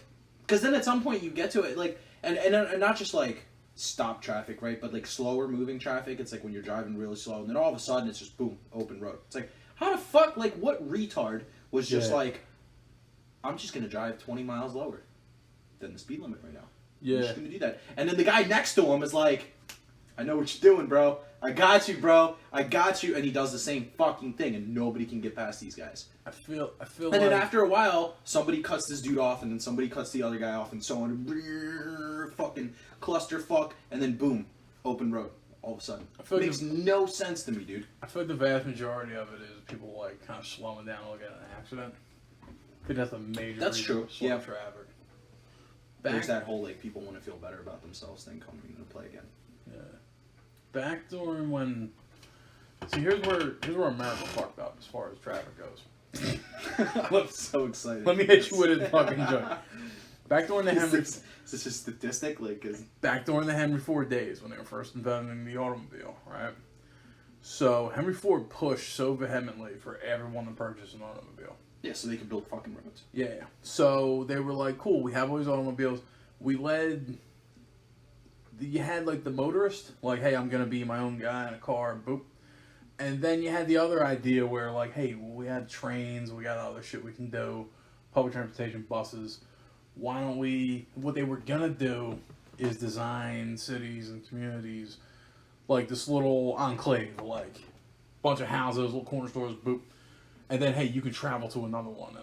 Because then at some point you get to it, like, and not just like stop traffic, right? But like slower moving traffic. It's like when you're driving really slow, and then all of a sudden it's just boom, open road. It's like, how the fuck? Like, what retard was just like, I'm just gonna drive 20 miles lower than the speed limit right now. Yeah. I'm just gonna do that. And then the guy next to him is like, I know what you're doing, bro. I got you, bro. I got you. And he does the same fucking thing, and nobody can get past these guys. I feel. And like, then after a while, somebody cuts this dude off, and then somebody cuts the other guy off, and so on. Fucking clusterfuck, and then boom, open road. All of a sudden, I feel like makes no sense to me, dude. I feel like the vast majority of it is people like kind of slowing down to look at an accident. I think that's a major. That's reason true, for slow yeah. traffic. There's that whole like people want to feel better about themselves thing coming into play again. Yeah. Back during when. See, here's where America fucked up as far as traffic goes. I'm so excited. Let me hit you with a fucking joke. Back during the Henry. Is this a statistic? Like, Back during the Henry Ford days when they were first inventing the automobile, right? So Henry Ford pushed so vehemently for everyone to purchase an automobile. yeah, so they can build fucking roads. Yeah. So they were like, cool, we have all these automobiles. We led. You had like the motorist, like, hey, I'm going to be my own guy in a car, boop. And then you had the other idea where, like, hey, we had trains, we got other shit we can do, public transportation, buses. Why don't we. What they were going to do is design cities and communities like this little enclave, like bunch of houses, little corner stores, boop. And then, hey, you can travel to another one.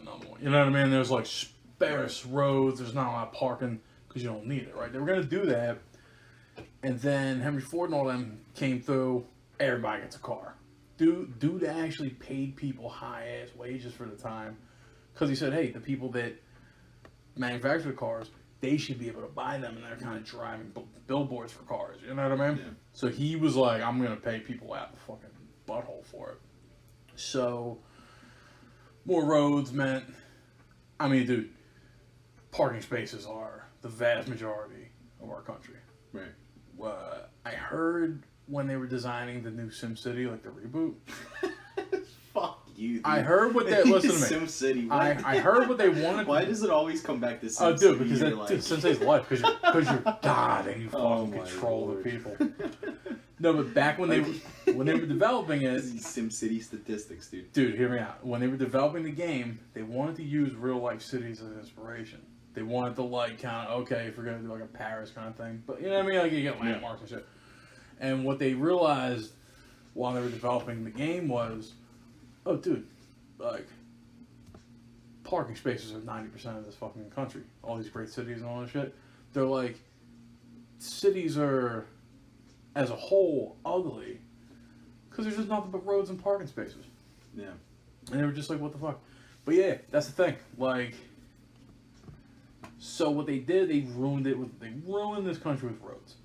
You know what I mean? There's like sparse roads. There's not a lot of parking. because you don't need it, right? They were going to do that, and then Henry Ford and all them came through. Everybody gets a car. Dude actually paid people high-ass wages for the time, because he said, hey, the people that manufacture the cars, they should be able to buy them, and they're kind of driving billboards for cars, you know what I mean? Yeah. So he was like, I'm going to pay people out the fucking butthole for it. So, more roads meant, I mean, dude, parking spaces are the vast majority of our country. Right. I heard when they were designing the new SimCity, like the reboot, Fuck you, dude. I heard what they, listen to me. Sim City. I heard what they wanted. Why does it always come back to Sim Oh, City? dude, because You're that's Sensei's life. Because you're God and you Oh, fucking my control Lord. the people. No, but back when they were developing it, These Sim City statistics, dude. dude, hear me out. When they were developing the game, they wanted to use real life cities as inspiration. They wanted to like kind of okay, if we're gonna do like a Paris kind of thing, but you know what I mean, like you get landmarks and shit. And what they realized while they were developing the game was, oh, dude, like parking spaces are 90% of this fucking country. All these great cities and all that shit. They're like, cities are, as a whole, ugly because there's just nothing but roads and parking spaces. Yeah. And they were just like, what the fuck? But yeah, that's the thing. Like, so what they did, they ruined this country with roads.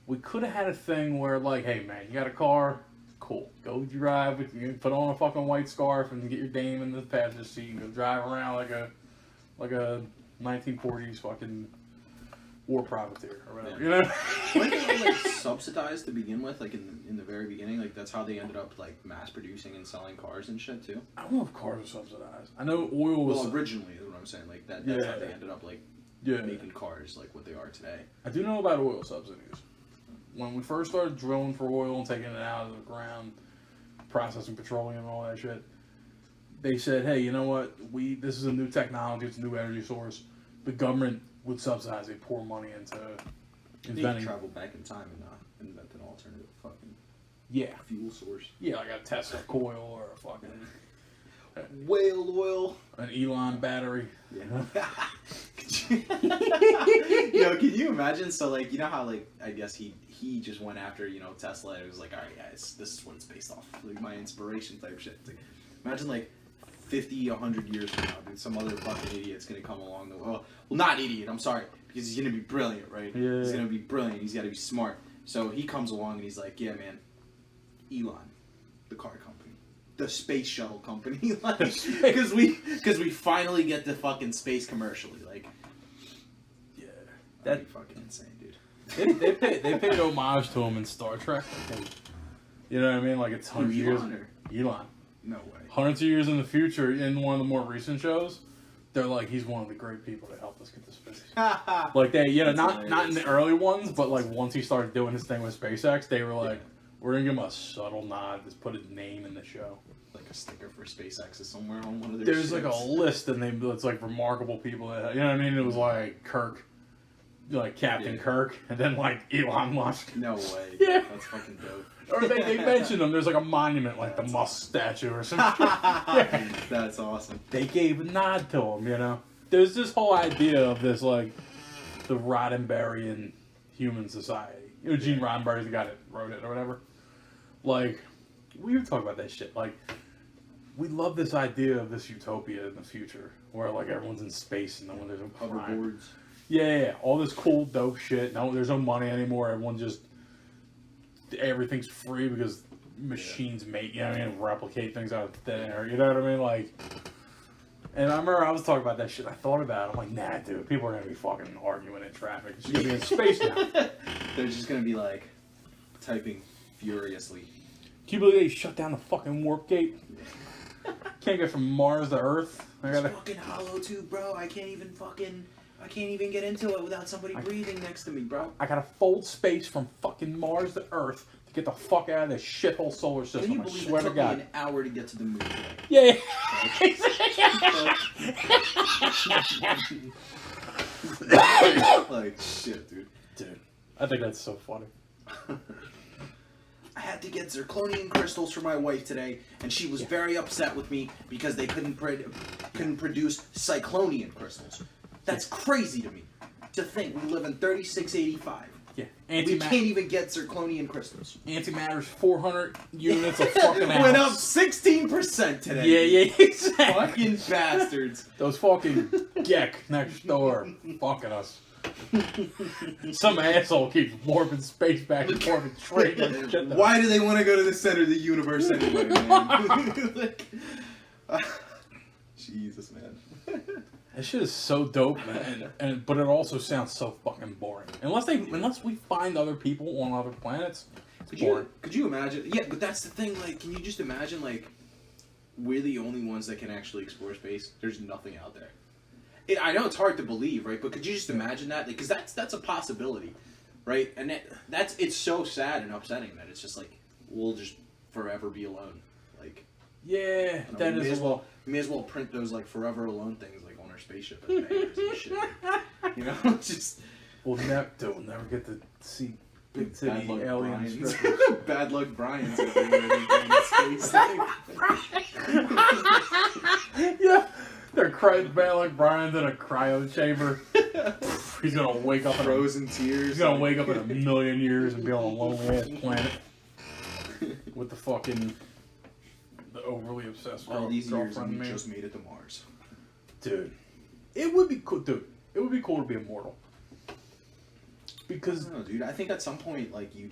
We could have had a thing where, like, hey man, you got a car, cool. Go drive, you put on a fucking white scarf and get your dame in the passenger seat and go drive around like a 1940s fucking war privateer or whatever. You know? Weren't they like subsidized to begin with? Like in the very beginning, like that's how they ended up like mass producing and selling cars and shit too. I don't know if cars are subsidized. I know oil was. Well, originally is what I'm saying. Like that's how they ended up like making cars like what they are today. I do know about oil subsidies. When we first started drilling for oil and taking it out of the ground, processing petroleum and all that shit, they said, hey, you know what? This is a new technology, it's a new energy source. The government would subsidize, they pour money into They inventing. travel back in time and invent an alternative fucking Yeah. fuel source. Yeah, like a Tesla coil or a fucking Whale oil. an Elon battery. Yeah. Yo, can you imagine? So, like, you know how, like, I guess he just went after, you know, Tesla. And it was like, all right, guys, this is what it's based off. Like, my inspiration type shit. It's like, imagine, like, 50, 100 years from now, dude, some other fucking idiot's gonna come along. Well, not idiot, I'm sorry. Because he's gonna be brilliant, right? Yeah. He's gonna be brilliant. He's gotta be smart. So he comes along and he's like, yeah, man, Elon, the car company. The space shuttle company, like, because we finally get the fucking space commercially, like, Yeah. that'd be fucking insane, dude. They paid homage to him in Star Trek. You know what I mean? Like it's hundreds of years. Elon. No way. Hundreds of years in the future, in one of the more recent shows, they're like, he's one of the great people that helped us get to space. Like they, you know, That's not in the early ones, but like once he started doing his thing with SpaceX, they were like, we're gonna give him a subtle nod, just put his name in the show. Like a sticker for SpaceX is somewhere on one of their There's like a ships. list, and it's like remarkable people that, you know what I mean? It was like Kirk, like Captain Yeah. Kirk, and then like Elon Musk. No way. Yeah. That's fucking dope. Or they mentioned him. There's like a monument, like the Musk statue or something. Yeah. That's awesome. They gave a nod to him, you know? There's this whole idea of this, like, the Roddenberryan human society. You know, Gene Roddenberry's the guy that wrote it or whatever. Like, we were talking about that shit. Like, we love this idea of this utopia in the future where, like, everyone's in space and no one, there's no crime. Hoverboards. Yeah. All this cool, dope shit. No, there's no money anymore. Everyone just, everything's free because machines make, you know what I mean, replicate things out of thin air. You know what I mean? Like, and I remember I was talking about that shit. I thought about it. I'm like, nah, dude, people are going to be fucking arguing in traffic. It's going to be in space now. They're just gonna be like typing furiously. Can you believe they shut down the fucking warp gate? Can't get from Mars to Earth. I It's gotta. fucking hollow too, bro. I can't even get into it without somebody breathing next to me, bro. I gotta fold space from fucking Mars to Earth to get the fuck out of this shithole solar system. Can you I believe swear it to took me God. an hour to get to the moon? Yeah. Like shit, dude. Dude, I think that's so funny. I had to get zirconium crystals for my wife today, and she was very upset with me because they couldn't produce cyclonium crystals. That's crazy to me. To think we live in 3685. Yeah. We can't even get zirconian crystals. Antimatter's 400 units of fucking ounce. Went up 16% today. Yeah, exactly. Fucking bastards. Those fucking geck next door fucking us. Some asshole keeps warping space back and forth and trading and shit. Why do they want to go to the center of the universe anyway, man? Jesus, man. That shit is so dope, man. But it also sounds so fucking boring. Unless we find other people on other planets, it's boring. Could you imagine? Yeah, but that's the thing. Like, can you just imagine? Like, we're the only ones that can actually explore space. There's nothing out there. I know it's hard to believe, right? But could you just imagine that? Because that's a possibility, right? And it's so sad and upsetting that it's just like we'll just forever be alone. Like, Yeah, that is we may as well print those like forever alone things like on our spaceship as banners and shit. You know, just we'll never get to see big Bad titty Luck alien Brian's. strippers. Bad Luck Brian's everywhere in space. Yeah, they're crying bad like Brian's in a cryo chamber. He's gonna wake up in Frozen tears. He's gonna wake up in a million years and be on a lonely ass planet with the overly obsessed All these years girlfriend and we man. just made it to Mars. Dude, it would be cool. Dude, it would be cool to be immortal. Because I don't know, dude. I think at some point, like, you'd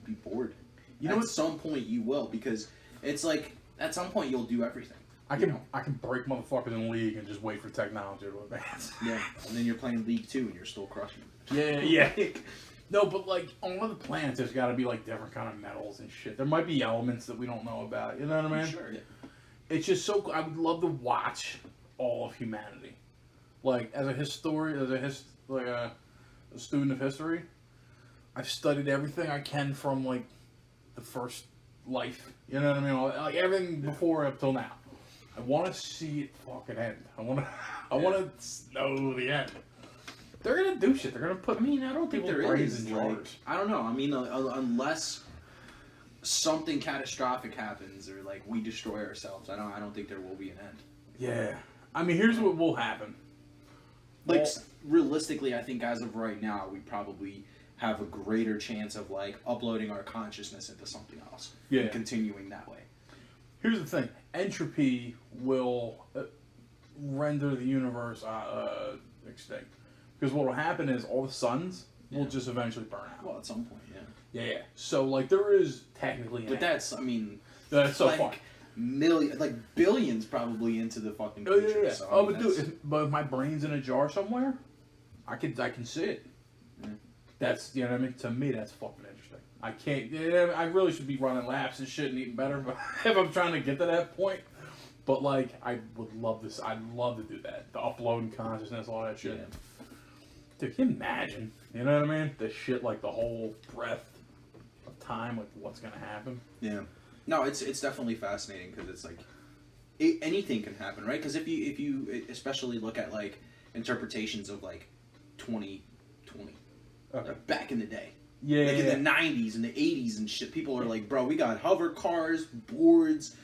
be bored. You know at what? some point you will, because it's like at some point you'll do everything. I can break motherfuckers in League and just wait for technology to advance. Yeah, and then you're playing League 2 and you're still crushing it. Yeah. No, but like on other planets, there's got to be like different kind of metals and shit. There might be elements that we don't know about. You know what I mean? Sure. Yeah. It's just so cool. I would love to watch all of humanity, like as a historian, a student of history. I've studied everything I can from like the first life. You know what I mean? Like everything before up till now. I want to see it fucking end. I want to know the end. They're gonna do shit. They're gonna put. I mean, I don't think there brains is. in Like, jars. I don't know. I mean, unless something catastrophic happens or like we destroy ourselves, I don't think there will be an end. Yeah. I mean, here's what will happen. Like Well- realistically, I think as of right now, we probably have a greater chance of like uploading our consciousness into something else Yeah. and continuing that way. Here's the thing. Entropy will render the universe extinct. Because what will happen is all the suns will just eventually burn out. Well, at some point, yeah. Yeah. So, like, there is technically an But end. that's, I mean, That's so like far. billions probably into the fucking Oh, future. yeah. So, I Oh, mean, but that's- dude, but if my brain's in a jar somewhere, I can see it. Yeah. That's, you know what I mean? To me, that's fucking interesting. I can't, yeah, I really should be running laps and shit and eating better but if I'm trying to get to that point. But, like, I would love this. I'd love to do that. The uploading consciousness, all that shit. Yeah. Dude, can you imagine? You know what I mean? The shit, like, the whole breadth of time, like, what's going to happen. Yeah. No, it's definitely fascinating because it's like anything can happen, right? Because if you especially look at like interpretations of like 2020, Okay. like back in the day, Yeah, like in the 90s and the 80s and shit, people are like, bro, we got hover cars, boards,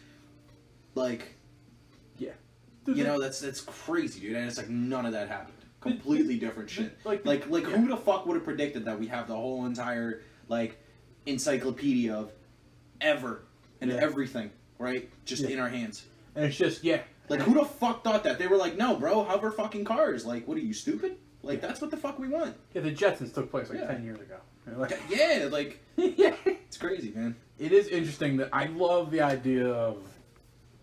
like, yeah. you know, that's crazy, dude. And it's like none of that happened. Completely different shit. Like yeah. Who the fuck would have predicted that we have the whole entire like encyclopedia of ever and everything, right? Just in our hands. And it's just, yeah. Like, who the fuck thought that? They were like, no, bro, hover fucking cars. Like, what are you, stupid? Like, that's what the fuck we want. Yeah, the Jetsons took place like Yeah. 10 years ago. You know, like, Yeah, like, yeah. it's crazy, man. It is interesting that I love the idea of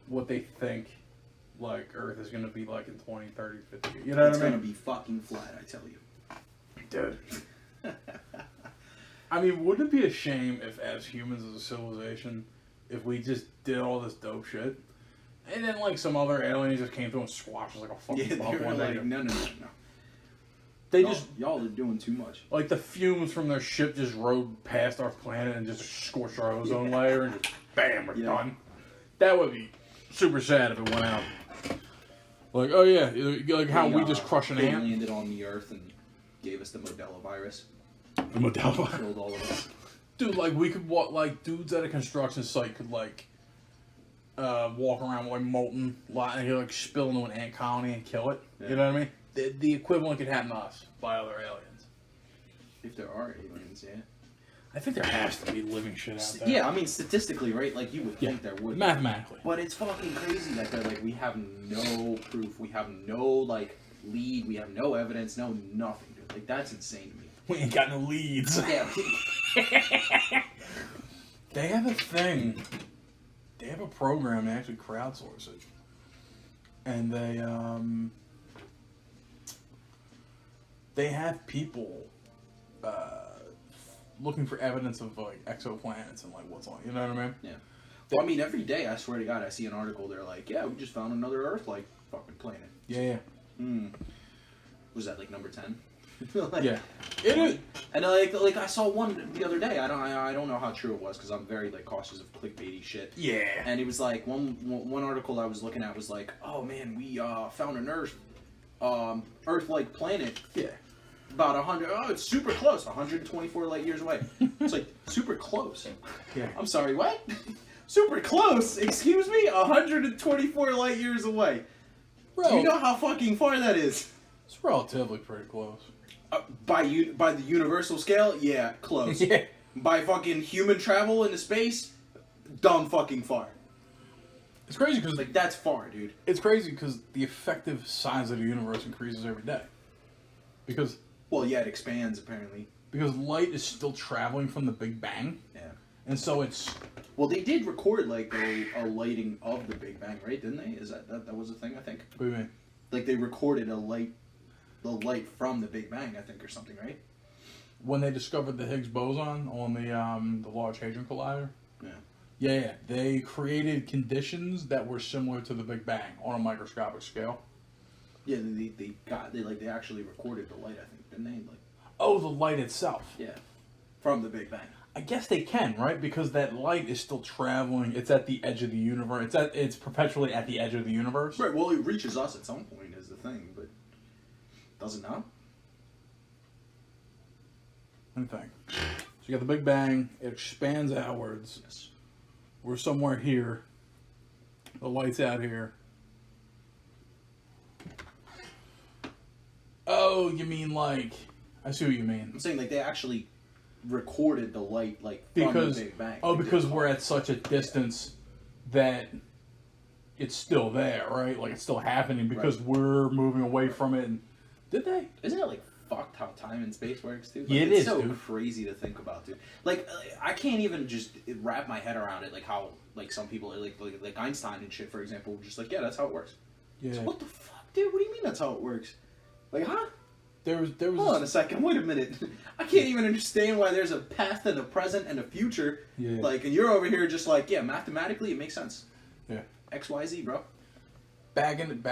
what they think, like, Earth is going to be like in 20, 30, 50 years. You know It's what I gonna mean? be fucking flat, I tell you. Dude. I mean, wouldn't it be a shame if, as humans, as a civilization, if we just did all this dope shit, and then, like, some other aliens just came through and squashed us like a fucking Yeah, bug they were one day? like, no. They Y'all, just, y'all are doing too much. like, the fumes from their ship just rode past our planet and just scorched our ozone layer and just, bam, we're done. That would be super sad if it went out. Like, oh yeah, like how we just crush an they ant. landed on the Earth and gave us the Modelo virus. The Modelo. Killed all of us. Dude, like we could walk, like dudes at a construction site could like walk around with like molten, like spill into an ant colony and kill it. Yeah. You know what I mean? the equivalent could happen to us by other aliens. If there are aliens, yeah. I think there has to be living shit out there. Yeah, I mean, statistically, right? Like, you would think there would. Mathematically. But it's fucking crazy that they're like, we have no proof, we have no, like, lead, we have no evidence, no nothing, dude. Like, that's insane to me. We ain't got no leads. Yeah. They have a thing. They have a program to actually crowdsource it. And they have people looking for evidence of like exoplanets and like what's on. You know what I mean? Yeah. Well, I mean, every day, I swear to God, I see an article. They're like, "Yeah, we just found another Earth-like fucking planet." Yeah. Was that like number 10? Like, Yeah. It is. And like I saw one the other day. I don't know how true it was because I'm very like cautious of clickbaity shit. Yeah. And it was like one article I was looking at was like, "Oh man, we found an Earth-like planet." Yeah. About 100. Oh, it's super close. 124 light years away. It's like super close. Yeah. I'm sorry, what? Super close? Excuse me? 124 light years away. Bro, Do you know how fucking far that is? it's relatively pretty close. By the universal scale, yeah, close. Yeah. By fucking human travel into space, dumb fucking far. It's crazy because Like, that's far, dude. it's crazy because the effective size of the universe increases every day. Because Well, yeah, it expands, apparently. light is still traveling from the Big Bang, Yeah. and so it's Well, they did record, like, a lighting of the Big Bang, right? Didn't they? Is that was a thing, I think? what do you mean? Like, they recorded the light from the Big Bang, I think, or something, right? When they discovered the Higgs boson on the Large Hadron Collider. Yeah. Yeah, they created conditions that were similar to the Big Bang on a microscopic scale. Yeah, they actually recorded the light, I think, didn't they? Like, Oh, the light itself. yeah, from the Big Bang. I guess they can, right? Because that light is still traveling. It's at the edge of the universe. It's perpetually at the edge of the universe. Right. Well, it reaches us at some point, is the thing, but does it not? Let me think. So you got the Big Bang. It expands outwards. Yes. We're somewhere here. The light's out here. Oh, you mean like... I see what you mean. I'm saying like they actually recorded the light like from Because the Big Bang. oh, Like, because they- we're at such a distance that it's still there, right? Like it's still happening because we're moving away from it. And did they? Isn't it like fucked how time and space works, dude? Like, Yeah, it it's is, so dude. crazy to think about, dude. Like I can't even just wrap my head around it. Like how like some people are like Einstein and shit, for example, were just like, yeah, that's how it works. Yeah. So what the fuck, dude? What do you mean that's how it works? Like, huh? There was Hold on a second. Wait a minute. I can't even understand why there's a past and a present and a future. Yeah. Like, and you're over here just like, yeah, mathematically it makes sense. Yeah. X, Y, Z, bro.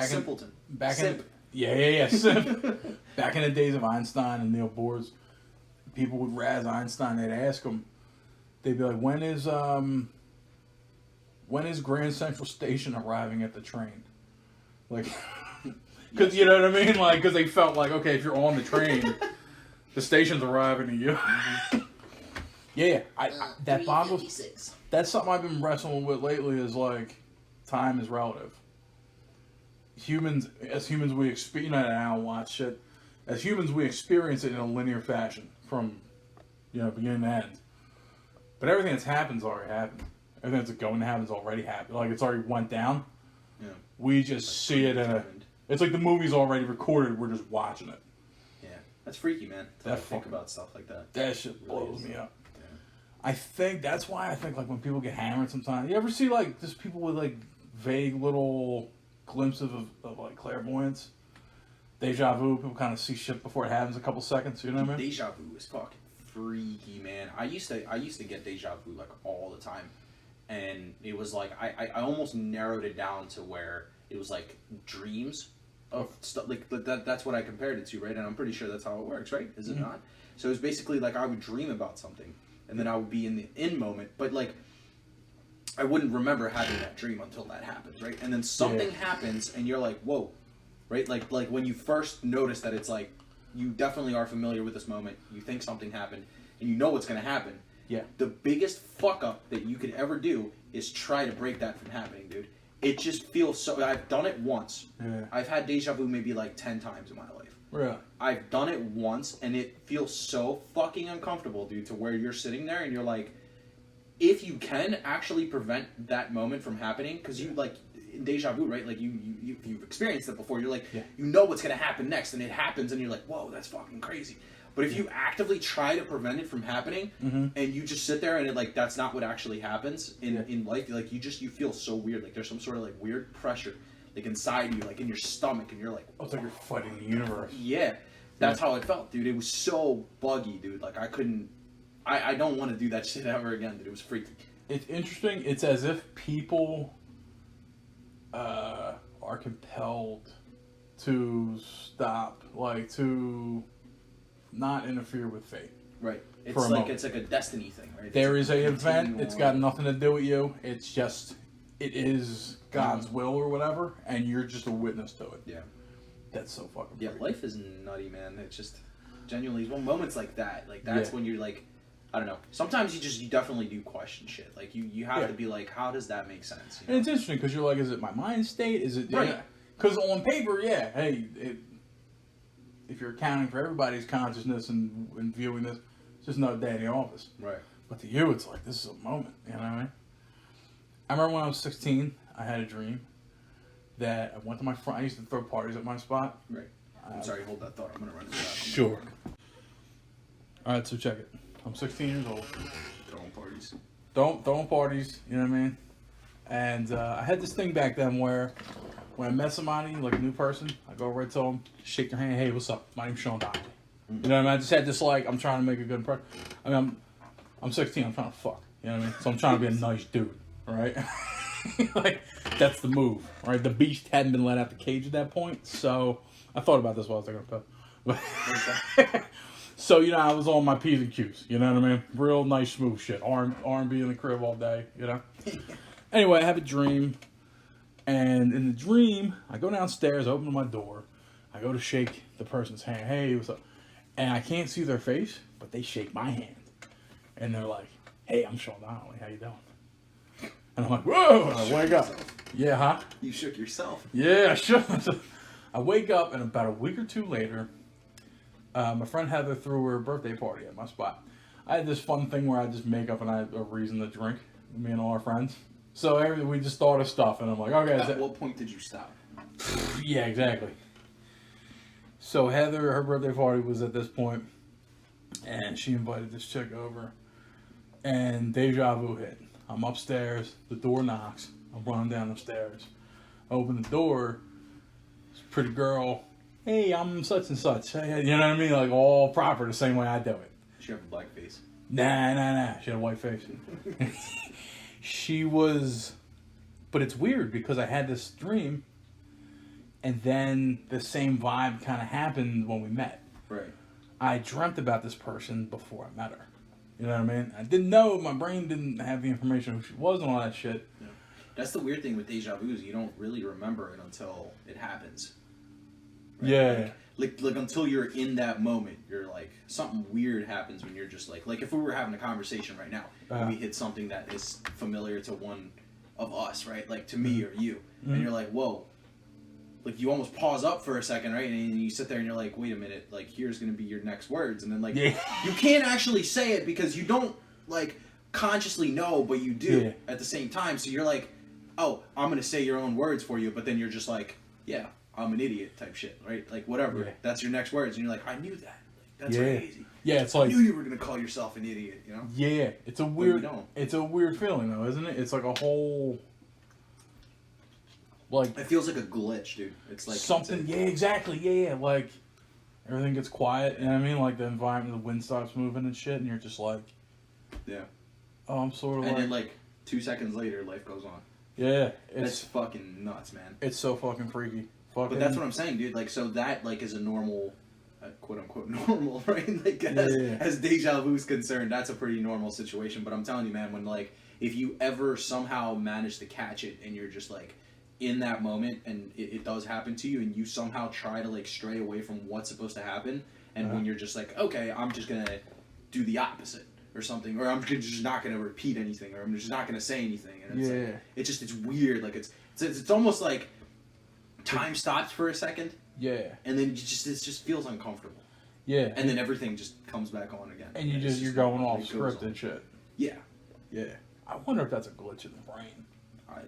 Simpleton. Simp. Simp. Back in the days of Einstein and Niels Bohr, people would razz Einstein. They'd ask him. They'd be like, "When is Grand Central Station arriving at the train?" Like, because you know what I mean. Like, because they felt like, okay, if you're on the train, the station's arriving to you. Yeah, that boggles. That's something I've been wrestling with lately. Is like, time is relative. As humans, we experience. You know, I don't watch shit. As humans, we experience it in a linear fashion from, beginning to end. But everything that's happened's already happened. Everything that's going to happen's already happened. Like it's already went down. Yeah. We just see it in a. It's like the movie's already recorded. We're just watching it. Yeah, that's freaky, man. To That think fucking- about stuff like that. That shit blows is. me up. Yeah. I think that's why I think like when people get hammered sometimes. You ever see like just people with like vague little glimpses of like clairvoyance, deja vu? People kind of see shit before it happens a couple seconds. You know what I mean? Deja vu is fucking freaky, man. I used to get deja vu like all the time, and it was like I almost narrowed it down to where it was like dreams of stuff like that. That's what I compared it to, right? And I'm pretty sure that's how it works, right? Is it not? So it's basically like I would dream about something, and then I would be in the in moment, but like I wouldn't remember having that dream until that happens, right? And then something happens, and you're like, whoa, right? Like when you first notice that it's like you definitely are familiar with this moment. You think something happened, and you know what's going to happen. Yeah. The biggest fuck up that you could ever do is try to break that from happening, dude. it just feels so. I've done it once. Yeah. I've had deja vu maybe like 10 times in my life. Really? I've done it once, and it feels so fucking uncomfortable, dude, to where you're sitting there and you're like, if you can actually prevent that moment from happening, because you, like, in deja vu, right? Like, you've experienced it before. You're like, you know what's going to happen next, and it happens, and you're like, whoa, that's fucking crazy. But if you actively try to prevent it from happening, and you just sit there and, like, that's not what actually happens in life, like, you feel so weird. Like, there's some sort of, like, weird pressure, like, inside you, like, in your stomach, and you're like, Oh, it's like you're fighting the universe. yeah. That's how it felt, dude. It was so buggy, dude. Like, I don't want to do that shit ever again, dude. It was freaky. It's interesting. It's as if people are compelled to stop, like, to not interfere with fate. Right. It's For a like moment. it's like a destiny thing, right? There It's is like a event. continue It's on. got nothing to do with you. It's just, it is God's will or whatever, and you're just a witness to it. Yeah. That's so fucking Yeah, freaky. life is nutty, man. It's just genuinely moments like that. Like that's Yeah. when you're like, I don't know. Sometimes you definitely do question shit. Like you have Yeah. to be like, how does that make sense? You And know? it's interesting because you're like, is it my mind state? Is it Right. Because on paper, yeah, hey, if you're accounting for everybody's consciousness and viewing this, it's just another day in the office. Right. But to you, it's like, this is a moment. You know what I mean? I remember when I was 16, I had a dream that I went to my front. I used to throw parties at my spot. Right. I'm sorry. Hold that thought. I'm gonna run into that. Sure. All right, so check it. I'm 16 years old. Throwing parties. Throwing parties. You know what I mean? And I had this thing back then where when I met somebody, like a new person, I go right to them, shake their hand. Hey, what's up? My name's Sean Donnelly. You know what I mean? I just had this like, I'm trying to make a good impression. I mean, I'm 16. I'm trying to fuck. You know what I mean? So I'm trying to be a nice dude, right? Like that's the move, right? The beast hadn't been let out the cage at that point, so I thought about this while I was taking a pill. So you know, I was on my P's and Q's. You know what I mean? Real nice, smooth shit. R&B in the crib all day. You know. Anyway, I have a dream, and in the dream, I go downstairs, open my door, I go to shake the person's hand. Hey, what's up? And I can't see their face, but they shake my hand, and they're like, "Hey, I'm Sean Donnelly. How you doing?" And I'm like, "Whoa!" And I wake up. Yeah, huh? You shook yourself. Yeah, I should. I wake up, and about a week or two later, my friend Heather threw her birthday party at my spot. I had this fun thing where I just make up and I had a reason to drink, me and all our friends. So we just thought of stuff, and I'm like, okay. At what point did you stop? Yeah, exactly. So Heather, her birthday party was at this point, and she invited this chick over, and deja vu hit. I'm upstairs, the door knocks, I'm running down the stairs. I open the door, this pretty girl, hey, I'm such and such. Hey, you know what I mean? Like all proper, the same way I do it. She have a black face. Nah. She had a white face. She was, but it's weird because I had this dream, and then the same vibe kind of happened when we met. Right. I dreamt about this person before I met her. You know what I mean? I didn't know, my brain didn't have the information who she was and all that shit. Yeah. That's the weird thing with deja vu is you don't really remember it until it happens. Right? Yeah. Like until you're in that moment, you're like something weird happens when you're just like if we were having a conversation right now and we hit something that is familiar to one of us, right? Like to me or you, and you're like, whoa. Like you almost pause up for a second, right? And you sit there and you're like, wait a minute, like here's gonna be your next words, and then like Yeah. you can't actually say it because you don't like consciously know, but you do Yeah. at the same time. So you're like, oh, I'm gonna say your own words for you, but then you're just like, yeah, I'm an idiot type shit, right? Like whatever. Yeah. That's your next words, and you're like, I knew that. Like, that's Yeah. crazy. Yeah, it's I like, knew you were gonna call yourself an idiot, you know? yeah, it's a you weird, don't. it's a weird feeling though, isn't it? It's like a whole, like, It feels like a glitch, dude. It's like something, yeah, exactly, yeah, like, everything gets quiet, you know what I mean? Like, the environment, the wind stops moving and shit, and you're just like, Yeah. oh, I'm sort of And like, then like 2 seconds later, life goes on. yeah, That's it's fucking nuts, man. it's so fucking freaky. Fucking, But that's what I'm saying, dude. Like, so that like is a normal, quote unquote normal, right? Like as deja vu's concerned, that's a pretty normal situation. But I'm telling you, man, when like if you ever somehow manage to catch it and you're just like in that moment and it does happen to you and you somehow try to like stray away from what's supposed to happen and when you're just like, okay, I'm just gonna do the opposite, or something, or I'm just not going to repeat anything, or I'm just not going to say anything. And it's Yeah. like, it's weird. Like it's almost like time stops for a second, Yeah. and then it just feels uncomfortable, Yeah. and then everything just comes back on again. And it's you're going it off goes script on. and shit. Yeah, Yeah. I wonder if that's a glitch in the brain. I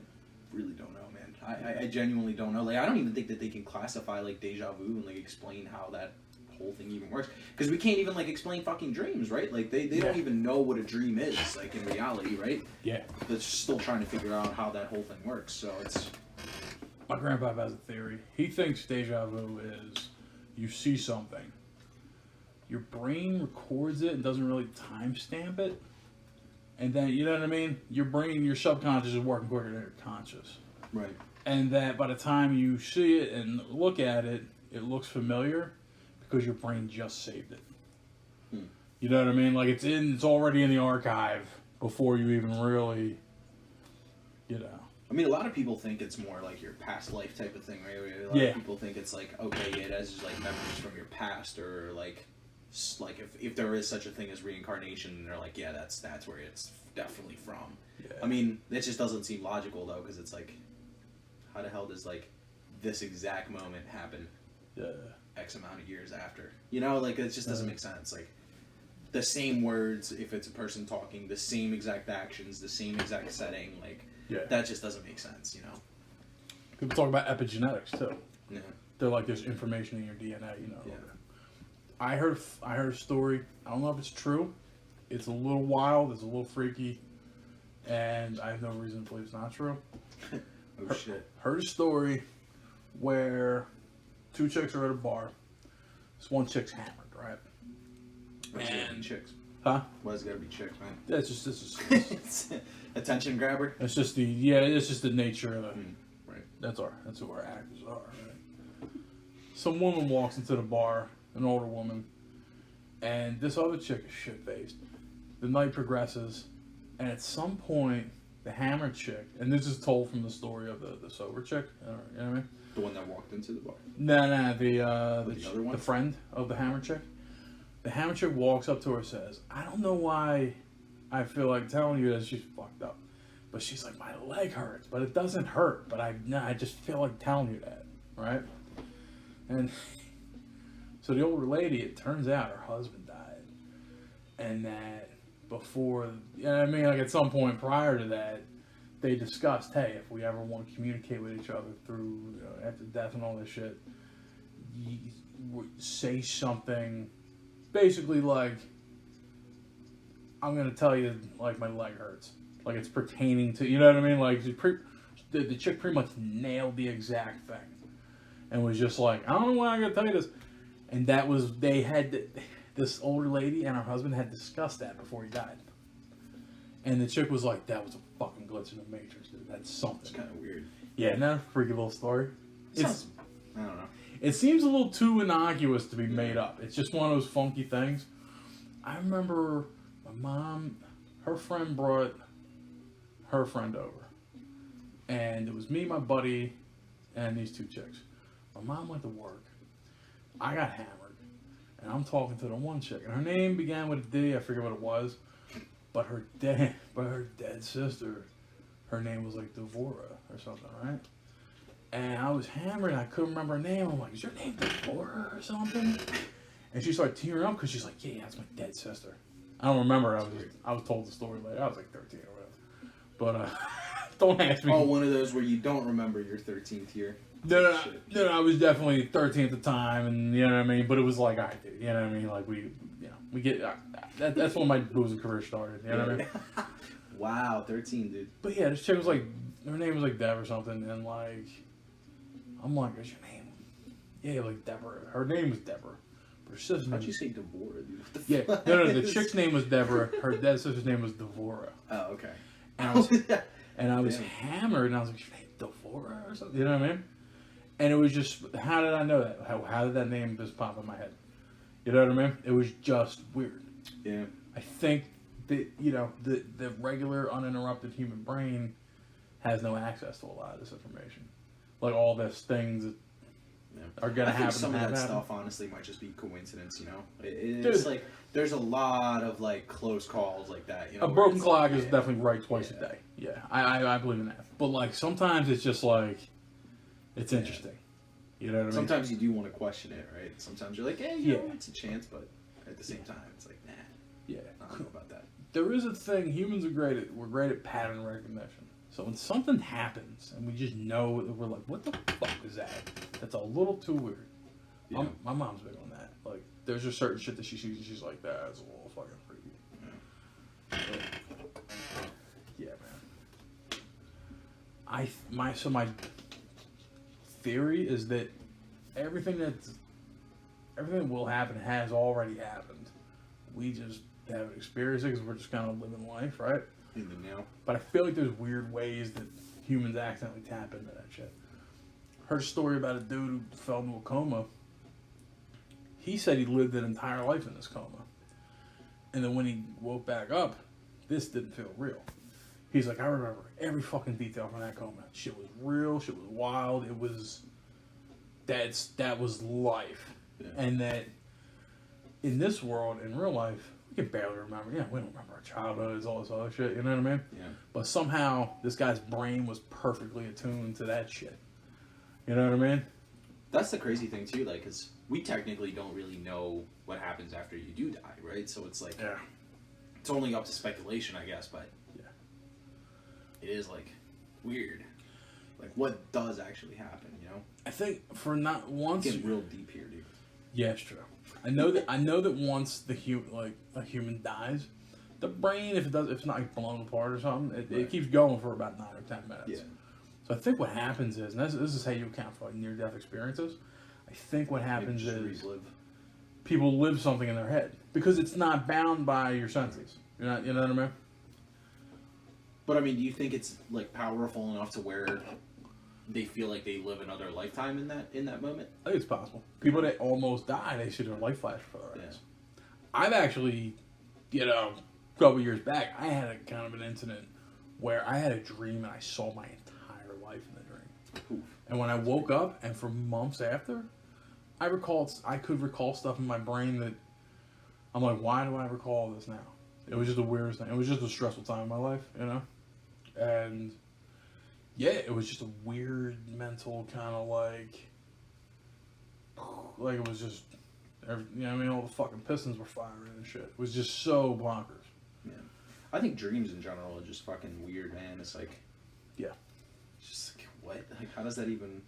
really don't know, man. I genuinely don't know. Like, I don't even think that they can classify like deja vu and like explain how that whole thing even works, because we can't even like explain fucking dreams, right? Like they don't even know what a dream is, like in reality, right? Yeah. They're still trying to figure out how that whole thing works. So it's My grandpa has a theory. He thinks deja vu is you see something, your brain records it and doesn't really timestamp it, and then, you know what I mean? Your brain, your subconscious is working quicker than your conscious. right. And that by the time you see it and look at it, it looks familiar because your brain just saved it. You know what I mean? Like it's already in the archive before you even really, you know. I mean, a lot of people think it's more like your past life type of thing, right? A lot Yeah. of people think it's like, okay, yeah, that's just like memories from your past, or like if there is such a thing as reincarnation, they're like, yeah, that's where it's definitely from. Yeah. I mean, it just doesn't seem logical though, because it's like, how the hell does like this exact moment happen Yeah. X amount of years after? You know, like it just doesn't make sense. Like the same words, if it's a person talking, the same exact actions, the same exact setting, like Yeah. that just doesn't make sense, you know? People talk about epigenetics too. Yeah. They're like there's information in your DNA, you know. Yeah. I heard a story. I don't know if it's true. It's a little wild. It's a little freaky, and I have no reason to believe it's not true. Oh shit. Heard a story where two chicks are at a bar. This one chick's hammered, right? Why does it gotta be And- chicks? Huh? Why does it gotta be chicks, man? That's just this is Attention grabber? it's just it's just the nature of the. Right. That's who our actors are. Right? Some woman walks into the bar, an older woman, and this other chick is shit faced. The night progresses, and at some point, the hammered chick, and this is told from the story of the sober chick. You know what I mean? The one that walked into the bar. No, the other one? the friend of the hammered chick. The hammered chick walks up to her and says, "I don't know why I feel like telling you that she's fucked up, but she's like, my leg hurts, but it doesn't hurt, but I just feel like telling you that, right?" And so the older lady, it turns out her husband died, and that before, you know what I mean, like at some point prior to that, they discussed, hey, if we ever want to communicate with each other through, you know, after death and all this shit, say something, basically like, I'm gonna tell you like my leg hurts, like it's pertaining to, you know what I mean, like the chick pretty much nailed the exact thing, and was just like, I don't know why I'm gonna tell you this, and that was this older lady and her husband had discussed that before he died, and the chick was like, that was a fucking glitch in the matrix, dude. That's It's something. kind of weird. Yeah, isn't that a freaky little story? Sounds, I don't know. It seems a little too innocuous to be made up. It's just one of those funky things. I remember my mom, her friend brought her friend over. And it was me, my buddy, and these two chicks. My mom went to work. I got hammered. And I'm talking to the one chick. And her name began with a D. I forget what it was. But her dead sister, her name was like Devora or something, right? And I was hammered and I couldn't remember her name. I'm like, is your name Devora or something? And she started tearing up because she's like, yeah, that's my dead sister. I don't remember. I was told the story later. I was like 13 or whatever. But don't ask me. Oh, one of those where you don't remember your 13th year. No, Shit. I was definitely 13 at the time, and you know what I mean. But it was like, I did, you know what I mean. Like we get that's when my boozing career started. You know what I mean. Wow, 13, dude. But yeah, this chick was like, her name was like Deb or something, and like, I'm like, what's your name? Yeah, like Deborah. Her name was Deborah. But her sister's name How'd you was, say Deborah, dude? What the yeah, fuck no, the is- chick's name was Deborah. Her dead sister's name was Devora. Oh, okay. And I was Damn. hammered, and I was like, your name Devora or something? You know what I mean? And it was just, how did I know that? How did that name just pop in my head? You know what I mean? It was just weird. Yeah. I think that, you know, the regular uninterrupted human brain has no access to a lot of this information. Like all these things that, are gonna I think happen. some of that happen. stuff honestly might just be coincidence. You know, it's Dude. like there's a lot of like close calls like that. You know, A where broken it's clock like, is definitely right twice a day. Yeah, I believe in that. But like sometimes it's just like it's interesting. You know what I mean? Sometimes you do want to question it, right? Sometimes you're like, hey, you know, it's a chance, but at the same time, it's like, nah, Yeah. I don't know about that. There is a thing. Humans are we're great at pattern recognition. So when something happens and we just know that we're like, what the fuck is that? That's a little too weird. Yeah. My mom's big on that. Like, there's just certain shit that she sees and she's like, that's a little fucking freaky. But, yeah, man. My theory is that everything that will happen has already happened. We just haven't experienced it because we're just kind of living life, right? In the now. But I feel like there's weird ways that humans accidentally tap into that shit. Heard a story about a dude who fell into a coma. He said he lived an entire life in this coma. And then when he woke back up, this didn't feel real. He's like, I remember every fucking detail from that coma. Shit was real, shit was wild. It was... That was life. Yeah. And that in this world, in real life, we can barely remember. Yeah, we don't remember our childhoods, all this other shit, you know what I mean? Yeah. But somehow, this guy's brain was perfectly attuned to that shit. You know what I mean? That's the crazy thing too, like, cause we technically don't really know what happens after you do die, right? So it's like, Yeah. it's only up to speculation, I guess, but Yeah. it is like weird. Like, what does actually happen? You know, I think for not once... getting real deep here, dude. Yeah, it's true. I know that once a human dies, the brain, if it's not like blown apart or something, it Right. keeps going for about 9 or 10 minutes. Yeah. So I think what happens is, and this is how you account for like near-death experiences. I think what happens Maybe is just relive. people live something in their head because it's not bound by your senses. You know what I mean? But I mean, do you think it's like powerful enough to where they feel like they live another lifetime in that moment? I think it's possible. People that almost die, they see their life flash before their eyes. I've actually, a couple years back, I had a kind of an incident where I had a dream and I saw my entire life in the dream. Oof. And when I woke up, and for months after, I could recall stuff in my brain that I'm like, why do I recall this now? It was just the weirdest thing. It was just a stressful time in my life, And yeah, it was just a weird mental kind of like it was just, all the fucking pistons were firing and shit. It was just so bonkers. Yeah. I think dreams in general are just fucking weird, man. It's like, Yeah. it's just like, what? Like, how does that even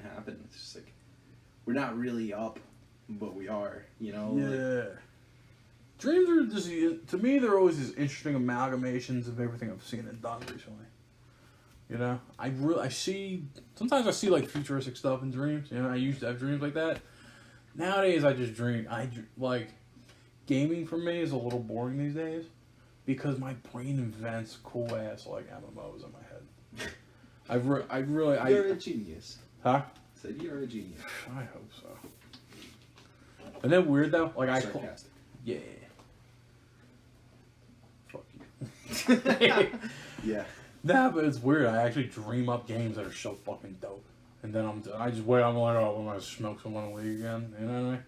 happen? It's just like, we're not really up, but we are, Like, Yeah. Dreams are just, to me, they're always these interesting amalgamations of everything I've seen and done recently. Sometimes I see like futuristic stuff in dreams. I used to have dreams like that. Nowadays, I just dream. Like, gaming for me is a little boring these days because my brain invents cool ass like MMOs in my head. you're a genius. Huh? Said you're a genius. I hope so. Isn't that weird though? Like Sarcastic. Yeah. Fuck you. Yeah. Nah, but it's weird. I actually dream up games that are so fucking dope, and then I just wait. I'm like, oh, I'm gonna smoke someone in the league again. You know what I mean?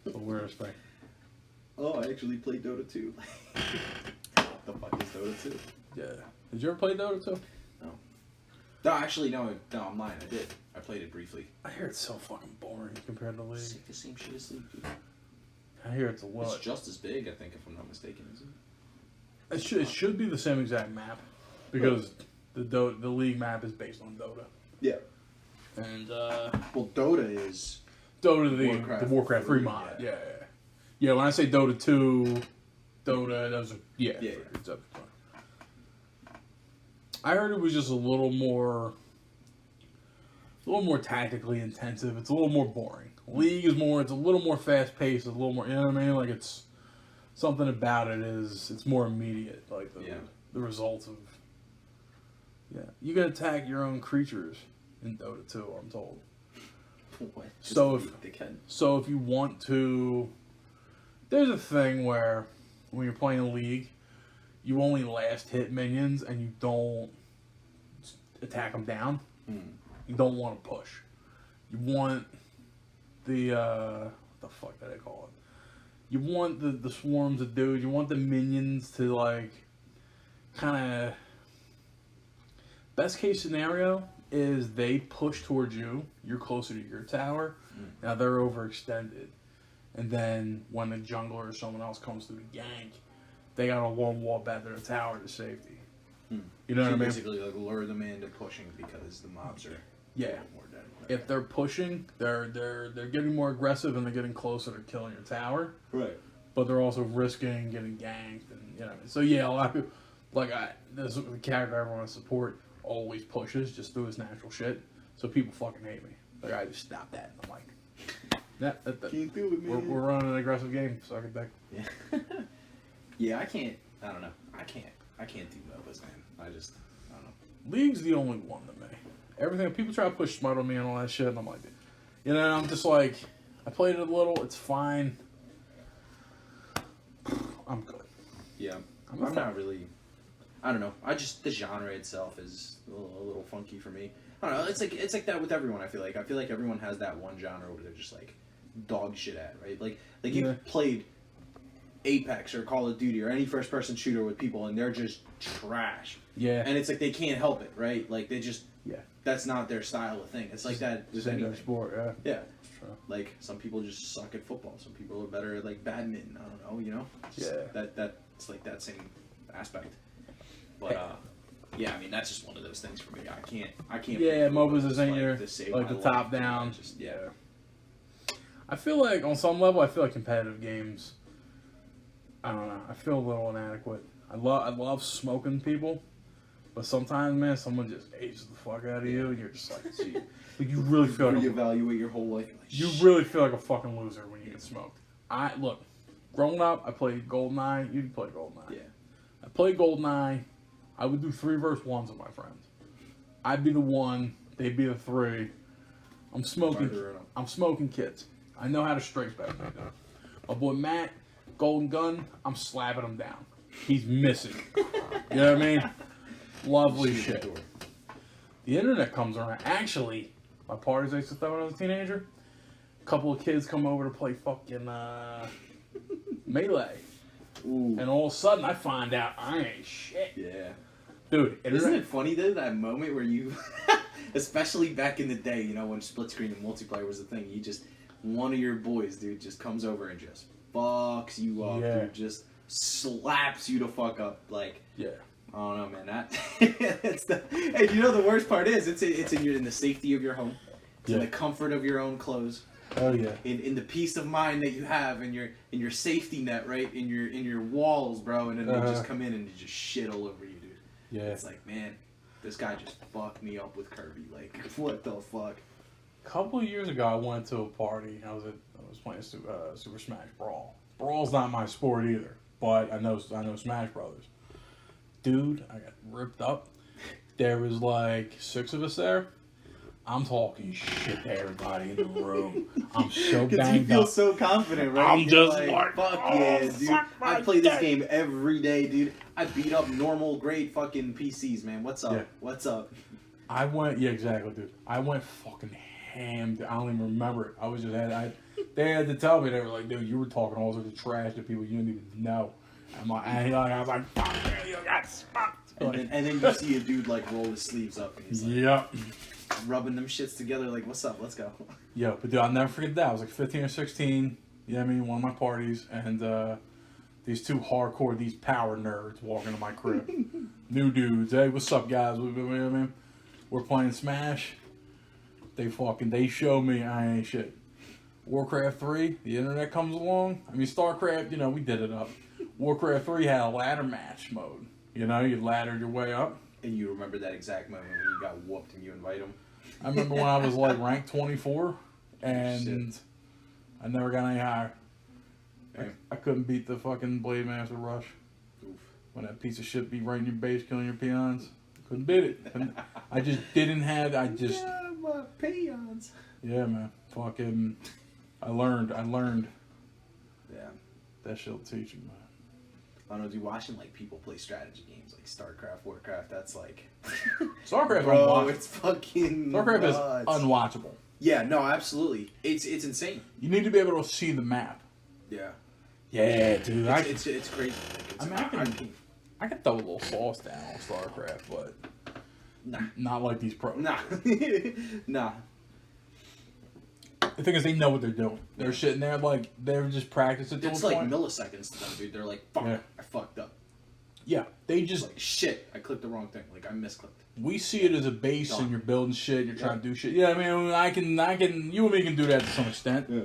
The weirdest thing. Oh, I actually played Dota 2. The fuck is Dota 2? Yeah. Did you ever play Dota 2? No, actually, no, I'm lying. I did. I played it briefly. I hear it's so fucking boring compared to League. It's like the same shit as League, dude. I hear it's a It's lot. just as big, I think, if I'm not mistaken, isn't it? It should be the same exact map because the League map is based on Dota. Yeah. And Well, Dota is... Dota, the Warcraft Warcraft 3 3, mod. yeah. Yeah, when I say Dota 2, Dota, those are, yeah. It's up. I heard it was just a little more tactically intensive. It's a little more boring. League is it's a little more fast paced. It's a little more, you know what I mean? Like it's something about it it's more immediate. Like the results of, you can attack your own creatures in Dota 2, I'm told. What? So Dickhead. if you want to, there's a thing where when you're playing a League, you only last hit minions and you don't attack them down. You don't want to push. You want the fuck that I call it. You want the swarms of dudes. You want the minions to like kind of. Best case scenario is they push towards you. You're closer to your tower. Now they're overextended, and then when the jungler or someone else comes through the gank, they got a long wall back to the tower to safety. You know So what I mean? basically, like lure them into pushing because the mobs are Yeah. a little more dead. If they're pushing, they're getting more aggressive and they're getting closer to killing your tower. Right. But they're also risking getting ganked, and you know. So yeah, a lot of people like this the character I want to support always pushes just through his natural shit. So people fucking hate me. Like I just stop that. I'm like, that Can't do it, man. we're running an aggressive game. Suck it back. Yeah. Yeah, I can't. I don't know. I can't do MOBAs, man. I don't know. League's the only one to me. Everything people try to push smite on me and all that shit, and I'm like, you know, I'm just like, I played it a little. It's fine. I'm good. Yeah, I'm I'm not really. I don't know. The genre itself is a little funky for me. I don't know. It's like that with everyone. I feel like everyone has that one genre where they're just like dog shit at, right? Like Yeah. you've played Apex or Call of Duty or any first person shooter with people and they're just trash. Yeah. And it's like they can't help it, right? Like they just Yeah. that's not their style of thing. It's like that with Just any anything. sport, yeah. Yeah. True. Like some people just suck at football. Some people are better at like badminton. I don't know, you know? Just Yeah. That's like that same aspect. But yeah, I mean that's just one of those things for me. I can't Yeah, play MOBAs just, isn't like, your to save like my the life, top you know, down. Just yeah. I feel like on some level, I feel like competitive games. I don't know. I feel a little inadequate. I love smoking people, but sometimes, man, someone just ages the fuck out of you, and you're just like, gee, like you really feel like Reevaluate your whole life. Like, you really feel like a fucking loser when you get smoked. Look, growing up, I played GoldenEye. You played GoldenEye. Yeah. I played GoldenEye. I would do 3 versus 1s with my friends. I'd be the 1. They'd be the 3. I'm smoking. Farther up. I'm smoking kids. I know how to strike better than they do. My boy Matt, Golden Gun. I'm slapping him down. He's missing. You know what I mean? Lovely Shoot the shit. door. The internet comes around. Actually, my parties I used to throw when I was a teenager. A couple of kids come over to play fucking Melee. ooh, And all of a sudden, I find out I ain't shit. Yeah. Dude, Isn't internet. it funny though that moment where you, especially back in the day, you know when split screen and multiplayer was the thing, you just one of your boys, dude, just comes over and just fucks you up, Yeah. dude, just slaps you to fuck up, like Yeah. I don't know, man. That it's the and you know the worst part is it's in the safety of your home, it's in Yeah. the comfort of your own clothes, Oh, yeah. in the peace of mind that you have in your safety net, right, in your walls, bro, and then they just come in and they just shit all over you, dude. Yeah. It's like, man, this guy just fucked me up with Kirby. Like, what the fuck? A couple of years ago, I went to a party. I was playing Super Smash Brawl. Brawl's not my sport either, but I know Smash Brothers. Dude, I got ripped up. There was like 6 of us there. I'm talking shit to everybody in the room. I'm so Because you banged feel up. so confident, right? I'm You're just like, fuck oh, yeah, dude. fuck my I play this dick. game every day, dude. I beat up normal, great fucking PCs, man. What's up? Yeah. What's up? I went, yeah, exactly, dude. I went fucking hammed. I don't even remember it. I was just they had to tell me. They were like, dude, you were talking all sorts of trash to people you didn't even know. I was like, fuck you got smoked. And then you see a dude like roll his sleeves up and he's like Yep. rubbing them shits together. Like, what's up? Let's go. Yeah, but dude, I'll never forget that. I was like 15 or 16. You know what I mean? One of my parties, and these 2 hardcore, these power nerds walking to my crib. New dudes. Hey, what's up, guys? You know what I mean? We're playing Smash. They show me I ain't shit. Warcraft 3, the internet comes along. I mean, StarCraft, you know, we did it up. Warcraft 3 had a ladder match mode. You know, you laddered your way up. And you remember that exact moment when you got whooped and you invite him. I remember when I was like ranked 24, and Shit. I never got any higher. Hey. I couldn't beat the fucking Blade Master Rush. Oof. When that piece of shit be right in your base, killing your peons. Couldn't beat it. I just didn't have. Yeah, my peons. Yeah, man. Fucking. I learned. Yeah. That shit'll teach you, man. I don't know, dude, watching like people play strategy games like StarCraft, Warcraft, that's like StarCraft, bro, unwatchable. it's fucking StarCraft is nuts. unwatchable. Yeah, no, absolutely. It's insane. You need to be able to see the map. Yeah. Yeah, dude. It's crazy. Like, I can throw a little sauce down on StarCraft, but Nah. not like these pros. Nah. Nah. The thing is, they know what they're doing. They're sitting there like they're just practicing. It's to a like point. milliseconds to them, dude. They're like, fuck, Yeah. I fucked up. Yeah, they It's just like, shit, I clicked the wrong thing. Like, I misclicked. we see it as a base, Done. and you're building shit. And you're Yeah. trying to do shit. Yeah, I mean, I can. You and me can do that to some extent. Yeah.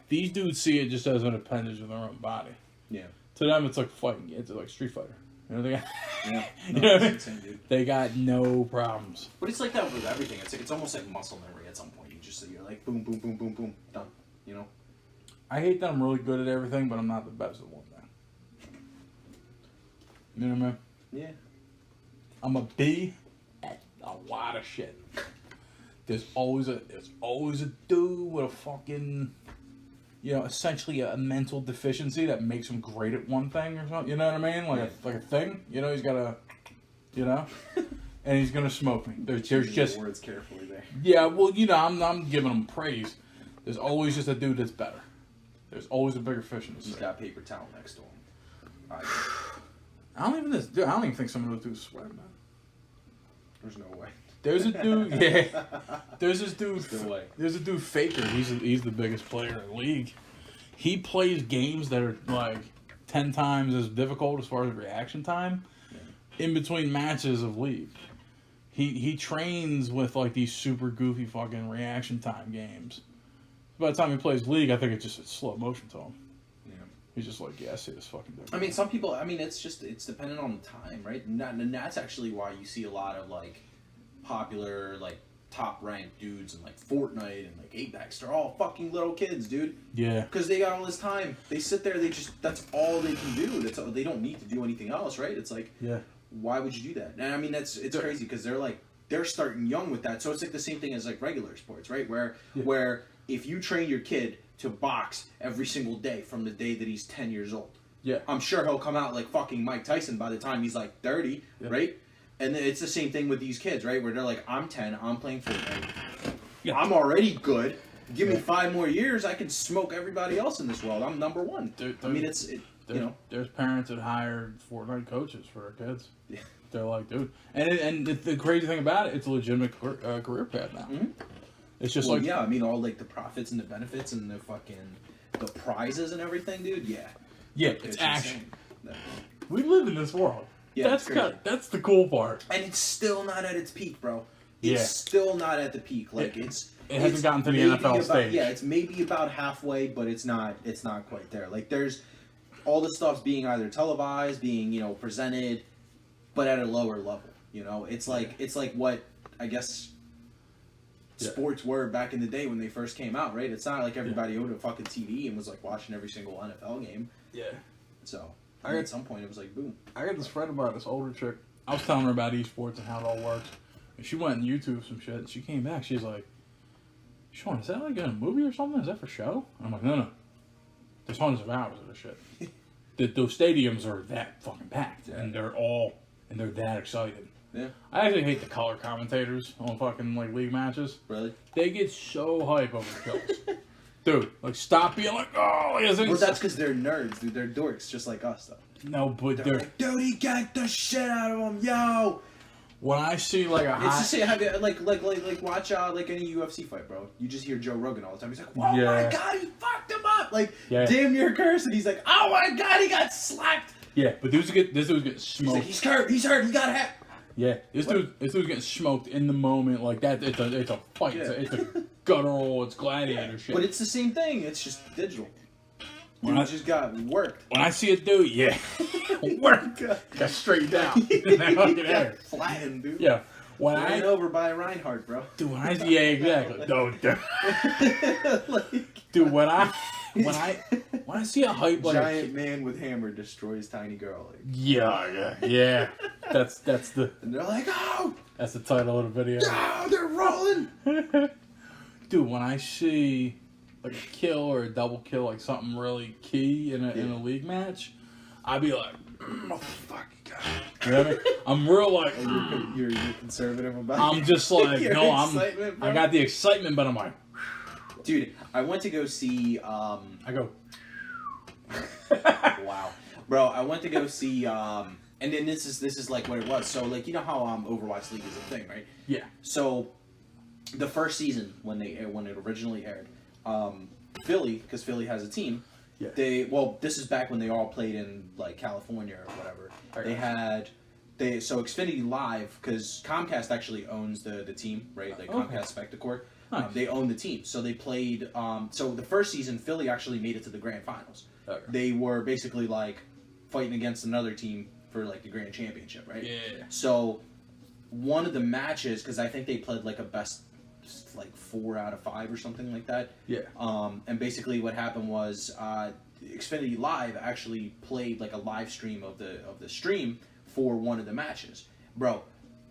These dudes see it just as an appendage of their own body. Yeah. To them, it's like fighting. It's like Street Fighter. You know, they got, Yeah. you No, know what I it's mean? insane, dude. They got no problems. But it's like that with everything. It's like, it's almost like muscle memory at some point. You're like, boom, boom, boom, boom, boom, done. You know? I hate that I'm really good at everything, but I'm not the best at one thing. You know what I mean? Yeah. I'm a B at a lot of shit. There's always a dude with a fucking, you know, essentially a mental deficiency that makes him great at one thing or something. You know what I mean? Like a thing. You know, he's got a, you know, and he's gonna smoke me. There's Choosing just your words carefully there. yeah. Well, you know, I'm giving him praise. There's always just a dude that's better. There's always a bigger fish in the He's sea. got paper towel next to him. I don't even think some of those dudes sweat, man. There's no way. There's a dude, yeah. There's this dude. There's no way. There's a dude, Faker. He's the biggest player in the league. He plays games that are like 10 times as difficult as far as reaction time in between matches of league. He trains with like these super goofy fucking reaction time games. By the time he plays league, I think it's slow motion to him. Yeah. He's just like, yeah, I see this fucking dude. I mean, some people. I mean, it's dependent on the time, right? And that's actually why you see a lot of like popular, like top ranked dudes in like Fortnite and like Apex. They're all fucking little kids, dude. Yeah. Because they got all this time. They sit there. That's all they can do. They don't need to do anything else, right? It's like, Yeah. why would you do that? And I mean, it's crazy because they're starting young with that. So it's like the same thing as like regular sports, right? Where if you train your kid to box every single day from the day that he's 10 years old, Yeah. I'm sure he'll come out like fucking Mike Tyson by the time he's like 30, Yeah. right? And then it's the same thing with these kids, right? Where they're like, I'm 10, I'm playing Fortnite. Yeah. I'm already good. Give me Yeah. 5 more years, I can smoke everybody else in this world. I'm number one. I mean, There's parents that hired Fortnite coaches for their kids. Yeah. They're like, dude, and the crazy thing about it, it's a legitimate career path now. Mhm. It's just Well, like, yeah, I mean, all like the profits and the benefits and the prizes and everything, dude. Yeah, yeah, it's action. insane. We live in this world. Yeah, that's it's crazy. that's the cool part. And it's still not at its peak, bro. Yeah. It's still not at the peak. Like It it's hasn't gotten to the maybe NFL about, stage. Yeah, it's maybe about halfway, but it's not quite there. Like there's all the stuff's being either televised, being presented, but at a lower level. It's like what I guess sports were back in the day when they first came out, right? It's not like everybody owned a fucking TV and was like watching every single NFL game. Yeah. So I got- at some point it was like boom. I got this friend of mine, this older chick. I was telling her about esports and how it all works. And she went on YouTube some shit. And she came back. She's like, Sean, is that like in a movie or something? Is that for show? And I'm like, no. There's hundreds of hours of this shit. Those stadiums are that fucking packed. And they're that excited. Yeah. I actually hate the color commentators on fucking like league matches. Really? They get so hype over the kills. Dude, like stop being like, oh, Well, that's because they're nerds, dude. They're dorks, just like us, though. no, but They're they're like, dude, he ganked the shit out of him, yo. when I see like a It's hot, the same. Have you like watch like any UFC fight, bro? You just hear Joe Rogan all the time. He's like, "Oh my Yeah. god, he fucked him up!" Like Yeah. damn near cursing. He's like, "Oh my god, he got slapped." yeah, but this dude's getting He's smoked. like, "He's hurt. He's hurt. He got hit." Yeah, this dude's getting smoked in the moment like that. It's a fight. Yeah. It's a guttural. It's gladiator shit. But it's the same thing. It's just digital. When Dude I- just got worked. when I see a dude, yeah, work got straightened out. Got flattened, dude. Yeah, when Ran I over by Reinhardt, bro. dude, when I yeah, exactly. Dude, when I see a hype like Giant man with hammer destroys tiny girl. Like, yeah. That's the and they're like, "Oh, that's the title of the video. oh, they're rolling." Dude, when I see like a kill or a double kill, like something really key in a league match, I'd be like, motherfucker, God. You know what I mean? I'm real like, You're conservative about it. I'm just like, Your no, excitement, bro. I got the excitement, but I'm like, Dude, I went to go see. I go. Wow, bro! I went to go see. And then this is like what it was. So like you know how Overwatch League is a thing, right? Yeah. So the first season when it originally aired, Philly, because Philly has a team. Yeah. This is back when they all played in like California or whatever. Okay. So Xfinity Live, because Comcast actually owns the team, right? Like Okay. Comcast Spectacor. Nice. They own the team, so they played. So the first season, Philly actually made it to the grand finals. Okay. They were basically like fighting against another team for like the grand championship, right? Yeah. So one of the matches, because I think they played like a best like 4 out of 5 or something like that. Yeah. And basically what happened was Xfinity Live actually played like a live stream of the stream for one of the matches. Bro,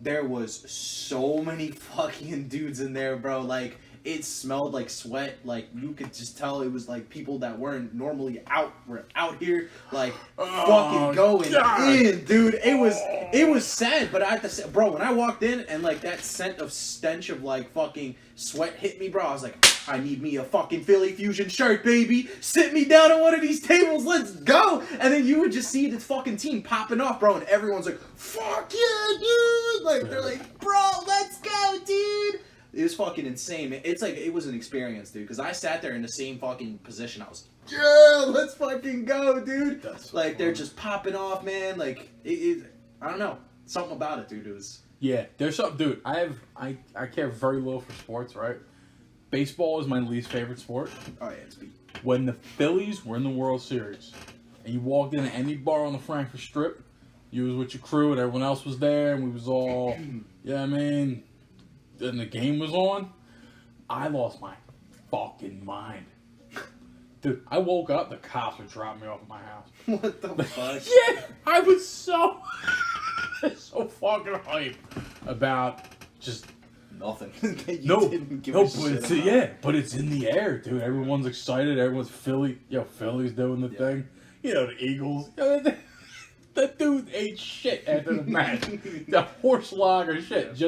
there was so many fucking dudes in there, bro. Like it smelled like sweat. Like you could just tell it was like people that weren't normally were out here like fucking going in, dude. It was sad, but bro, when I walked in and like that scent of stench of like fucking sweat hit me, bro, I was like, I need me a fucking Philly Fusion shirt, baby. Sit me down on one of these tables, let's go. And then you would just see the fucking team popping off, bro, and everyone's like, fuck yeah, dude. Like they're like, bro, let's go, dude. It was fucking insane, man. It's like, it was an experience, dude, because I sat there in the same fucking position. I was like, yeah, let's fucking go, dude. That's like, they're fun. just popping off, man. Like, I don't know. Something about it, dude. It was... Yeah, there's something, dude. I care very little for sports, right? Baseball is my least favorite sport. Oh, yeah, it's beat. When the Phillies were in the World Series, and you walked into any bar on the Frankfurt Strip, you was with your crew and everyone else was there, and we was all, yeah, I mean, and the game was on, I lost my fucking mind. Dude, I woke up, the cops would drop me off at my house. What the fuck? Yeah, I was so, so fucking hype about just Nothing. You no, didn't give no, a but shit it's about. yeah, but it's in the air, dude. Everyone's excited. Everyone's Philly's doing the thing. You know, the Eagles. That dude ate shit after the match. The horse lager shit.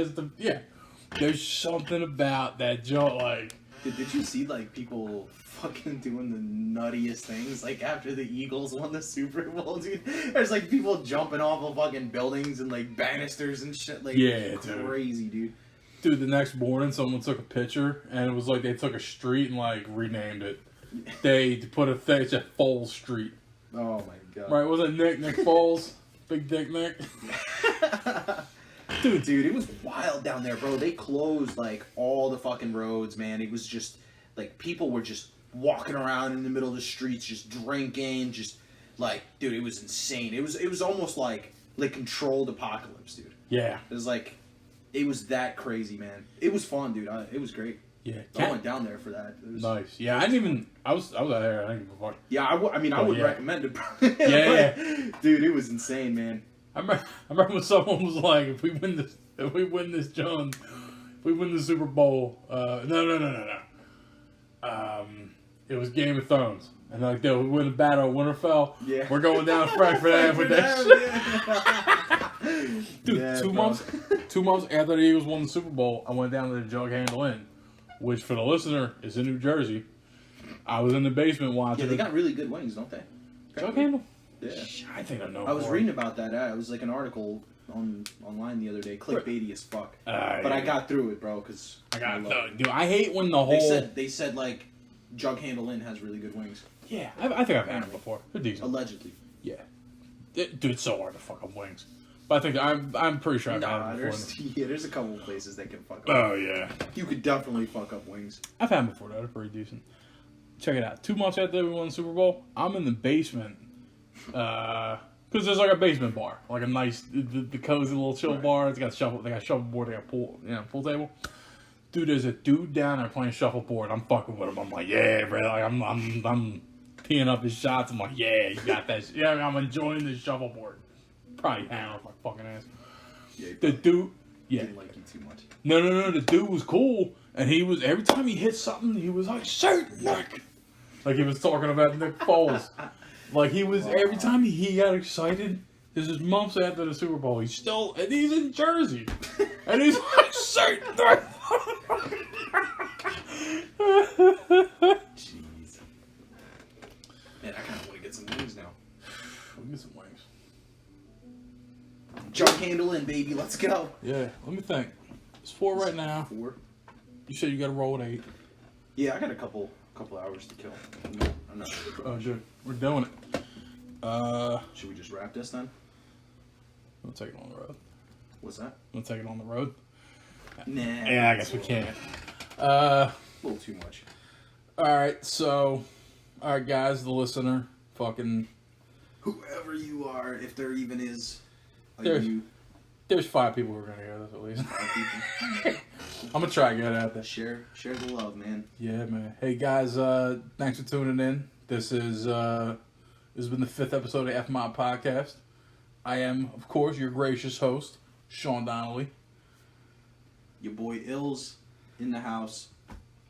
There's something about that joke, like. Did you see like people fucking doing the nuttiest things like after the Eagles won the Super Bowl, dude? There's like people jumping off of fucking buildings and like banisters and shit, like Yeah, dude. crazy, dude. Dude, the next morning, someone took a picture, and it was like they took a street and like renamed it. They put a thing, it's at Foles Street. Oh my god. Right, wasn't it Nick Foles? Big Dick Nick. Dude, it was wild down there, bro. They closed like all the fucking roads, man. It was just like people were just walking around in the middle of the streets, just drinking, just like, dude, it was insane. It was almost like controlled apocalypse, dude. Yeah. It was like, it was that crazy, man. It was fun, dude. It was great. Yeah. I went down there for that. It was, Nice. Yeah, I was out there. I didn't give a fuck. yeah, I would yeah. recommend it, bro. Yeah. Dude, it was insane, man. I remember when someone was like, if we win this, John, if we win the Super Bowl, no. It was Game of Thrones. And like, we win the Battle of Winterfell. Yeah. We're going down to Frankfurt Ave with that shit. Dude, Yeah, 2 bro. months after the Eagles won the Super Bowl, I went down to the Jug Handle Inn, which for the listener is in New Jersey. I was in the basement watching Yeah, they got really good wings, don't they? Jug Handle? Yeah. I think I know. I was more. reading about that. It was like an article online the other day, clickbaity as fuck. But yeah. I got through it, bro, because Dude, I hate when the whole. They said like Jug Handle Inn has really good wings, Yeah, I think I've had them before. They're decent. allegedly. Yeah, dude, it's so hard to fuck up wings. But I think I'm pretty sure I've had Nah, them before. there's a couple of places that can fuck up. Oh yeah, You could definitely fuck up wings. I've had them before. They're pretty decent. Check it out. 2 months after we won the Super Bowl, I'm in the basement. Because there's like a basement bar, like a nice, the cozy little chill bar. It's got shuffleboard, they got pool pool table. Dude, there's a dude down there playing shuffleboard. I'm fucking with him. I'm like, yeah, bro. Like, I'm teeing up his shots. I'm like, yeah, you got that. Yeah, I'm enjoying this shuffleboard. Probably hanging off my fucking ass. Yeah, The dude, yeah. didn't like you too much. No. The dude was cool, and he was every time he hit something, he was like, "Shoot, Nick!" Like he was talking about Nick Foles. Like he was every time he got excited. This is months after the Super Bowl. He's in Jersey, and he's like, "Shoot, Nick!" Jeez. Man, I kind of want to get some wings now. We get some wings. Jump handle in, baby. Let's go. Yeah, let me think. It's 4 right now. 4. You said you got to roll at 8. Yeah, I got a couple hours to kill. I'm not sure. Oh, good. We're doing it. Should we just wrap this then? We'll take it on the road. What's that? We'll take it on the road. Nah. Yeah, I guess we can't. A little too much. Alright, so... Alright, guys, the listener. Fucking... Whoever you are, if there even is a There- you, There's 5 people who are going to hear this, at least. 5 people. I'm going to try to get it out there. Share the love, man. Yeah, man. Hey, guys, thanks for tuning in. This has been the 5th episode of FMod Podcast. I am, of course, your gracious host, Sean Donnelly. Your boy Ills in the house.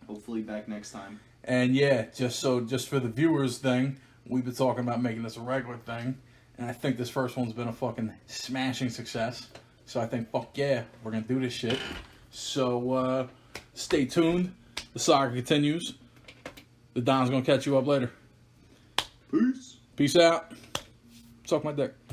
Hopefully back next time. And yeah, just for the viewers thing, we've been talking about making this a regular thing. And I think this first one's been a fucking smashing success. So I think, fuck yeah, we're going to do this shit. So stay tuned. The saga continues. The Don's going to catch you up later. Peace. Peace out. Suck my dick.